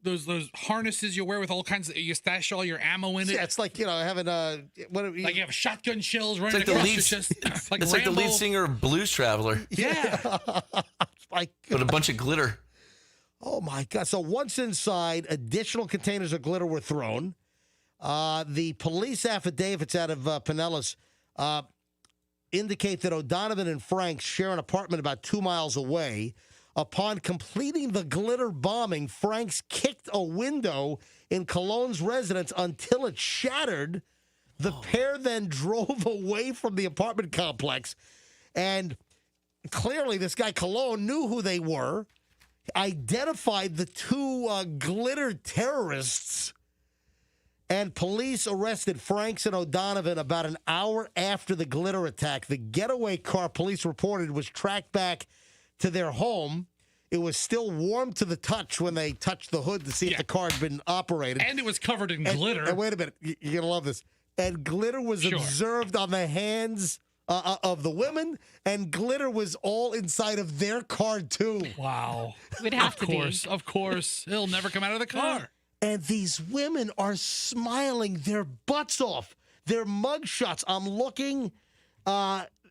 those harnesses you wear with all kinds of, you stash all your ammo in it? Yeah, it's like, having you have shotgun shells running It's like across your chest. it's like the lead singer of Blues Traveler. Yeah. With a bunch of glitter. Oh, my God. So once inside, additional containers of glitter were thrown. The police affidavits out of Pinellas indicate that O'Donovan and Franks share an apartment about 2 miles away. Upon completing the glitter bombing, Franks kicked a window in Cologne's residence until it shattered. The pair then drove away from the apartment complex. And clearly, this guy Cologne knew who they were, identified the two glitter terrorists, and police arrested Franks and O'Donovan about an hour after the glitter attack. The getaway car, police reported, was tracked back to their home. It was still warm to the touch when they touched the hood to see if the car had been operated. And it was covered in glitter. And wait a minute, you're going to love this. And glitter was observed on the hands of the women, and glitter was all inside of their car, too. Wow. It would have to be. Of course. It'll never come out of the car. And these women are smiling their butts off. Their mugshots. I'm looking.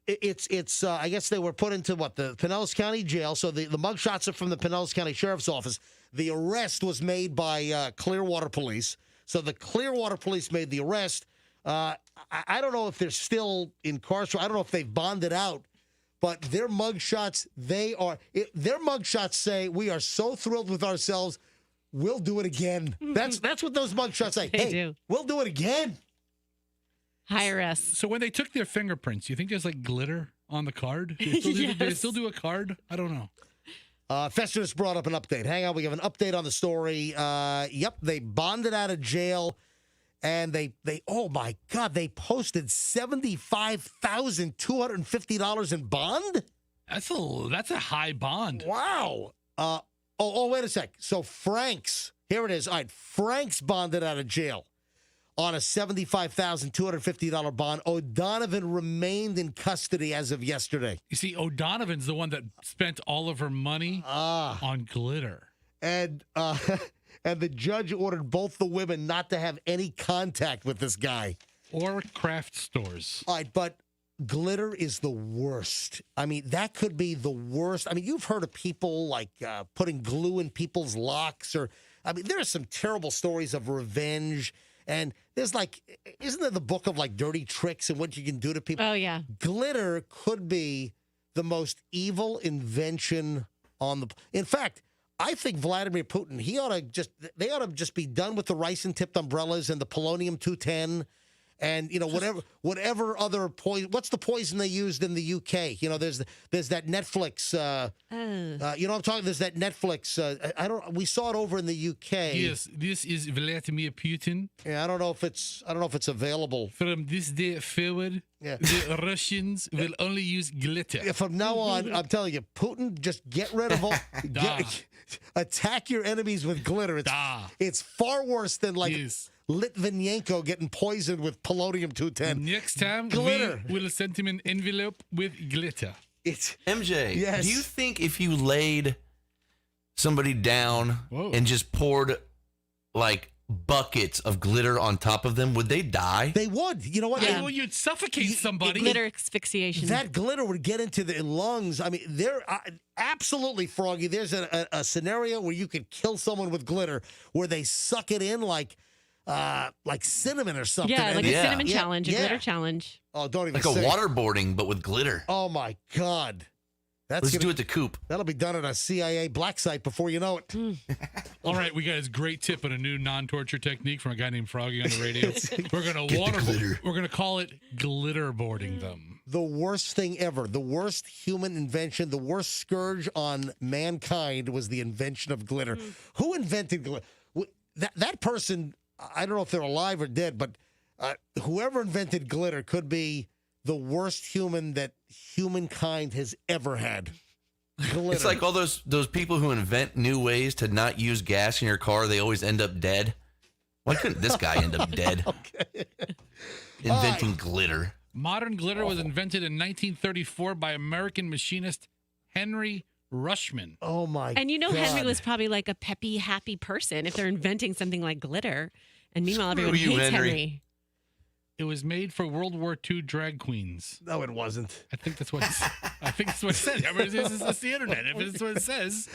It's. I guess they were put into the Pinellas County Jail. So the mugshots are from the Pinellas County Sheriff's Office. The arrest was made by Clearwater Police. So the Clearwater Police made the arrest. I don't know if they're still incarcerated. I don't know if they've bonded out. But their mugshots, their mugshots say, "We are so thrilled with ourselves. We'll do it again." That's what those mugshots say. They do. We'll do it again. High risk. So when they took their fingerprints, you think there's like glitter on the card? Do they still do a card? I don't know. Festus brought up an update. Hang on, we have an update on the story. Yep, they bonded out of jail, and they oh my God, they posted $75,250 in bond. That's a high bond. Wow. Wait a sec. So Frank's, here it is. All right, Frank's bonded out of jail on a $75,250 bond. O'Donovan remained in custody as of yesterday. You see, O'Donovan's the one that spent all of her money on glitter. And the judge ordered both the women not to have any contact with this guy. Or craft stores. All right, but glitter is the worst. I mean, that could be the worst. I mean, you've heard of people like putting glue in people's locks, or I mean, there are some terrible stories of revenge. And there's like, isn't there the book of like dirty tricks and what you can do to people? Oh, yeah. Glitter could be the most evil invention on the. In fact, I think Vladimir Putin, they ought to just be done with the ricin tipped umbrellas and the polonium-210. And, you know, whatever other poison. What's the poison they used in the UK? You know, there's that Netflix. You know what I'm talking? There's that Netflix. We saw it over in the UK. Yes, this is Vladimir Putin. Yeah, I don't know if it's available. From this day forward, the Russians will only use glitter. Yeah, from now on, I'm telling you, Putin, just get rid of all. Attack your enemies with glitter. It's far worse than like. Yes. Litvinenko getting poisoned with polonium-210. Next time, glitter. We will send him an envelope with glitter. It's MJ. Yes. Do you think if you laid somebody down and just poured like buckets of glitter on top of them, would they die? They would. You know what? Yeah. Well, you'd suffocate somebody. Glitter asphyxiation. That glitter would get into the lungs. I mean, absolutely, Froggy. There's a scenario where you could kill someone with glitter, where they suck it in like cinnamon or something. Yeah, like a cinnamon challenge, a glitter challenge. Oh, don't even like say a waterboarding, but with glitter. Oh my God. Let's do it to Coop. That'll be done at a CIA black site before you know it. All right, we got this great tip on a new non-torture technique from a guy named Froggy on the radio. We're gonna We're gonna call it glitter boarding them. The worst thing ever, the worst human invention, the worst scourge on mankind was the invention of glitter. Who invented glitter? That person. I don't know if they're alive or dead, but whoever invented glitter could be the worst human that humankind has ever had. Glitter. It's like all those people who invent new ways to not use gas in your car. They always end up dead. Why couldn't this guy end up dead? Inventing glitter. Modern glitter was invented in 1934 by American machinist Henry Rushman. Oh my! And you know, God. Henry was probably like a peppy, happy person if they're inventing something like glitter. And meanwhile, everyone hates Henry. It was made for World War II drag queens. No, it wasn't. I think that's what it said. I mean, it's the internet. If it's what it says.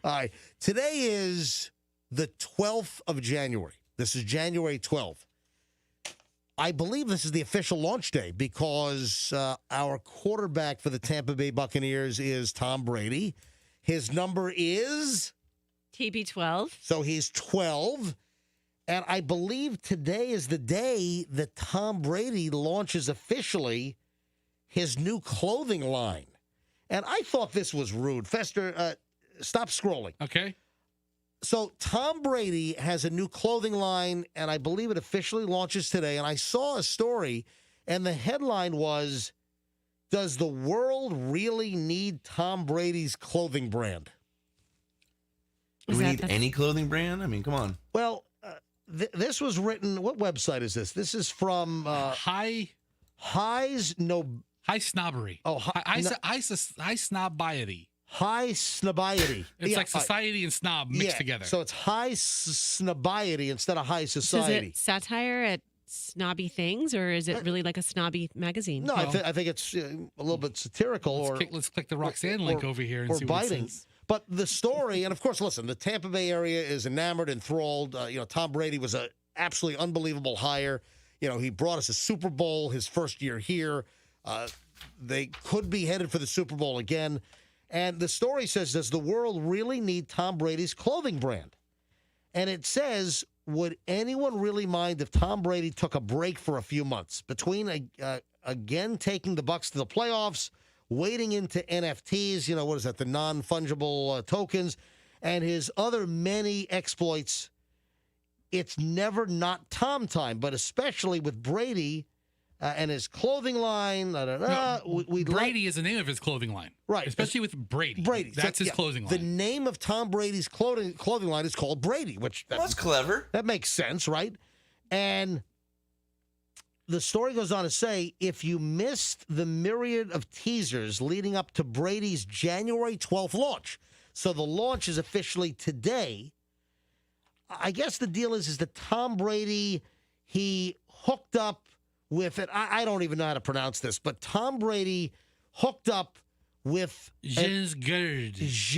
All right. Today is the 12th of January. This is January 12th. I believe this is the official launch day because our quarterback for the Tampa Bay Buccaneers is Tom Brady. His number is? TB12. So he's 12. And I believe today is the day that Tom Brady launches officially his new clothing line. And I thought this was rude. Fester, stop scrolling. Okay. So Tom Brady has a new clothing line, and I believe it officially launches today. And I saw a story, and the headline was, "Does the world really need Tom Brady's clothing brand?" Do we need any clothing brand? I mean, come on. Well, this was written. What website is this? This is from High Snobbery. Oh, High Snobiety. High Snobiety. It's like society and snob mixed together. So it's High Snobiety instead of High Society. Is it satire at snobby things, or is it really like a snobby magazine? No, I think it's a little bit satirical. Let's click the Roxanne link over here and see what it says. But the story, and of course, listen, the Tampa Bay area is enamored, enthralled. Tom Brady was an absolutely unbelievable hire. He brought us a Super Bowl his first year here. They could be headed for the Super Bowl again. And the story says, does the world really need Tom Brady's clothing brand? And it says, would anyone really mind if Tom Brady took a break for a few months between again taking the Bucs to the playoffs, wading into NFTs, what is that, the non-fungible tokens, and his other many exploits? It's never not Tom time, but especially with Brady and his clothing line. Brady is the name of his clothing line. Right. Especially with Brady. Brady. That's his clothing line. The name of Tom Brady's clothing line is called Brady, which... That's clever. That makes sense, right? And the story goes on to say, if you missed the myriad of teasers leading up to Brady's January 12th launch, so the launch is officially today, I guess the deal is that Tom Brady, he hooked up with it. I don't even know how to pronounce this, but Tom Brady hooked up with Jens Gerd. It's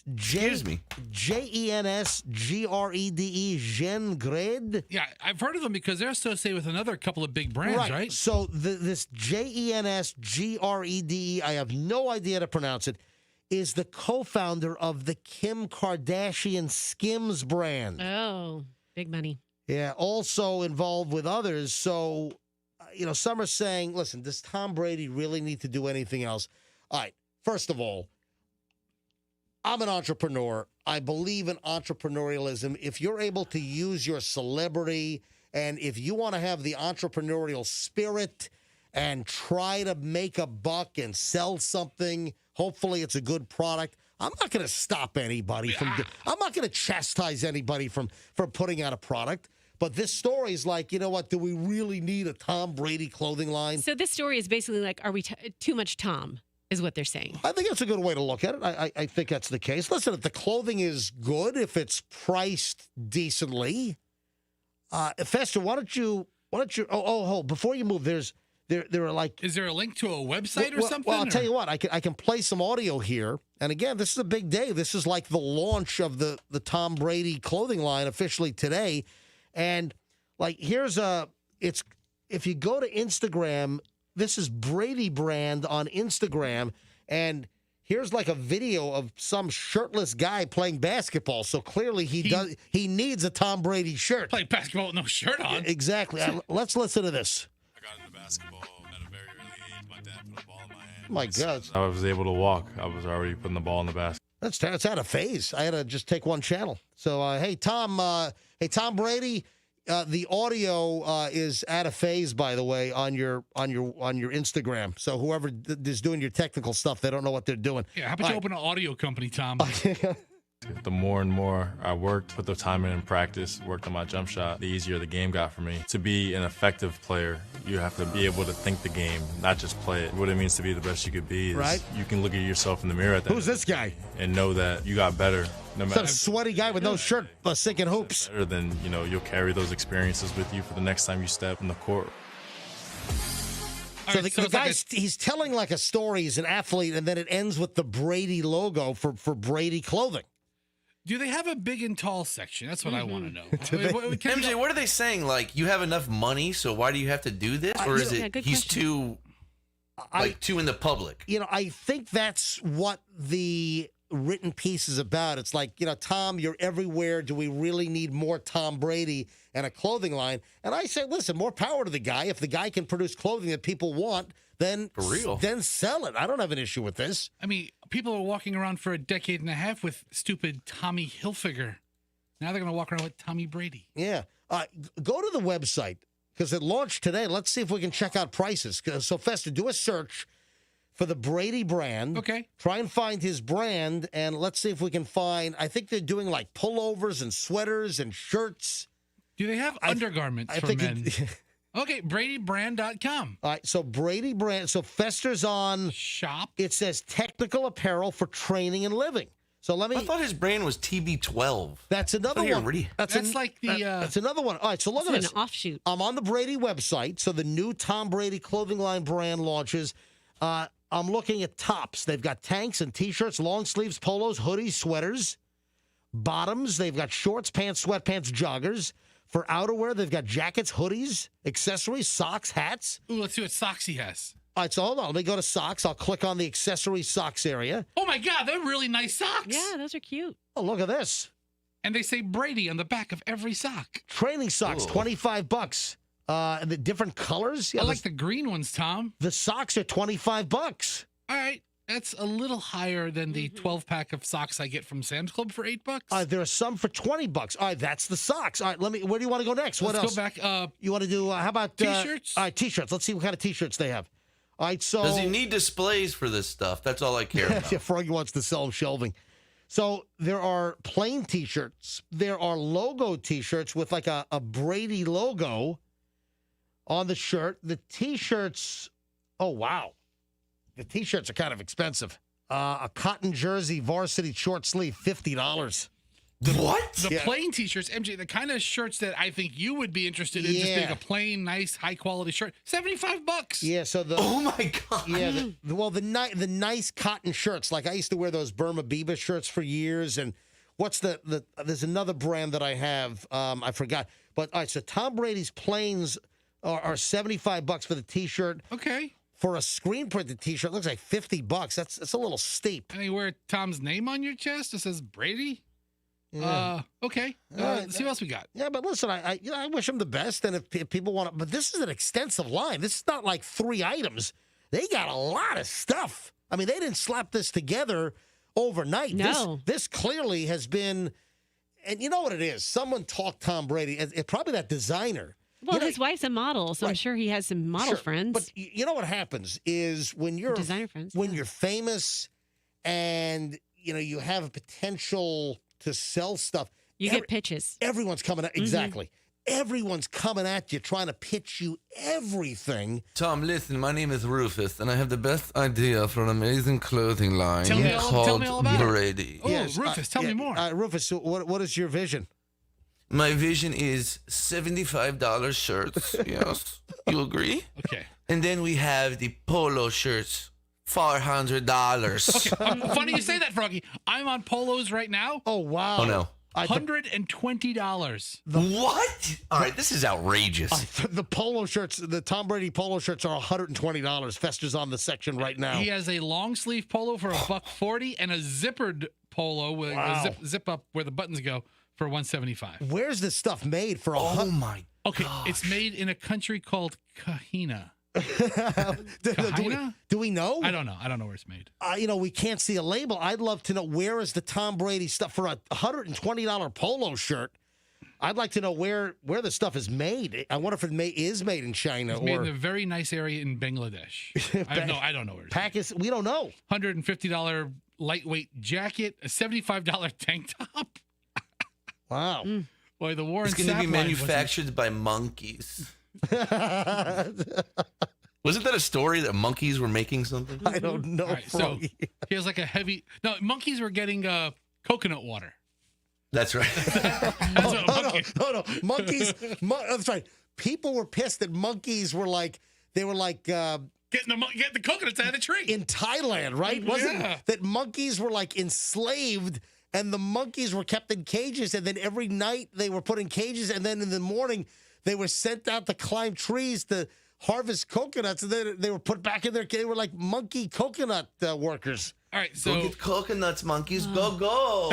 Excuse me. Jensgrede. Jengred. Yeah, I've heard of them because they're associated with another couple of big brands, right? So this Jensgrede, I have no idea how to pronounce it, is the co-founder of the Kim Kardashian Skims brand. Oh, big money. Yeah, also involved with others. So, some are saying, listen, does Tom Brady really need to do anything else? All right, first of all, I'm an entrepreneur. I believe in entrepreneurialism. If you're able to use your celebrity and if you want to have the entrepreneurial spirit and try to make a buck and sell something, hopefully it's a good product. I'm not going to stop anybody from. I'm not going to chastise anybody from putting out a product. But this story is like, you know what? Do we really need a Tom Brady clothing line? So this story is basically like, are we too much Tom? Is what they're saying. I think that's a good way to look at it. I think that's the case. Listen, if the clothing is good, if it's priced decently, Fester, why don't you? Before you move, there are like. Is there a link to a website or something? Well, I'll tell you what. I can play some audio here. And again, this is a big day. This is like the launch of the Tom Brady clothing line officially today. And like, if you go to Instagram, this is Brady brand on Instagram. And here's like a video of some shirtless guy playing basketball. So clearly he needs a Tom Brady shirt. Play basketball with no shirt on. Exactly. Let's listen to this. I got into basketball at a very early age. My dad put a ball in my hand. My God. I was able to walk. I was already putting the ball in the basket. That's out of phase. I had to just take one channel. So, hey, Tom Brady, the audio is out of phase, by the way, on your Instagram. So whoever is doing your technical stuff, they don't know what they're doing. Yeah, how about you open an audio company, Tom? The more and more I worked, put the time in practice, worked on my jump shot, the easier the game got for me. To be an effective player, you have to be able to think the game, not just play it. What it means to be the best you could be is you can look at yourself in the mirror at that. Who's this guy? And know that you got better. No matter. Some sweaty guy with no shirt, sinking hoops. Better than, you'll carry those experiences with you for the next time you step in the court. So the guy's he's telling like a story. He's an athlete, and then it ends with the Brady logo for Brady clothing. Do they have a big and tall section? That's what I want to know. MJ, what are they saying? Like, you have enough money, so why do you have to do this? Or is it he's too in the public? I think that's what the written piece is about. It's like, Tom, you're everywhere. Do we really need more Tom Brady and a clothing line? And I say, listen, more power to the guy. If the guy can produce clothing that people want, then sell it. I don't have an issue with this. I mean, people are walking around for a decade and a half with stupid Tommy Hilfiger. Now they're going to walk around with Tommy Brady. Yeah. Go to the website because it launched today. Let's see if we can check out prices. So, Fester, do a search for the Brady brand. Okay. Try and find his brand, and let's see if we can find, I think they're doing like pullovers and sweaters and shirts. Do they have undergarments for men? Okay, BradyBrand.com. All right, so Brady Brand. So Fester's on shop. It says technical apparel for training and living. So let me. I thought his brand was TB12. That's another one. That's like the. That's another one. All right, so look at this. An offshoot. I'm on the Brady website. So the new Tom Brady clothing line brand launches. I'm looking at tops. They've got tanks and T-shirts, long sleeves, polos, hoodies, sweaters. Bottoms, they've got shorts, pants, sweatpants, joggers. For outerwear, they've got jackets, hoodies, accessories, socks, hats. Ooh, let's see what socks he has. All right, so hold on. Let me go to socks. I'll click on the accessories socks area. Oh, my God. They're really nice socks. Yeah, those are cute. Oh, look at this. And they say Brady on the back of every sock. Training socks, $25. And the different colors. Yeah, I like the green ones, Tom. The socks are $25. All right. That's a little higher than the 12-pack of socks I get from Sam's Club for $8. There are some for $20. All right, that's the socks. All right, where do you want to go next? What Let's else? go back. You want to do, how about... T-shirts? All right, T-shirts. Let's see what kind of T-shirts they have. All right, so... Does he need displays for this stuff? That's all I care about. Yeah, Froggy wants to sell him shelving. So there are plain T-shirts. There are logo T-shirts with like a Brady logo on the shirt. The T-shirts, oh, wow. The T-shirts are kind of expensive. A cotton jersey, varsity short sleeve, $50. What? The plain T-shirts, MJ, the kind of shirts that I think you would be interested in, just being a plain, nice, high-quality shirt, $75. Yeah, so the... Oh, my God. Yeah, the nice cotton shirts. Like, I used to wear those Burma Biba shirts for years, and what's there's another brand that I have, I forgot. But, all right, so Tom Brady's plains are $75 for the T-shirt. Okay. For a screen printed T-shirt, it looks like $50. That's a little steep. And you wear Tom's name on your chest? It says Brady? Yeah. Okay. Let's see what else we got. Yeah, but listen, I wish him the best. And if people want to, but this is an extensive line. This is not like 3 items. They got a lot of stuff. I mean, they didn't slap this together overnight. No. This clearly has been, and you know what it is? Someone talked Tom Brady. It's probably that designer. Well, his wife's a model, so I'm sure he has some model friends. But you know what happens is when you're designer friends, when you're famous, and you have a potential to sell stuff. You get pitches. Everyone's coming at exactly. Everyone's coming at you, trying to pitch you everything. Tom, listen, my name is Rufus, and I have the best idea for an amazing clothing line Tell me called all about Brady. Oh, yes. Rufus, tell me more. Rufus, so what is your vision? My vision is $75 shirts. Yes, you agree? Okay. And then we have the polo shirts, $400. Okay. Funny you say that, Froggy. I'm on polos right now. Oh, wow. Oh, no. $120. What? All right, this is outrageous. The polo shirts, the Tom Brady polo shirts are $120. Fester's on the section right now. He has a long sleeve polo for $140 and a zippered polo with a zip up where the buttons go for $175. Where's this stuff made for Oh my! Okay, it's made in a country called Kahina. Do we know? I don't know. I don't know where it's made. We can't see a label. I'd love to know, where is the Tom Brady stuff for a $120 polo shirt. I'd like to know where the stuff is made. I wonder if it is made in China. It's made in a very nice area in Bangladesh. I don't know where it is. We don't know. $150 lightweight jacket, a $75 tank top. Wow. Boy, the war It's going to be manufactured by monkeys. Wasn't that a story that monkeys were making something? I don't know. Right, so he has like a heavy... No, monkeys were getting coconut water. That's right. No. Monkeys... that's right. People were pissed that monkeys were like... They were like... Getting the coconuts out of the tree. In Thailand, right? Wasn't it? That monkeys were like enslaved... And the monkeys were kept in cages, and then every night they were put in cages, and then in the morning they were sent out to climb trees to harvest coconuts, and then they were put back in their cage. They were like monkey coconut workers. All right, so go get coconuts, monkeys. Go.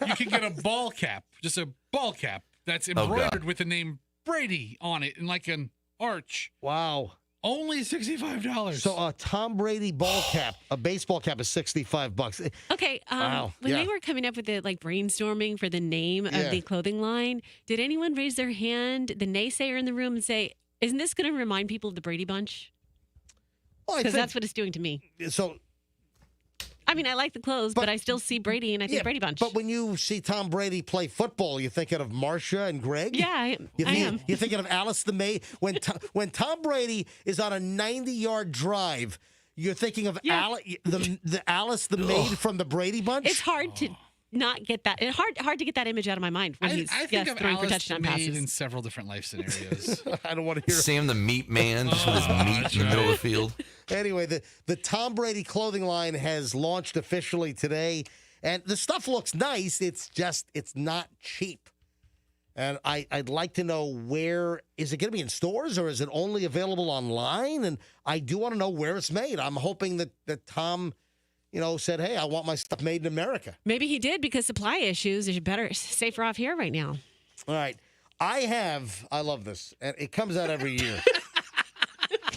You can get a ball cap, just a ball cap that's embroidered with the name Brady on it in like an arch. Wow. Only $65. So a Tom Brady ball cap, a baseball cap, is $65. Okay. Wow. When they were coming up with the brainstorming for the name of the clothing line, did anyone raise their hand, the naysayer in the room, and say, "Isn't this going to remind people of the Brady Bunch?" Because that's what it's doing to me. So. I mean, I like the clothes, but I still see Brady, and I think Brady Bunch. But when you see Tom Brady play football, you thinking of Marcia and Greg? Yeah, I am. You're thinking of Alice the Maid? When Tom Brady is on a 90-yard drive, you're thinking of the Alice the Maid from the Brady Bunch? It's hard to not get that. It's hard to get that image out of my mind when he's I think of throwing for Alice touchdown Maid passes. in several different life scenarios. I don't want to hear Sam the Meat Man, just with his meat in the middle of the field. Anyway, the Tom Brady clothing line has launched officially today, and the stuff looks nice. It's not cheap. And I'd like to know, where is it going to be in stores, or is it only available online? And I do want to know where it's made. I'm hoping that Tom said, hey, I want my stuff made in America. Maybe he did because supply issues. You're better, safer off here right now. All right. I love this. And it comes out every year.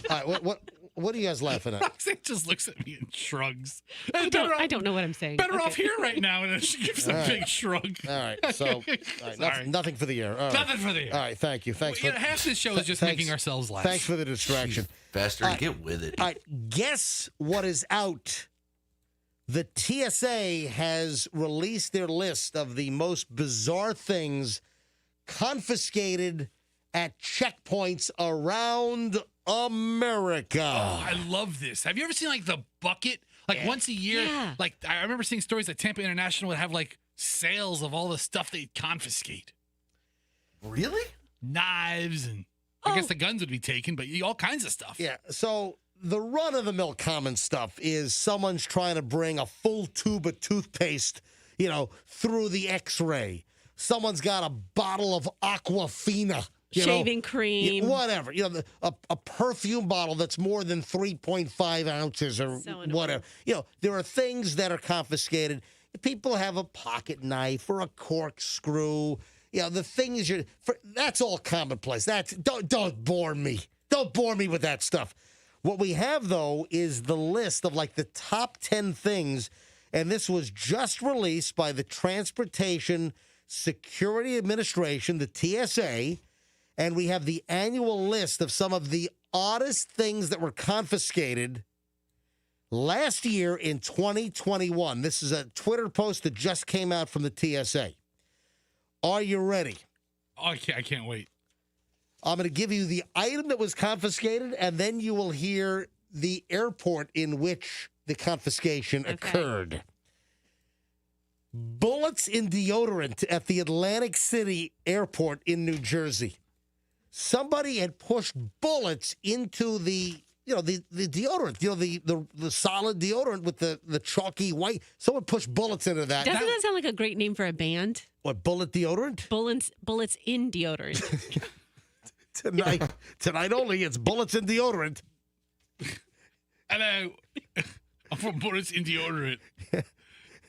All right, what are you guys laughing at? Roxanne just looks at me and shrugs. I don't know what I'm saying. Better off here right now. And then she gives a big shrug. All right. So, nothing for the year. All right. Nothing for the year. All right. Thank you. Thanks. Half this show is just making ourselves laugh. Thanks for the distraction. Faster, get with it. All right. Guess what is out? The TSA has released their list of the most bizarre things confiscated at checkpoints around America. Oh, I love this. Have you ever seen like the bucket? Like once a year, like I remember seeing stories that Tampa International would have like sales of all the stuff they'd confiscate. Really? Knives and I guess the guns would be taken, but all kinds of stuff. Yeah. So the run-of-the-mill common stuff is someone's trying to bring a full tube of toothpaste, through the X-ray. Someone's got a bottle of Aquafina. Shaving cream. Whatever. A perfume bottle that's more than 3.5 ounces or whatever. There are things that are confiscated. People have a pocket knife or a corkscrew. The things that's all commonplace. Don't bore me. Don't bore me with that stuff. What we have, though, is the list of like the top 10 things, and this was just released by the Transportation Security Administration, the TSA, and we have the annual list of some of the oddest things that were confiscated last year in 2021. This is a Twitter post that just came out from the TSA. Are you ready? Oh, I can't wait. I'm going to give you the item that was confiscated, and then you will hear the airport in which the confiscation occurred. Bullets in deodorant at the Atlantic City Airport in New Jersey. Somebody had pushed bullets into the deodorant, the solid deodorant with the chalky white. Someone pushed bullets into that. Doesn't that sound like a great name for a band? What, bullet deodorant? Bullets in deodorant. Tonight only, it's bullets in deodorant. Hello. I'm from Bullets in Deodorant.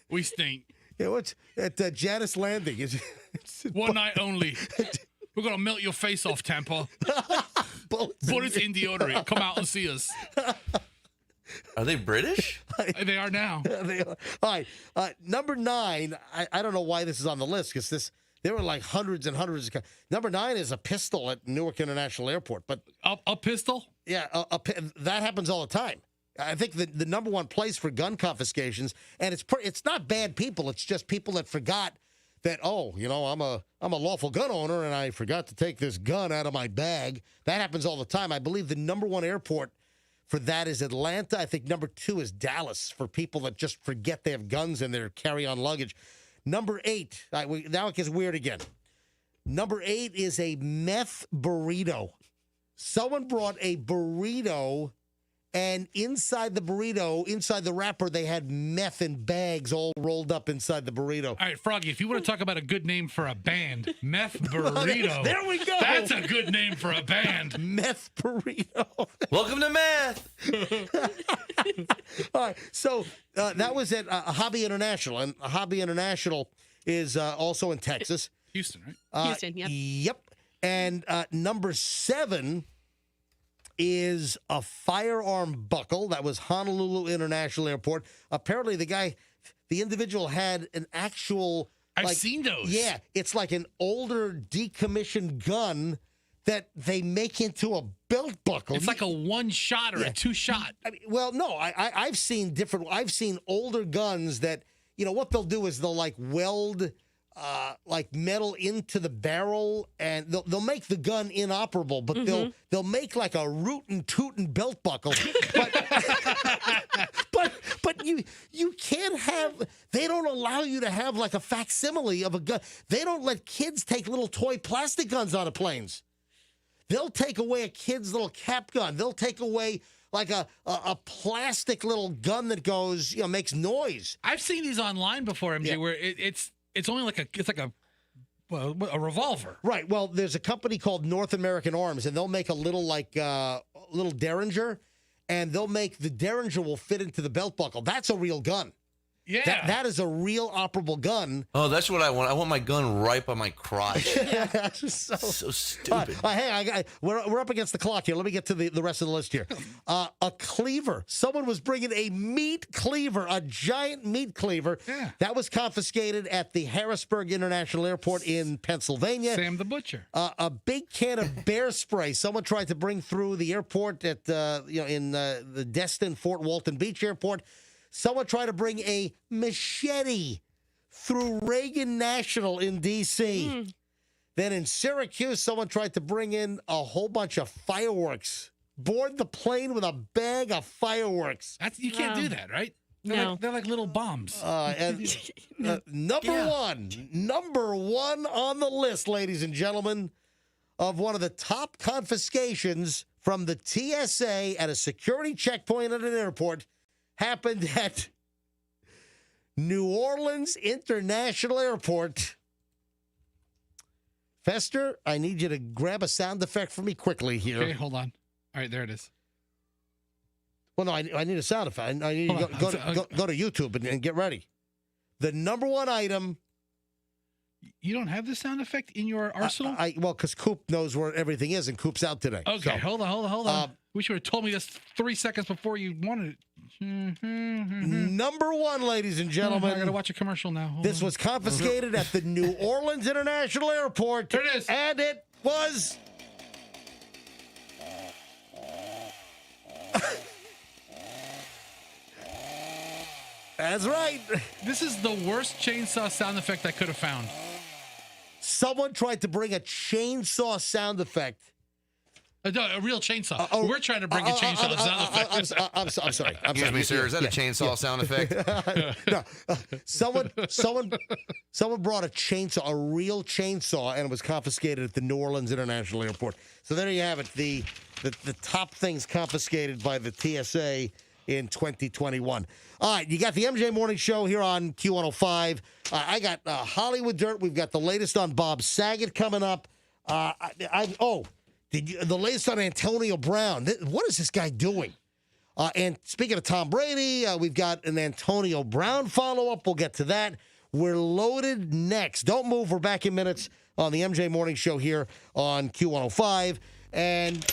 We stink. Yeah, what's at Janice Landing? One night only. We're going to melt your face off, Tampa. Bullets in deodorant. Come out and see us. Are they British? They are now. They are. All right. Number 9, I don't know why this is on the list because there were like hundreds and hundreds. Number 9 is a pistol at Newark International Airport. But a pistol? Yeah, that happens all the time. I think the number one place for gun confiscations, and it's not bad people. It's just people that forgot that, I'm a lawful gun owner and I forgot to take this gun out of my bag. That happens all the time. I believe the number 1 airport for that is Atlanta. I think number 2 is Dallas for people that just forget they have guns in their carry-on luggage. Number 8, now it gets weird again. Number 8 is a meth burrito. Someone brought a burrito, and inside the wrapper, they had meth in bags all rolled up inside the burrito. All right, Froggy, if you want to talk about a good name for a band, Meth Burrito. There we go. That's a good name for a band. Meth Burrito. Welcome to meth. All right, so that was at Hobby International, and Hobby International is also in Texas. Houston, right? Houston, yep. Yep. And number 7 is a firearm buckle. That was Honolulu International Airport. Apparently, the individual had an actual... I've seen those. Yeah, it's like an older decommissioned gun that they make into a belt buckle. It's like a 1-shot or a 2-shot. No, I've seen different... I've seen older guns that, what they'll do is they'll like weld... like metal into the barrel, and they'll make the gun inoperable, but they'll make like a rootin' tootin' belt buckle. But you can't have. They don't allow you to have like a facsimile of a gun. They don't let kids take little toy plastic guns out of planes. They'll take away a kid's little cap gun. They'll take away like a plastic little gun that goes, makes noise. I've seen these online before, MJ, where it's only like a revolver. Right. Well, there's a company called North American Arms, and they'll make a little little Derringer, and they'll make the Derringer will fit into the belt buckle. That's a real gun. Yeah. That is a real operable gun. Oh, that's what I want. I want my gun right by my crotch. That's just so stupid. Hey, we're up against the clock here. Let me get to the rest of the list here. A cleaver. Someone was bringing a meat cleaver, a giant meat cleaver. Yeah. That was confiscated at the Harrisburg International Airport in Pennsylvania. Sam the Butcher. A big can of bear spray. Someone tried to bring through the airport at in the Destin Fort Walton Beach Airport. Someone tried to bring a machete through Reagan National in D.C. Then in Syracuse, someone tried to bring in a whole bunch of fireworks. Board the plane with a bag of fireworks. You can't do that, right? They're like little bombs. Number one on the list, ladies and gentlemen, of one of the top confiscations from the TSA at a security checkpoint at an airport happened at New Orleans International Airport. Fester, I need you to grab a sound effect for me quickly here. Okay, hold on. All right, there it is. Well, no, I need a sound effect. I need to go to YouTube and get ready. The number one item. You don't have the sound effect in your arsenal? Well, because Coop knows where everything is, and Coop's out today. Okay, so, hold on. Wish you would have told me this 3 seconds before you wanted it. Number one, ladies and gentlemen. I got to watch a commercial now. Hold this on. was confiscated at the New Orleans International Airport. There it is. And it was... That's right. This is the worst chainsaw sound effect I could have found. Someone tried to bring a chainsaw sound effect. A real chainsaw. We're trying to bring a chainsaw sound effect. I'm sorry. Excuse me, sir. Is that a chainsaw sound effect? No. Someone brought a chainsaw, a real chainsaw, and it was confiscated at the New Orleans International Airport. So there you have it. The top things confiscated by the TSA in 2021. All right, you got the MJ Morning Show here on Q105. I got Hollywood Dirt. We've got the latest on Bob Saget coming up. The latest on Antonio Brown. What is this guy doing? And speaking of Tom Brady, we've got an Antonio Brown follow-up. We'll get to that. We're loaded next. Don't move. We're back in minutes on the MJ Morning Show here on Q105. And,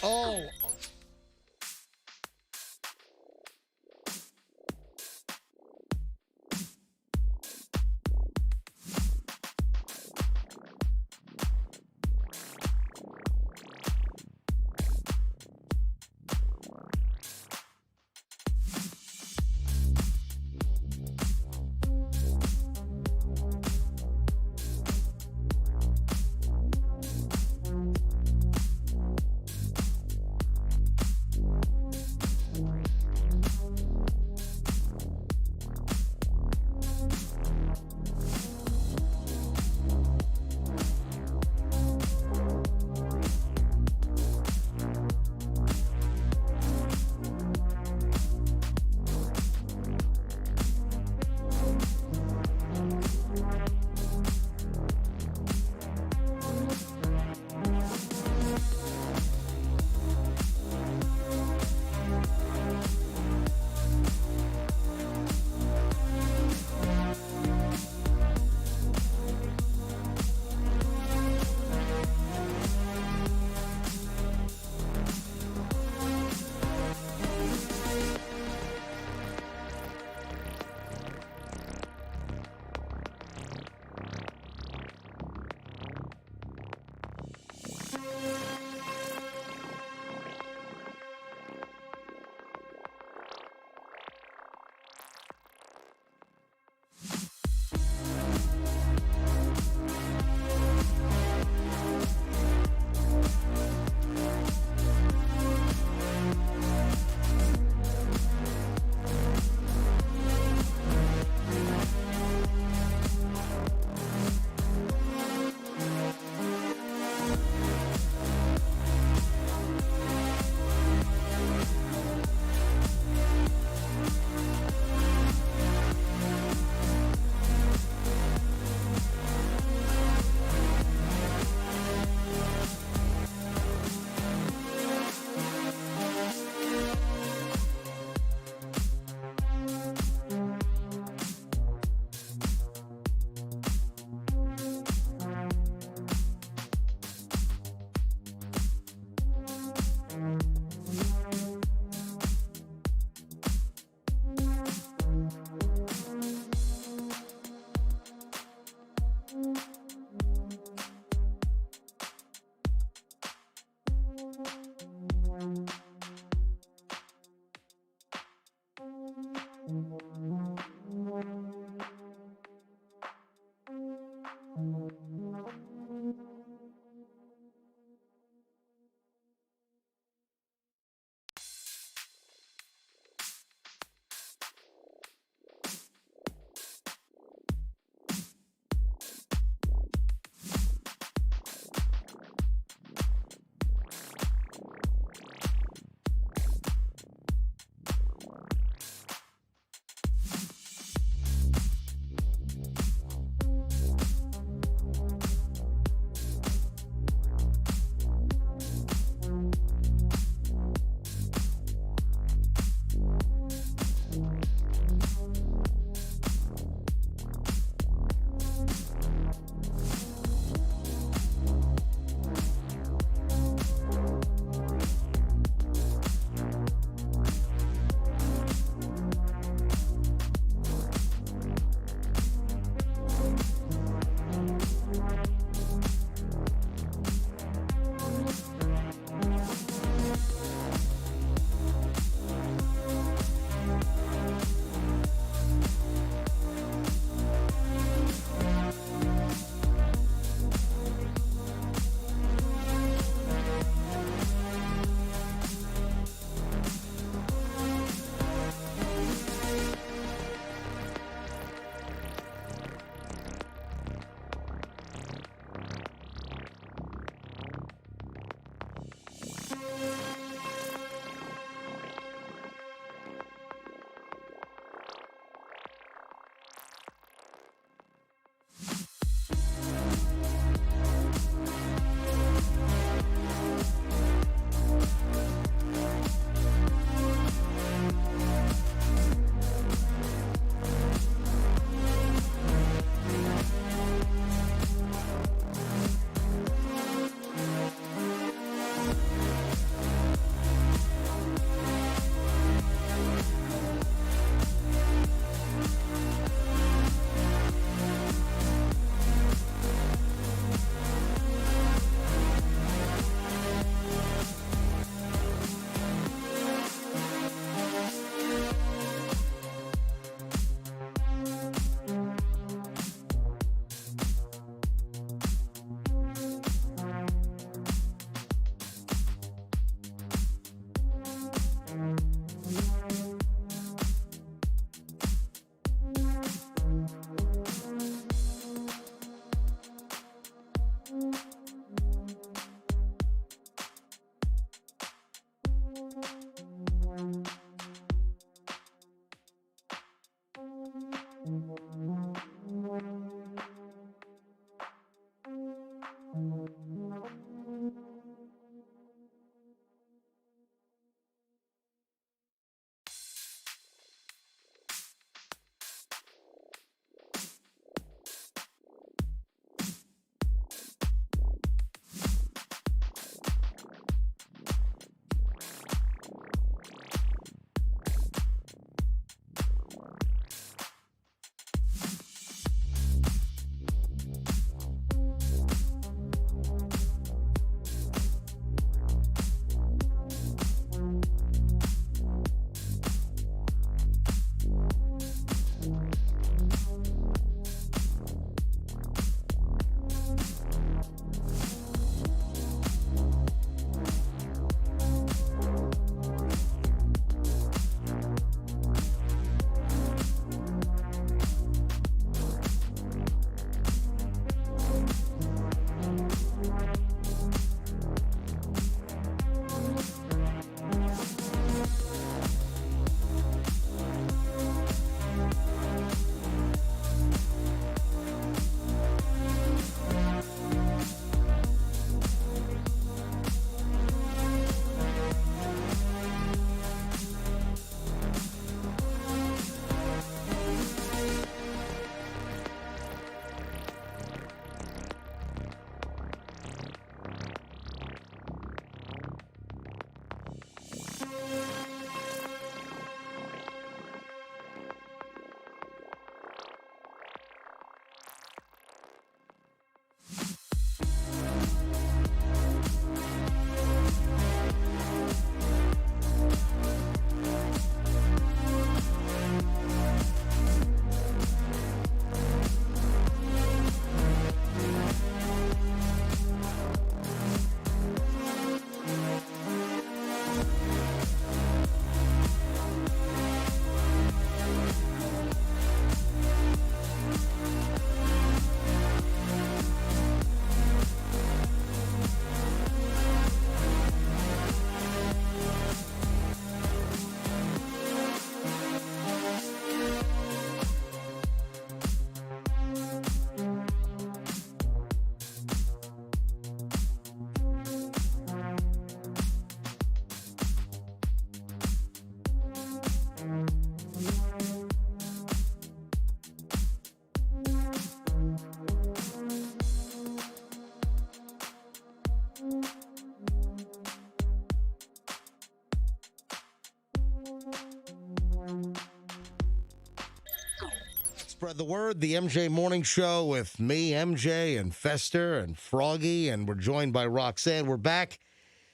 Spread the word. The MJ Morning Show with me, MJ, and Fester, and Froggy, and we're joined by Roxanne. We're back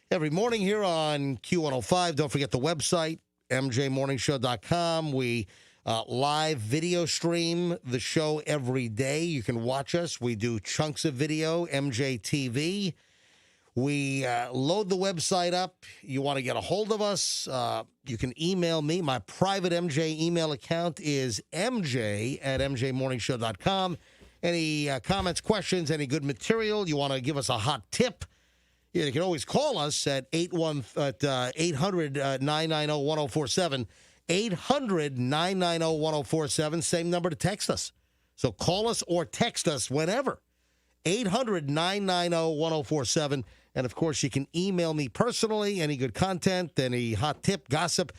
every morning here on Q105. Don't forget the website, mjmorningshow.com. We live video stream the show every day. You can watch us. We do chunks of video, MJ TV. We load the website up. You want to get a hold of us, you can email me. My private MJ email account is mj@mjmorningshow.com. Any comments, questions, any good material, you want to give us a hot tip, you can always call us at 800-990-1047, 800-990-1047, same number to text us. So call us or text us whenever, 800-990-1047. And, of course, you can email me personally, any good content, any hot tip, gossip,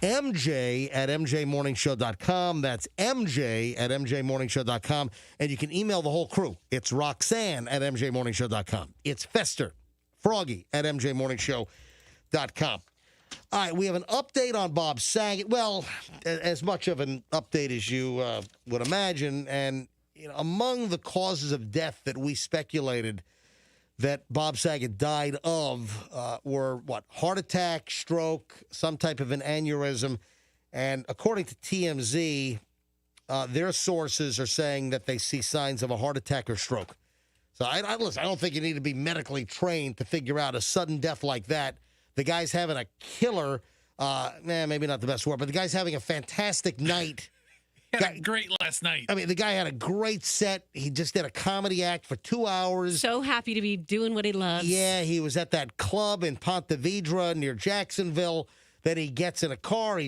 mj@mjmorningshow.com. That's mj@mjmorningshow.com. And you can email the whole crew. It's Roxanne at mjmorningshow.com. It's Fester, Froggy at mjmorningshow.com. All right, we have an update on Bob Saget. Well, as much of an update as you would imagine. And among the causes of death that we speculated that Bob Saget died of were, heart attack, stroke, some type of an aneurysm. And according to TMZ, their sources are saying that they see signs of a heart attack or stroke. So, listen, I don't think you need to be medically trained to figure out a sudden death like that. The guy's having a killer, maybe not the best word, but the guy's having a fantastic night. Had great last night. I mean, the guy had a great set. He just did a comedy act for 2 hours. So happy to be doing what he loves. Yeah, he was at that club in Ponte Vedra near Jacksonville. Then he gets in a car. He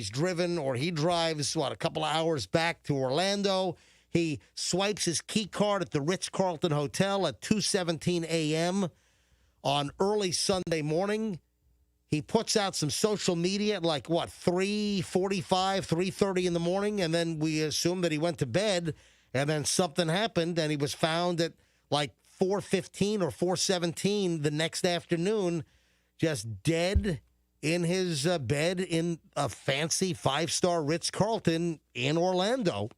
drives, a couple of hours back to Orlando. He swipes his key card at the Ritz-Carlton Hotel at 2:17 a.m. on early Sunday morning. He puts out some social media at 3:45, 3:30 in the morning, and then we assume that he went to bed, and then something happened, and he was found at 4:15 or 4:17 the next afternoon, just dead in his bed in a fancy 5-star Ritz-Carlton in Orlando.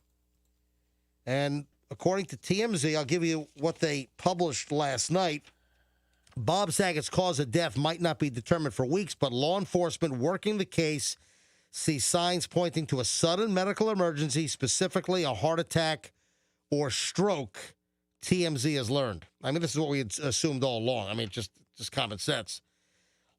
And according to TMZ, I'll give you what they published last night. Bob Saget's cause of death might not be determined for weeks, but law enforcement working the case see signs pointing to a sudden medical emergency, specifically a heart attack or stroke, TMZ has learned. I mean, this is what we had assumed all along. I mean, just common sense.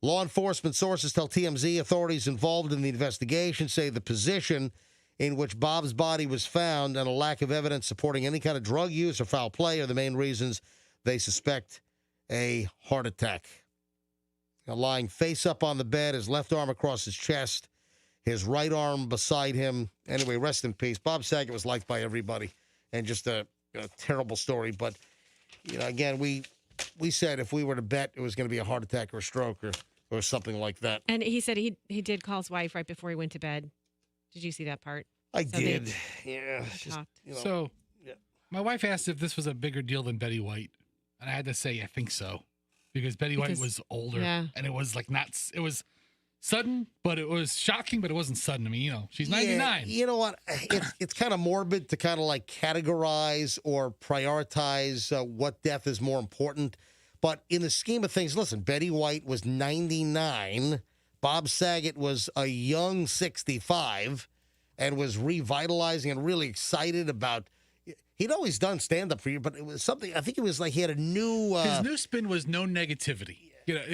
Law enforcement sources tell TMZ authorities involved in the investigation say the position in which Bob's body was found and a lack of evidence supporting any kind of drug use or foul play are the main reasons they suspect a heart attack. Lying face up on the bed, his left arm across his chest, his right arm beside him. Anyway, rest in peace. Bob Saget was liked by everybody, and just a terrible story. But, again, we said if we were to bet it was going to be a heart attack or a stroke or something like that. And he said he did call his wife right before he went to bed. Did you see that part? I did. Yeah. So, my wife asked if this was a bigger deal than Betty White. And I had to say, I think so. Because Betty White was older. Yeah. And it was it was sudden, but it was shocking, but it wasn't sudden. I mean, she's 99. You know what? It's kind of morbid to kind of categorize or prioritize what death is more important. But in the scheme of things, listen, Betty White was 99. Bob Saget was a young 65 and was revitalizing and really excited about. He'd always done stand-up for you, but it was something, I think it was he had a new. His new spin was no negativity.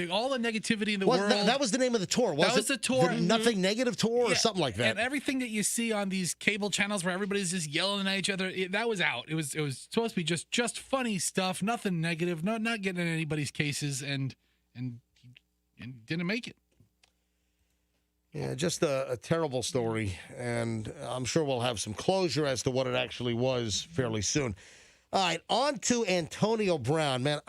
All the negativity in the world. That was the name of the tour, wasn't it? That was the tour. The Nothing Negative Tour or something like that. And everything that you see on these cable channels where everybody's just yelling at each other, that was out. It was supposed to be just funny stuff, nothing negative, not getting in anybody's cases, and didn't make it. Yeah, just a terrible story, and I'm sure we'll have some closure as to what it actually was fairly soon. All right, on to Antonio Brown. Man,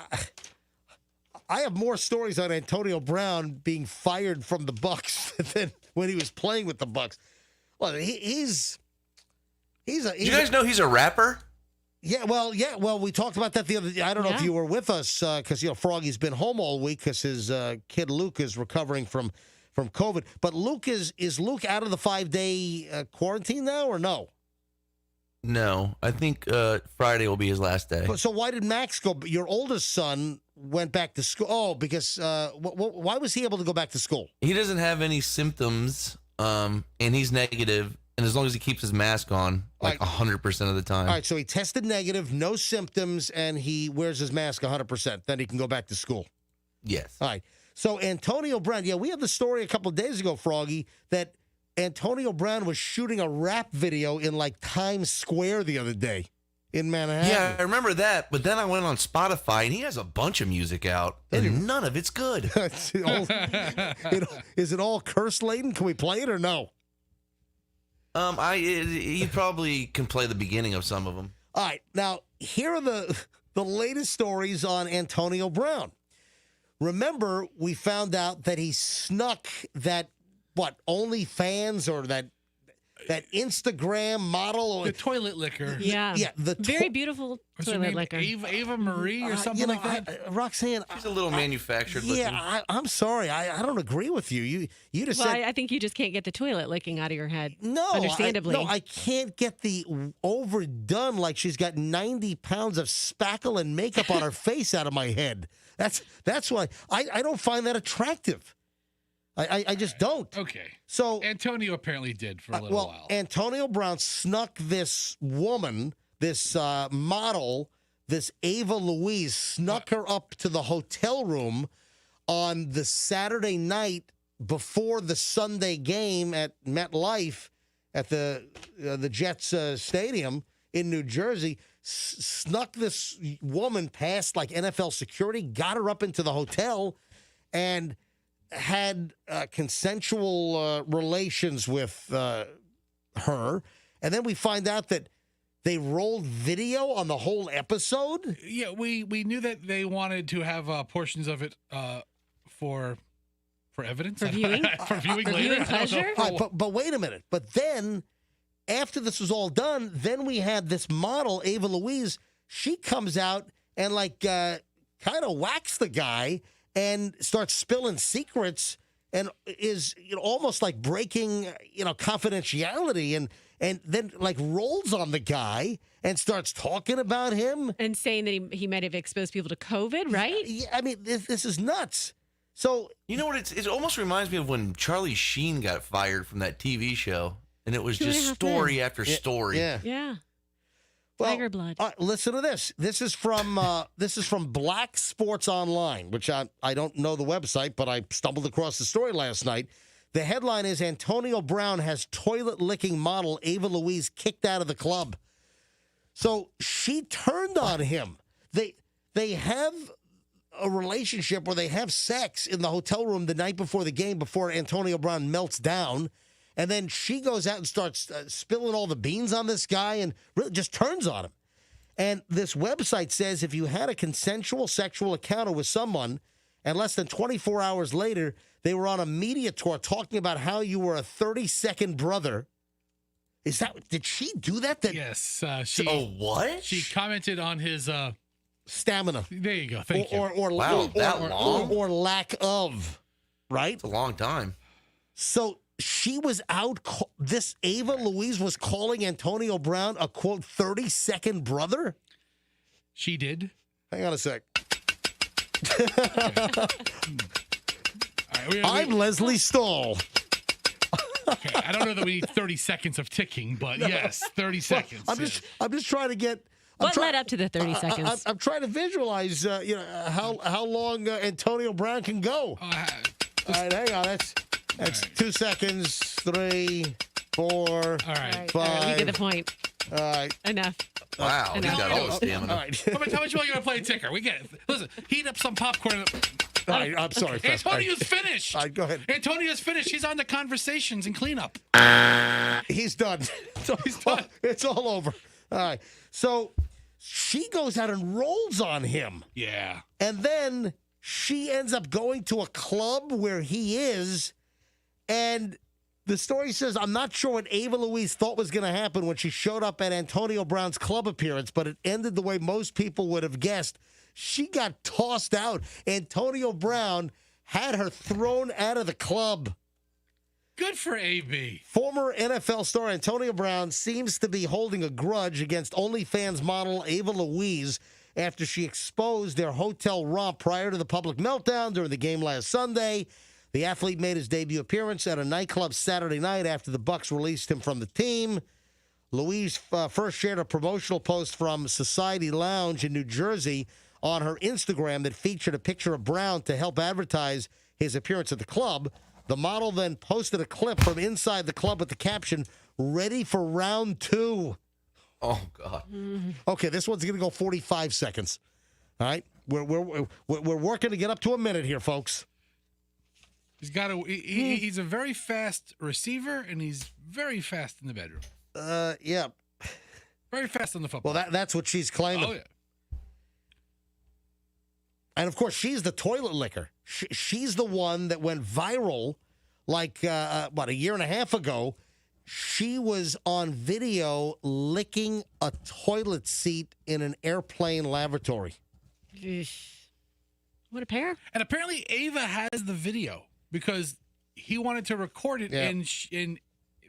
I have more stories on Antonio Brown being fired from the Bucks than when he was playing with the Bucks. Well, he's you guys know he's a rapper? Yeah, well, we talked about that the other day. I don't know if you were with us because Froggy's been home all week because his kid Luke is recovering from COVID. But Luke is Luke out of the 5-day quarantine now or no? No, I think Friday will be his last day. So why did Max go? Your oldest son went back to school. Oh, because why was he able to go back to school? He doesn't have any symptoms, and he's negative, and as long as he keeps his mask on, like 100% of the time. All right, so he tested negative, no symptoms, and he wears his mask 100%. Then he can go back to school. Yes. All right. So Antonio Brown, we had the story a couple of days ago, Froggy, that Antonio Brown was shooting a rap video in like Times Square the other day in Manhattan. Yeah, I remember that. But then I went on Spotify, and he has a bunch of music out, and none of it's good. Is it all curse laden? Can we play it or no? You probably can play the beginning of some of them. All right, now here are the latest stories on Antonio Brown. Remember, we found out that he snuck that OnlyFans or that Instagram model or the toilet liquor. Yeah, the very beautiful What's her toilet name? liquor. Ava Marie or something like that. Roxanne, she's a little manufactured. Yeah, I'm sorry, I don't agree with you. You just said I think you just can't get the toilet licking out of your head. no. Understandably, I can't get the overdone like she's got 90 pounds of spackle and makeup on her face out of my head. That's why I don't find that attractive. I just don't. Okay. So Antonio apparently did for a little while. Antonio Brown snuck this woman, this model, this Ava Louise, snuck her up to the hotel room on the Saturday night before the Sunday game at MetLife at the Jets stadium in New Jersey. Snuck this woman past like NFL security, got her up into the hotel, and had consensual relations with her. And then we find out that they rolled video on the whole episode. Yeah, we knew that they wanted to have portions of it for evidence. For viewing? For viewing For later. viewing pleasure? All right, but wait a minute. But then, after this was all done, then we had this model, Ava Louise. She comes out and kind of whacks the guy and starts spilling secrets and is almost like breaking confidentiality and then like rolls on the guy and starts talking about him and saying that he might have exposed people to COVID, right? Yeah, I mean this is nuts. So you know what? It almost reminds me of when Charlie Sheen got fired from that TV show, and it was just story after story. Yeah. Well, Tiger blood. Listen to this. This is from Black Sports Online, which I don't know the website, but I stumbled across the story last night. The headline is Antonio Brown has toilet licking model Ava Louise kicked out of the club. So she turned on him. They have a relationship where they have sex in the hotel room the night before the game before Antonio Brown melts down. And then she goes out and starts spilling all the beans on this guy and really just turns on him. And this website says if you had a consensual sexual encounter with someone and less than 24 hours later, they were on a media tour talking about how you were a 30-second brother. Did she do that? Yes. What? She commented on his stamina. There you go. Thank you. Or lack of, right? It's a long time. So she was out. This Ava Louise was calling Antonio Brown a, quote, 30-second brother? She did. Hang on a sec. Right, I'm Leslie Stahl. Okay, I don't know that we need 30 seconds of ticking, but yes, 30 seconds. I'm just trying to get. What led up to the 30 seconds? I'm trying to visualize, how long Antonio Brown can go. All right, hang on. That's 2 seconds. 3, 4. All right. 5. You get the point. All right. Enough. Wow, he got all the stamina. All right. How much you want to play a ticker? We get it. Listen, heat up some popcorn. All right, I'm sorry. Antonio's finished. All right, go ahead. Antonio's finished. He's on to conversations and cleanup. He's done. He's done. It's all over. All right. So she goes out and rolls on him. Yeah. And then she ends up going to a club where he is. And the story says, I'm not sure what Ava Louise thought was going to happen when she showed up at Antonio Brown's club appearance, but it ended the way most people would have guessed. She got tossed out. Antonio Brown had her thrown out of the club. Good for AB. Former NFL star Antonio Brown seems to be holding a grudge against OnlyFans model Ava Louise after she exposed their hotel romp prior to the public meltdown during the game last Sunday. The athlete made his debut appearance at a nightclub Saturday night after the Bucs released him from the team. Louise first shared a promotional post from Society Lounge in New Jersey on her Instagram that featured a picture of Brown to help advertise his appearance at the club. The model then posted a clip from inside the club with the caption, "Ready for round 2." Oh, God. Okay, this one's going to go 45 seconds. All right? We're working to get up to a minute here, folks. He's a very fast receiver, and he's very fast in the bedroom. Yeah. Very fast on the football. Well, that's what she's claiming. Oh, yeah. And, of course, she's the toilet licker. She's the one that went viral like, a year and a half ago. She was on video licking a toilet seat in an airplane lavatory. What a pair. And apparently Ava has the video because he wanted to record it, and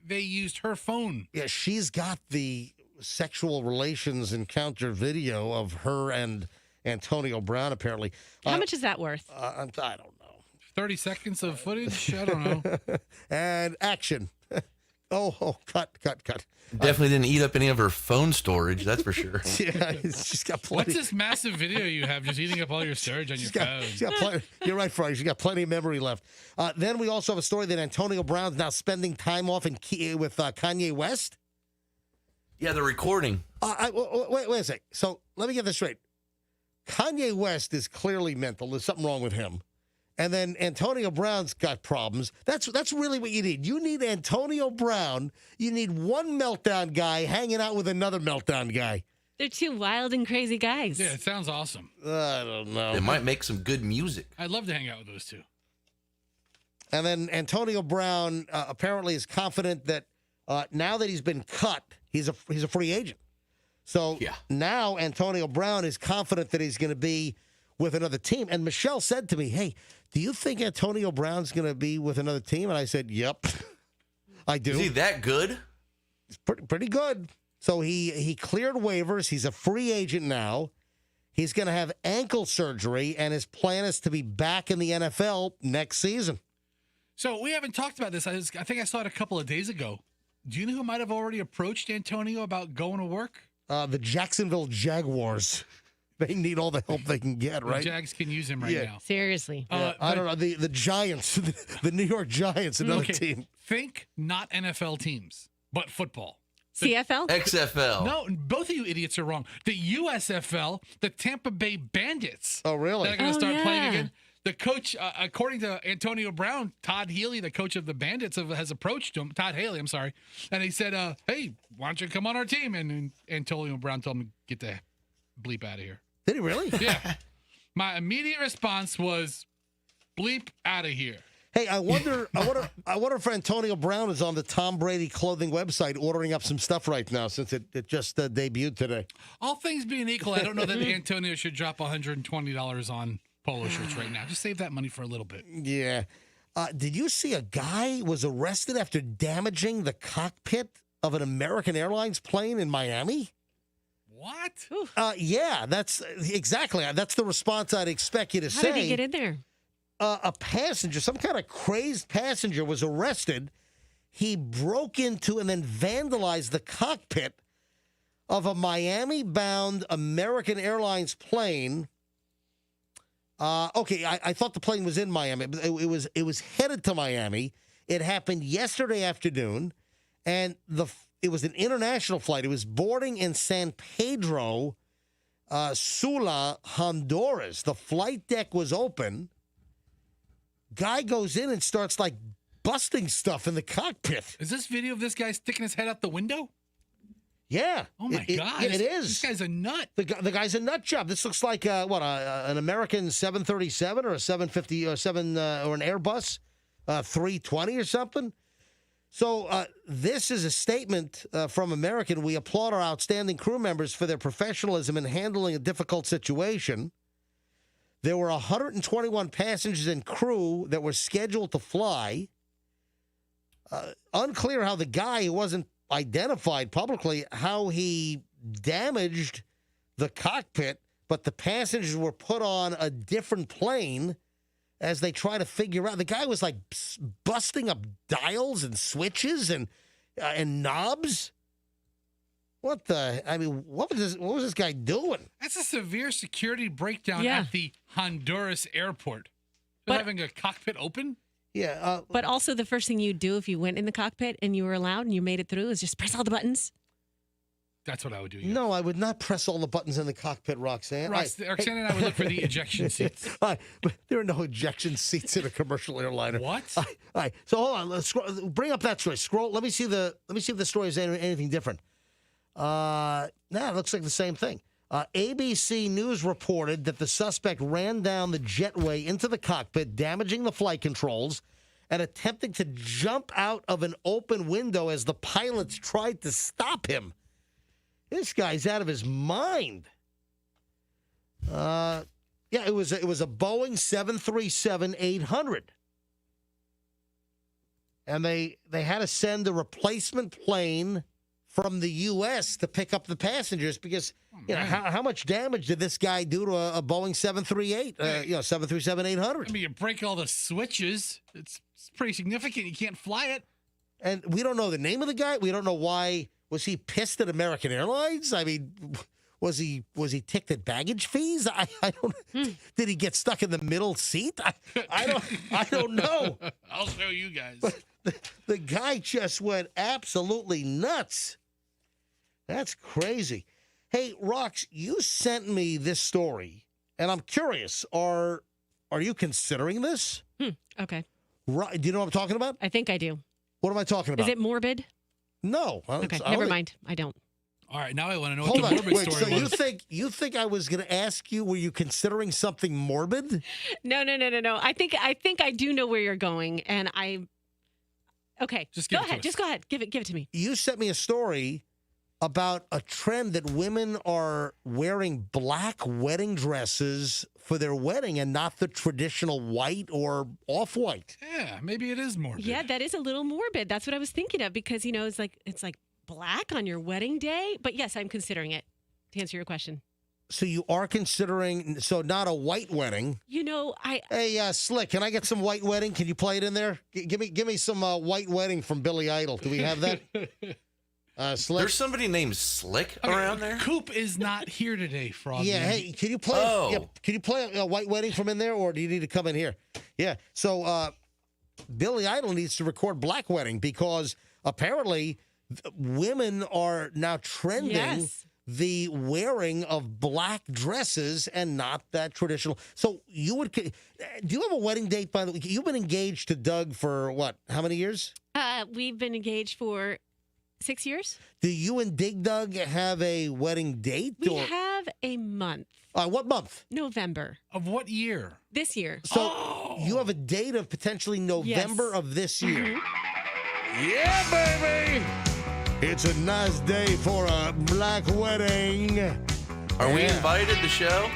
they used her phone. Yeah, she's got the sexual relations encounter video of her and Antonio Brown, apparently. How much is that worth? I don't know. 30 seconds of footage? I don't know. And action. Cut. Definitely didn't eat up any of her phone storage, that's for sure. Yeah, she's got plenty. What's this massive video you have just eating up all your storage on your phone? She's got plenty. You're right, Froggy. She's got plenty of memory left. Then we also have a story that Antonio Brown's now spending time off with Kanye West. Yeah, the recording. Wait a sec. So let me get this straight. Kanye West is clearly mental. There's something wrong with him. And then Antonio Brown's got problems. That's really what you need. You need Antonio Brown. You need one meltdown guy hanging out with another meltdown guy. They're two wild and crazy guys. Yeah, it sounds awesome. I don't know. They might make some good music. I'd love to hang out with those two. And then Antonio Brown apparently is confident that now that he's been cut, he's a free agent. So now Antonio Brown is confident that he's going to be with another team. And Michelle said to me, "Hey, do you think Antonio Brown's going to be with another team?" And I said, "Yep, I do." Is he that good? He's pretty good. So he cleared waivers. He's a free agent now. He's going to have ankle surgery, and his plan is to be back in the NFL next season. So we haven't talked about this. I think I saw it a couple of days ago. Do you know who might have already approached Antonio about going to work? The Jacksonville Jaguars. They need all the help they can get, right? The Jags can use him right now. Seriously. I don't know. The Giants, the New York Giants, another team. Think not NFL teams, but football. CFL? XFL. No, both of you idiots are wrong. The USFL, the Tampa Bay Bandits. Oh, really? They're going to start playing again. The coach, according to Antonio Brown, Todd Haley, the coach of the Bandits, has approached him. Todd Haley, I'm sorry. And he said, hey, why don't you come on our team? And Antonio Brown told him, get the bleep out of here. Did he really? Yeah. My immediate response was, bleep out of here. Hey, I wonder if Antonio Brown is on the Tom Brady clothing website ordering up some stuff right now since it just debuted today. All things being equal, I don't know that Antonio should drop $120 on polo shirts right now. Just save that money for a little bit. Yeah. Did you see a guy was arrested after damaging the cockpit of an American Airlines plane in Miami? What? Yeah, that's exactly. That's the response I'd expect you to say. How did he get in there? A passenger, some kind of crazed passenger, was arrested. He broke into and then vandalized the cockpit of a Miami-bound American Airlines plane. Okay, I thought the plane was in Miami, but it was headed to Miami. It happened yesterday afternoon, and it was an international flight. It was boarding in San Pedro Sula, Honduras. The flight deck was open. Guy goes in and starts like busting stuff in the cockpit. Is this video of this guy sticking his head out the window? Yeah. Oh my God. It is. This guy's a nut. The guy's a nut job. This looks like an American 737 or a 750 or or an Airbus 320 or something. So this is a statement from American. We applaud our outstanding crew members for their professionalism in handling a difficult situation. There were 121 passengers and crew that were scheduled to fly. Unclear how the guy who wasn't identified publicly, how he damaged the cockpit, but the passengers were put on a different plane as they try to figure out. The guy was like busting up dials and switches and knobs. What was this guy doing? That's a severe security breakdown at the Honduras airport. But having a cockpit open? Yeah. But also the first thing you'd do if you went in the cockpit and you were allowed and you made it through is just press all the buttons. That's what I would do. Yeah. No, I would not press all the buttons in the cockpit, Roxanne. Roxanne and I would look for the ejection seats. But there are no ejection seats in a commercial airliner. What? All right. So hold on. Let's bring up that story. Scroll. Let me see if the story is anything different. It looks like the same thing. ABC News reported that the suspect ran down the jetway into the cockpit, damaging the flight controls, and attempting to jump out of an open window as the pilots tried to stop him. This guy's out of his mind. It was a Boeing 737-800. And they had to send a replacement plane from the U.S. to pick up the passengers because, how much damage did this guy do to a Boeing 737-800? I mean, you break all the switches. It's pretty significant. You can't fly it. And we don't know the name of the guy. We don't know why. Was he pissed at American Airlines? I mean, was he ticked at baggage fees? I don't. Did he get stuck in the middle seat? I don't know. I'll show you guys. But the guy just went absolutely nuts. That's crazy. Hey, Rox, you sent me this story, and I'm curious. Are you considering this? Okay. Do you know what I'm talking about? I think I do. What am I talking about? Is it morbid? No. Okay, never mind. I don't. All right, now I want to know Hold what the on. morbid story So was. you think I was going to ask you, were you considering something morbid? No. I think I do know where you're going, and okay. Just go ahead. Just go ahead. Give it to me. You sent me a story about a trend that women are wearing black wedding dresses for their wedding and not the traditional white or off-white. Yeah, maybe it is morbid. Yeah, that is a little morbid. That's what I was thinking of because it's like black on your wedding day. But yes, I'm considering it to answer your question. So you are considering, not a white wedding. Hey, Slick, can I get some white wedding? Can you play it in there? Give me some white wedding from Billy Idol. Do we have that? Slick? There's somebody named Slick around there? Coop is not here today, Froggy. Yeah, hey, can you play can you play a white wedding from in there, or do you need to come in here? Yeah, so Billy Idol needs to record black wedding because apparently women are now trending the wearing of black dresses and not that traditional. So do you have a wedding date, by the way? You've been engaged to Doug for what? How many years? We've been engaged for 6 years. Do you and Dig Doug have a wedding date? We have a month. What month? November. Of what year? This year. So you have a date of potentially November of this year. Yeah, baby! It's a nice day for a black wedding. Are we invited to show?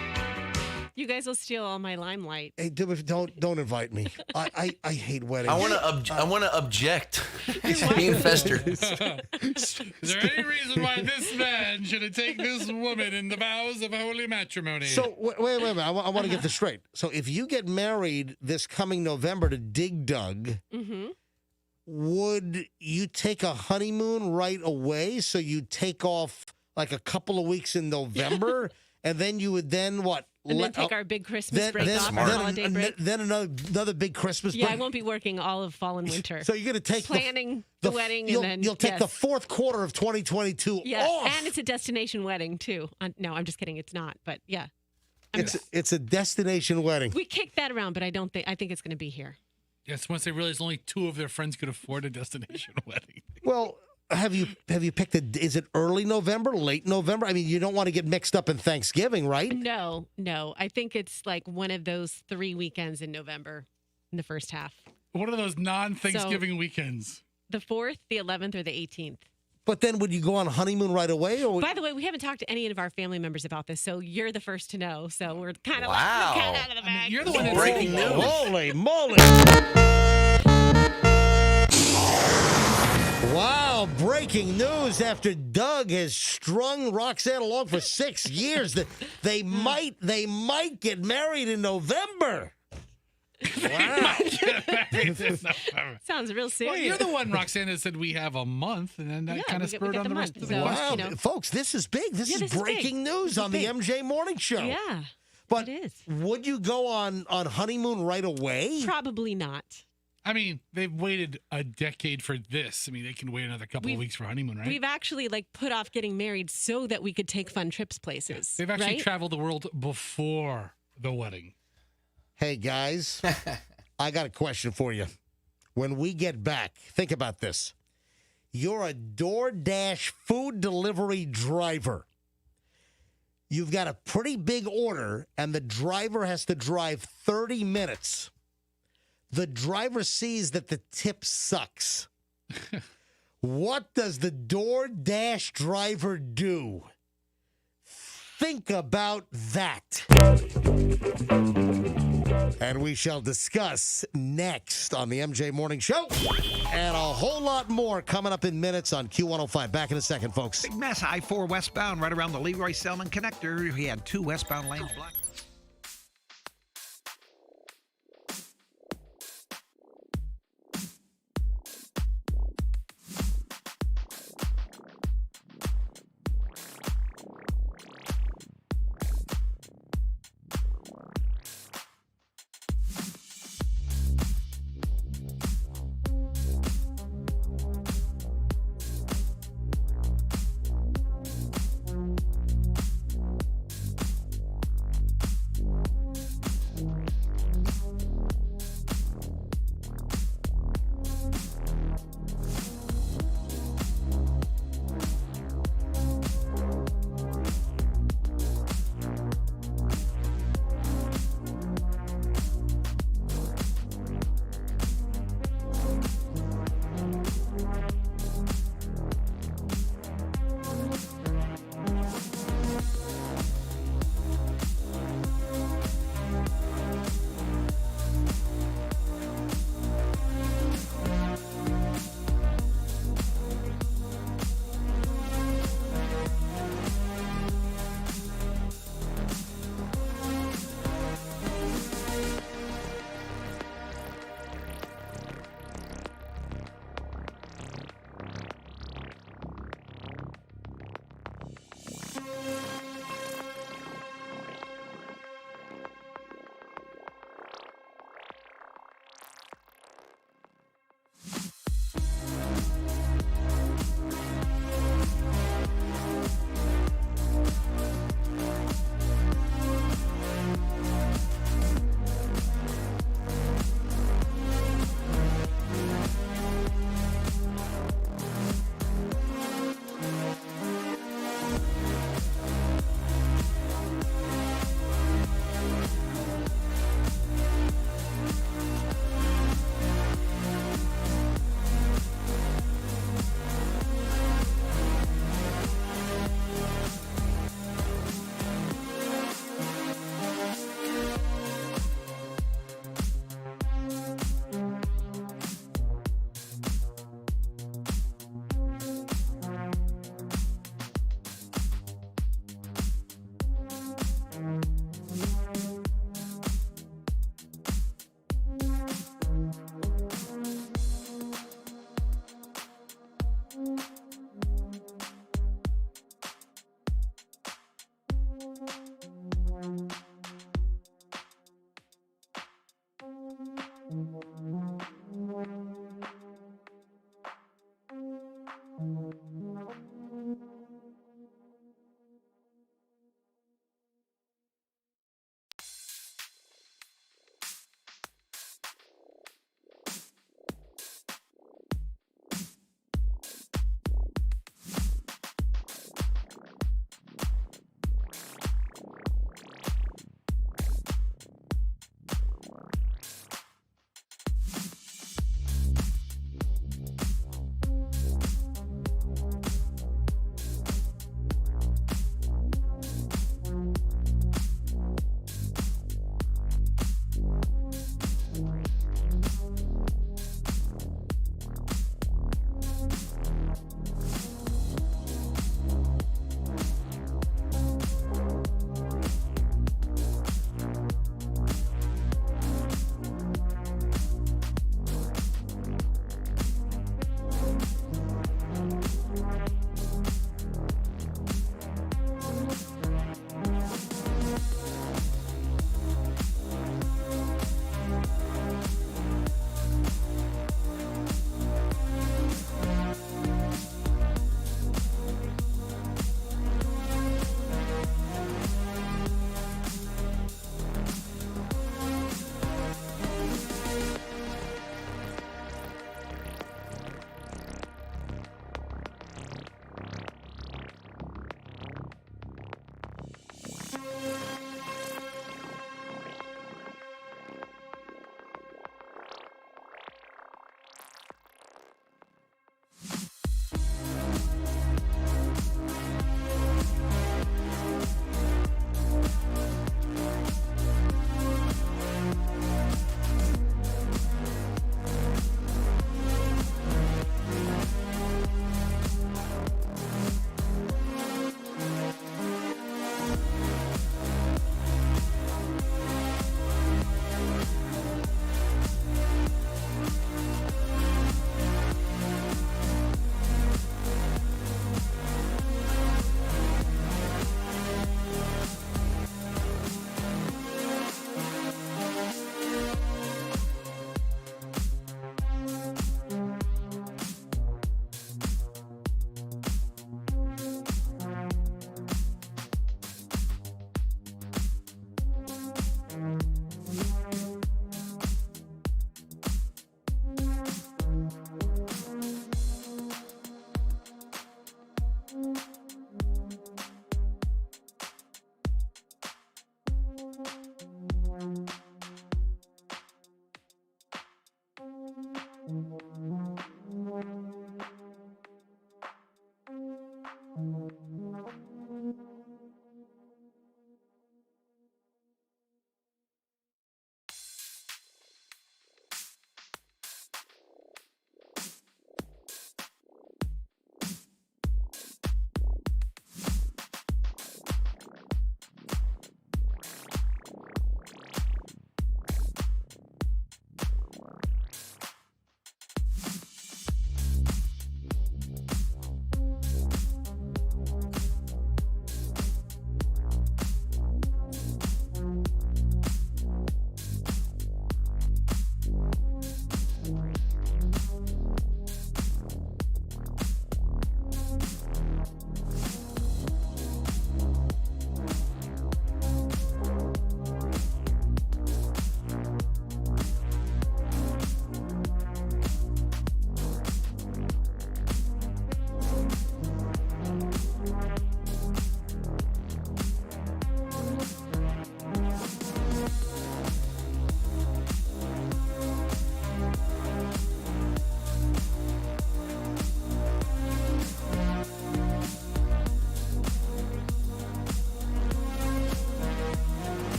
You guys will steal all my limelight. Hey, don't invite me. I hate weddings. I want to object. It's being festered. Is there any reason why this man should have taken this woman in the vows of holy matrimony? So wait a minute. I want to get this straight. So if you get married this coming November to Dig Doug, would you take a honeymoon right away? So you take off like a couple of weeks in November, and then you would what? And then take our big Christmas break off, our holiday break. Then another big Christmas break. Yeah, I won't be working all of fall and winter. So you're going to take planning the wedding, you'll, and then you'll take the fourth quarter of 2022 off. And it's a destination wedding too. No, I'm just kidding. It's not, but yeah, it's a destination wedding. We kicked that around, but I think it's going to be here. Yes, once they realized only 2 of their friends could afford a destination wedding. Well, have you picked is it early November, late November? I mean, you don't want to get mixed up in Thanksgiving, right? No. I think it's like one of those 3 weekends in November in the first half. What are those non-Thanksgiving weekends? The 4th, the 11th, or the 18th. But then would you go on honeymoon right away? Or By the way, we haven't talked to any of our family members about this, so you're the first to know. So we're kind of out of the bag. You're the one that's breaking news. Holy moly! Wow, breaking news after Doug has strung Roxanne along for 6 years. They might get married in November. Wow. Sounds real serious. Well, you're the one, Roxanne, that said we have a month, and then that kind of spurred on the rest of the So, Wow, you know. folks, this is big. This is This breaking news on the MJ Morning Show. Yeah, but it is. Would you go on honeymoon right away? Probably not. I mean, they've waited a decade for this. I mean, they can wait another couple of weeks for honeymoon, right? We've actually put off getting married so that we could take fun trips places. They've actually right? traveled the world before the wedding. Hey, guys, I got a question for you. When we get back, think about this. You're a DoorDash food delivery driver. You've got a pretty big order, and the driver has to drive 30 minutes. The driver sees that the tip sucks. What does the DoorDash driver do? Think about that. And we shall discuss next on the MJ Morning Show. And a whole lot more coming up in minutes on Q105. Back in a second, folks. Big mess, I-4 westbound, right around the Leroy Selman connector. He had 2 westbound lanes blocked.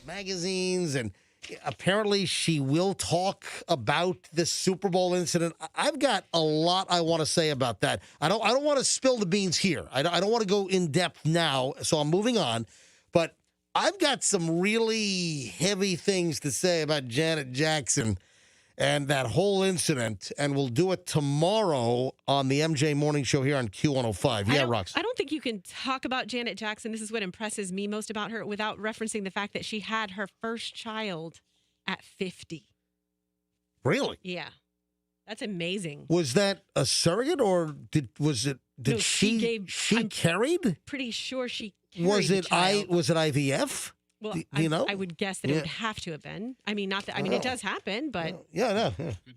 magazines, and apparently she will talk about this Super Bowl incident. I've got a lot I want to say about that. I don't want to spill the beans here. I don't want to go in depth now, so I'm moving on. But I've got some really heavy things to say about Janet Jackson and that whole incident, and we'll do it tomorrow on the MJ Morning Show here on Q105. Yeah, Rox. I don't think you can talk about Janet Jackson. This is what impresses me most about her without referencing the fact that she had her first child at 50. Really? Yeah. That's amazing. Was that a surrogate, or did No, she carried? Pretty sure she carried Was the it child. was it IVF? Well, Do you know? I would guess that it would have to have been. I mean, not that. I mean, it does happen, but Yeah.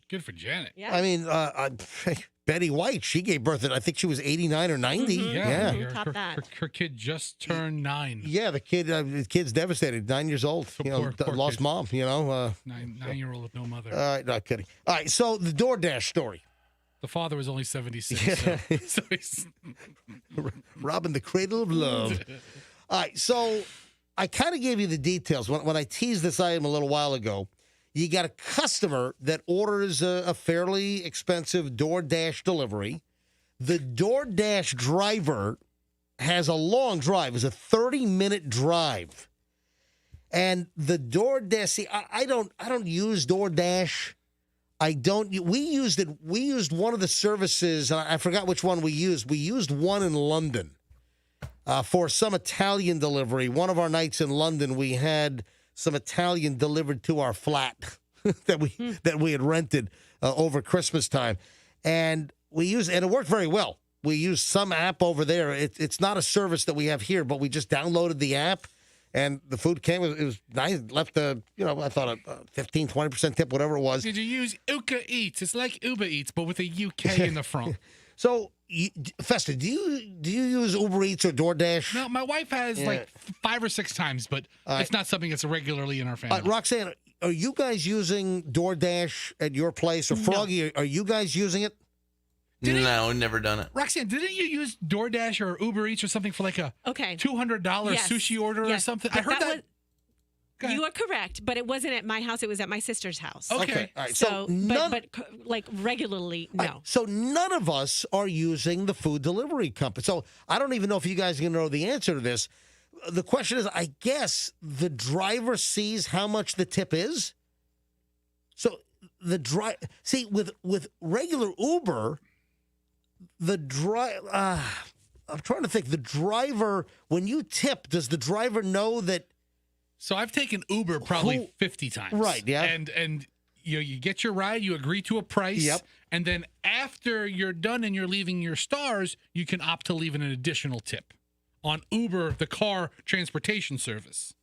Good for Janet. Yeah. I mean, Betty White, she gave birth at, I think she was 89 or 90. Yeah. Her kid just turned 9. Yeah, the kid's devastated. 9 years old. Poor lost kid. mom. 9-year-old with no mother. All right, not kidding. All right, so the DoorDash story. The father was only 76. So he's robbing the cradle of love. All right, so I kind of gave you the details. When I teased this item a little while ago, you got a customer that orders a fairly expensive DoorDash delivery. The DoorDash driver has a long drive. It's a 30-minute drive. And the DoorDash, see, I don't use DoorDash. We used one of the services, and I forgot which one we used. We used one in London for some Italian delivery. One of our nights in London, we had some Italian delivered to our flat that we had rented over Christmas time. And it worked very well. We used some app over there. It's not a service that we have here, but we just downloaded the app. And the food came. It was nice. Left I thought a 15, 20% tip, whatever it was. Did you use Uber Eats? It's like Uber Eats, but with a UK in the front. So, Festa, do you use Uber Eats or DoorDash? No, my wife has like 5 or 6 times, but it's not something that's regularly in our family. Roxanne, are you guys using DoorDash at your place? Or Froggy, are you guys using it? No, never done it. Roxanne, didn't you use DoorDash or Uber Eats or something for like a $200 sushi order or something? I heard that. You are correct, but it wasn't at my house. It was at my sister's house. Okay. All right. So but like regularly, no. Right. So none of us are using the food delivery company. So I don't even know if you guys are going to know the answer to this. The question is, I guess the driver sees how much the tip is. So with regular Uber, I'm trying to think. The driver, when you tip, does the driver know that? So I've taken Uber probably 50 times. Right, yeah. And you get your ride, you agree to a price. Yep. And then after you're done and you're leaving your stars, you can opt to leave an additional tip on Uber, the car transportation service.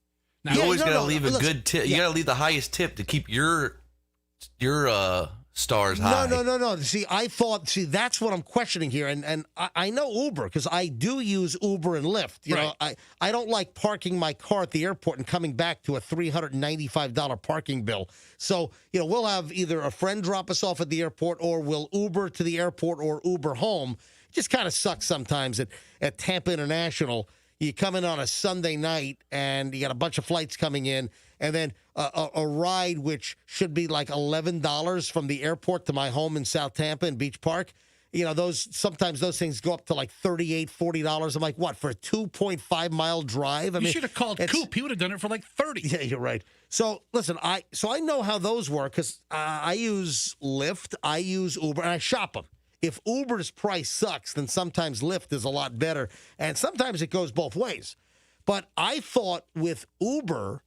Now, you always got to leave a good tip. You got to leave the highest tip to keep your stars high. No. See, that's what I'm questioning here. And I know Uber because I do use Uber and Lyft. You know, I don't like parking my car at the airport and coming back to a $395 parking bill. So, we'll have either a friend drop us off at the airport or we'll Uber to the airport or Uber home. It just kind of sucks sometimes at Tampa International. You come in on a Sunday night and you got a bunch of flights coming in, and then a ride which should be like $11 from the airport to my home in South Tampa in Beach Park. Sometimes those things go up to like $38, $40. I'm like, what, for a 2.5-mile drive? You should have called Coop. He would have done it for like 30. Yeah, you're right. So listen, I know how those work because I use Lyft, I use Uber, and I shop them. If Uber's price sucks, then sometimes Lyft is a lot better. And sometimes it goes both ways. But I thought with Uber,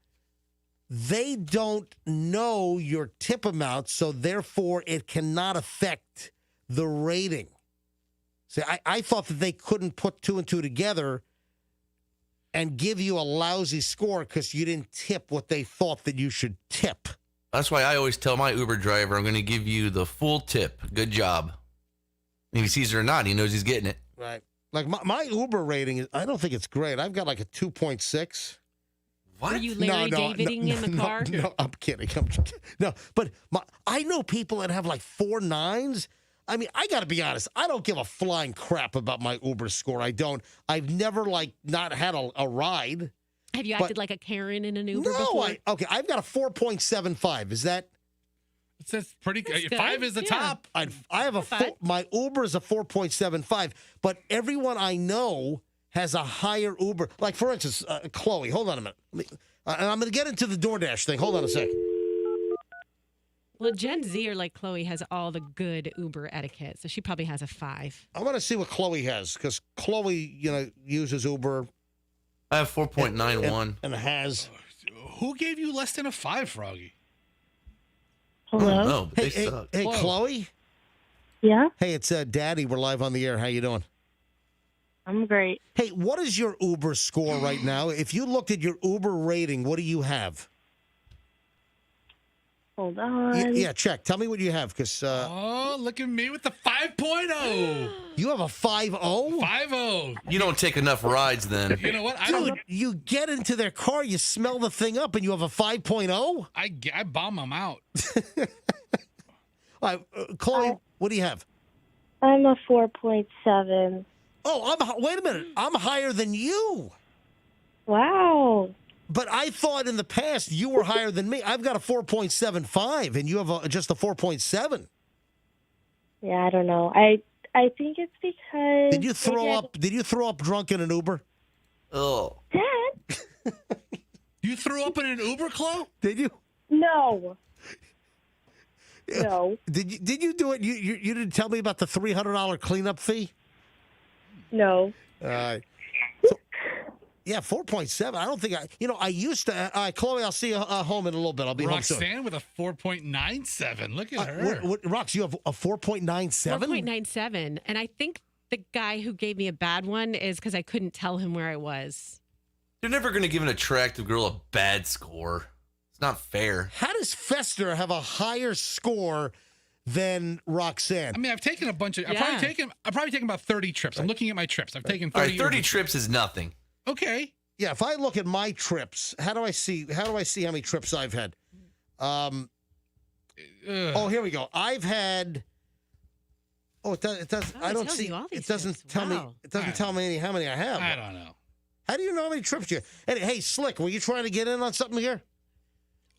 they don't know your tip amount, so therefore it cannot affect the rating. See, I thought that they couldn't put 2 and 2 together and give you a lousy score because you didn't tip what they thought that you should tip. That's why I always tell my Uber driver, I'm going to give you the full tip. Good job. If he sees it or not, he knows he's getting it. Right. Like my Uber rating, I don't think it's great. I've got like a 2.6. What? Are you Larry Daviding in the car? No, I'm kidding. No, but I know people that have like 4 9s. I mean, I got to be honest. I don't give a flying crap about my Uber score. I don't. I've never not had a ride. Have you acted like a Karen in an Uber No, before? okay, I've got a 4.75. Is that? That's pretty That's good. good. 5 is the Yeah. top. I have my Uber is a 4.75, but everyone I know has a higher Uber. Like, for instance, Chloe, hold on a minute. And I'm going to get into the DoorDash thing. Hold on a sec. Well, Gen Z or like Chloe has all the good Uber etiquette, so she probably has a 5. I want to see what Chloe has, because Chloe, uses Uber. I have 4.91. And has. Who gave you less than a 5, Froggy? Hello? No, but they suck. Hey, Chloe? Yeah? Hey, it's Daddy. We're live on the air. How you doing? I'm great. Hey, what is your Uber score right now? If you looked at your Uber rating, what do you have? Hold on. Yeah, check. Tell me what you have, because Oh, look at me with the 5.0. you have a 5.0? 5.0. You don't take enough rides then. You know what? Dude, you get into their car, you smell the thing up, and you have a 5.0? I bomb them out. All right, Chloe, what do you have? I'm a 4.7. Oh, wait a minute. I'm higher than you. Wow. But I thought in the past you were higher than me. I've got a 4.75, and you have just a 4.7. Yeah, I don't know. I think it's because Did you throw up? Did you throw up drunk in an Uber? Oh. Dad? You threw up in an Uber, Chloe? Did you? No. No. Did you do it? You didn't tell me about the $300 cleanup fee? No. All right. Yeah, 4.7. I don't think I used to. Chloe, I'll see you home in a little bit. I'll be home soon. Roxanne with a 4.97. Look at her. Rox, you have a 4.97? 4.97. And I think the guy who gave me a bad one is because I couldn't tell him where I was. You're never going to give an attractive girl a bad score. It's not fair. How does Fester have a higher score than Roxanne? I mean, I've taken a bunch of. Yeah. I've probably taken about 30 trips. I'm looking at my trips. I've taken 30. All right, 30 trips is nothing. Okay. Yeah, if I look at my trips, how do I see how many trips I've had? Oh, here we go. I've had. Oh, it does. Oh, I it don't tells see. you all these It doesn't trips. tell me. Wow. It doesn't tell me how many I have. I don't know. How do you know how many trips you? Hey, Slick, were you trying to get in on something here?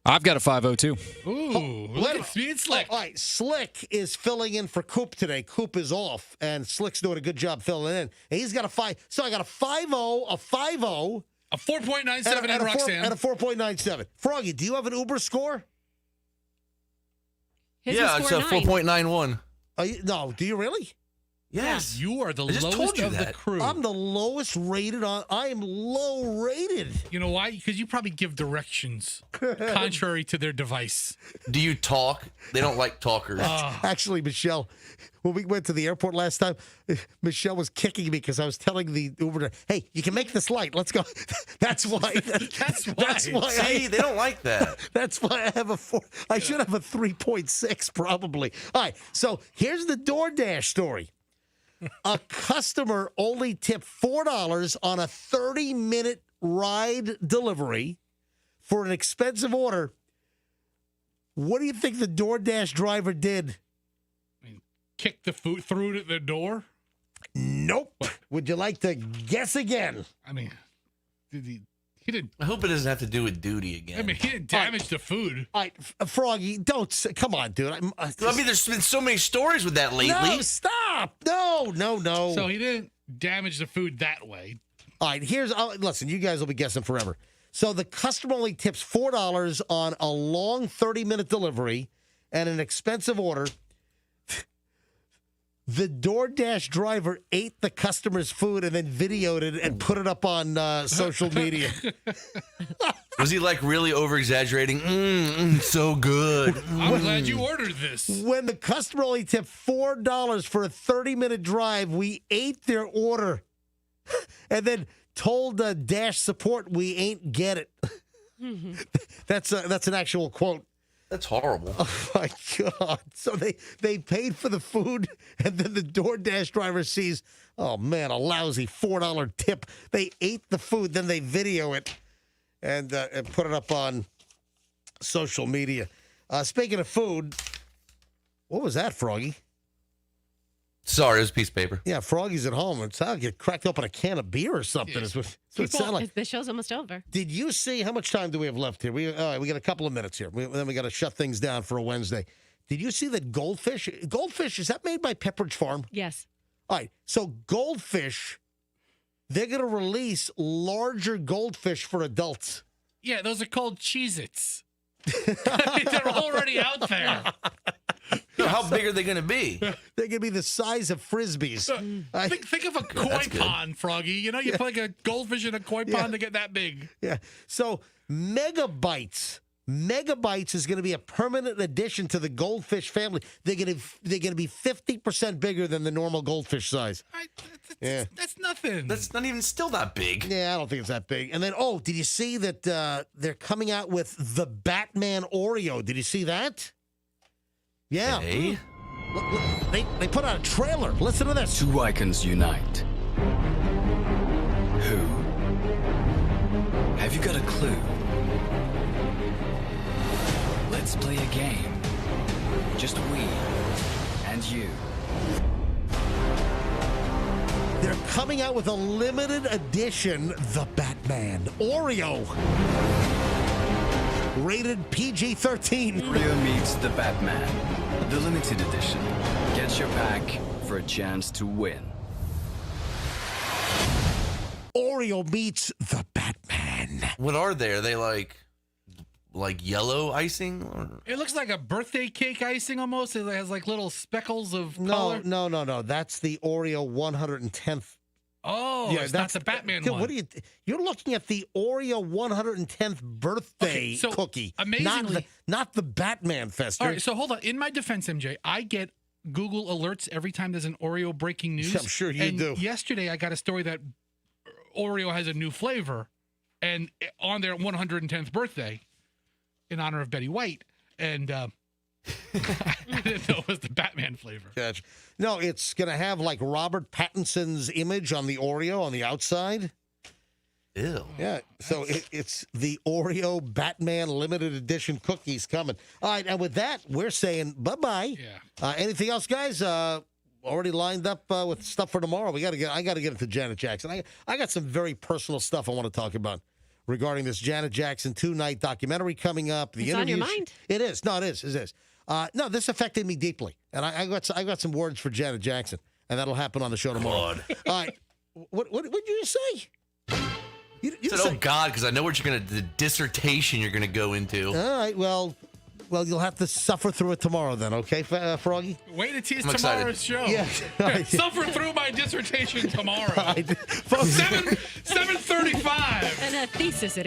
I've got a 502. Ooh, look at Speed Slick. All right, Slick is filling in for Coop today. Coop is off, and Slick's doing a good job filling in. And he's got a 5. So I got a 5.0, a 5.0, a 4.97, and Roxanne. And a 4.97. Froggy, do you have an Uber score? Yeah, it's a 4.91. No, do you really? Yes. You are the I just lowest told you of the that. crew. I'm the lowest rated on. I am low rated. You know why? Because you probably give directions contrary to their device. Do you talk? They don't like talkers. Actually, Michelle, when we went to the airport last time, Michelle was kicking me because I was telling the Uber driver, "Hey, you can make this light. Let's go." That's why. That's why. See, they don't like that. That's why I have a 4. I should have a 3.6 probably. All right. So here's the DoorDash story. A customer only tipped $4 on a 30-minute ride delivery for an expensive order. What do you think the DoorDash driver did? Kick the food through the door? Nope. Would you like to guess again? I mean, he didn't. I hope it doesn't have to do with duty again. I mean, he didn't damage the food. All right, Froggy, come on, dude. I mean, there's been so many stories with that lately. No, stop. No. So he didn't damage the food that way. All right, listen, you guys will be guessing forever. So the customer only tips $4 on a long 30-minute delivery and an expensive order. The DoorDash driver ate the customer's food and then videoed it and put it up on social media. Was he like really over-exaggerating? So good. I'm glad you ordered this. When the customer only tipped $4 for a 30-minute drive, we ate their order and then told Dash support we ain't get it. That's an actual quote. That's horrible. Oh, my God. So they paid for the food, and then the DoorDash driver sees, oh, man, a lousy $4 tip. They ate the food, then they video it and put it up on social media. Speaking of food, what was that, Froggy? Sorry, it was a piece of paper. Yeah, Froggy's at home. It sounded like you cracked open a can of beer or something. Yeah. That's what it sounded like. The show's almost over. Did you see how much time do we have left here? All right, we got a couple of minutes here. Then we got to shut things down for a Wednesday. Did you see that Goldfish, is that made by Pepperidge Farm? Yes. All right, so Goldfish, they're going to release larger goldfish for adults. Yeah, those are called Cheez-Its. They're already out there. How big are they going to be? They're going to be the size of Frisbees. Think of a koi pond, Froggy. You know, you put like a goldfish in a koi pond to get that big. Yeah. So Megabytes is going to be a permanent addition to the goldfish family. They're going to be 50% bigger than the normal goldfish size. That's nothing. That's not even still that big. Yeah, I don't think it's that big. And then, did you see that they're coming out with the Batman Oreo? Did you see that? Yeah. Hey. Look, they put out a trailer. Listen to this. Two icons unite. Who? Have you got a clue? Let's play a game. Just we and you. They're coming out with a limited edition, the Batman Oreo. Rated PG-13. Oreo meets the Batman. The limited edition. Get your pack for a chance to win. Oreo meets the Batman. What are they? Are they like yellow icing? Or? It looks like a birthday cake icing almost. It has like little speckles of color. No. That's the Oreo 110th. Oh, yeah, that's the Batman one. What you're looking at the Oreo 110th birthday cookie. Amazingly, not the Batman Fester. All right, so hold on. In my defense, MJ, I get Google alerts every time there's an Oreo breaking news. I'm sure you do. Yesterday, I got a story that Oreo has a new flavor, and on their 110th birthday, in honor of Betty White, and I didn't know it was the Batman flavor. Gotcha. No, it's going to have like Robert Pattinson's image on the Oreo on the outside. Ew. Yeah, so it's the Oreo Batman limited edition cookies coming. All right, and with that, we're saying bye-bye. Yeah. Anything else, guys? Already lined up with stuff for tomorrow. I got to get it to Janet Jackson. I got some very personal stuff I want to talk about regarding this Janet Jackson 2-night documentary coming up. It's on your mind? It is. No, it is. It is. No, this affected me deeply, and I got some words for Janet Jackson, and that'll happen on the show tomorrow. God. All right. What did you say? You said, oh God, because I know what the dissertation you're gonna go into. All right. Well, you'll have to suffer through it tomorrow then, okay, Froggy? Way to tease I'm tomorrow's show. Yeah. Suffer through my dissertation tomorrow. All right. 7:35. And a thesis at 8.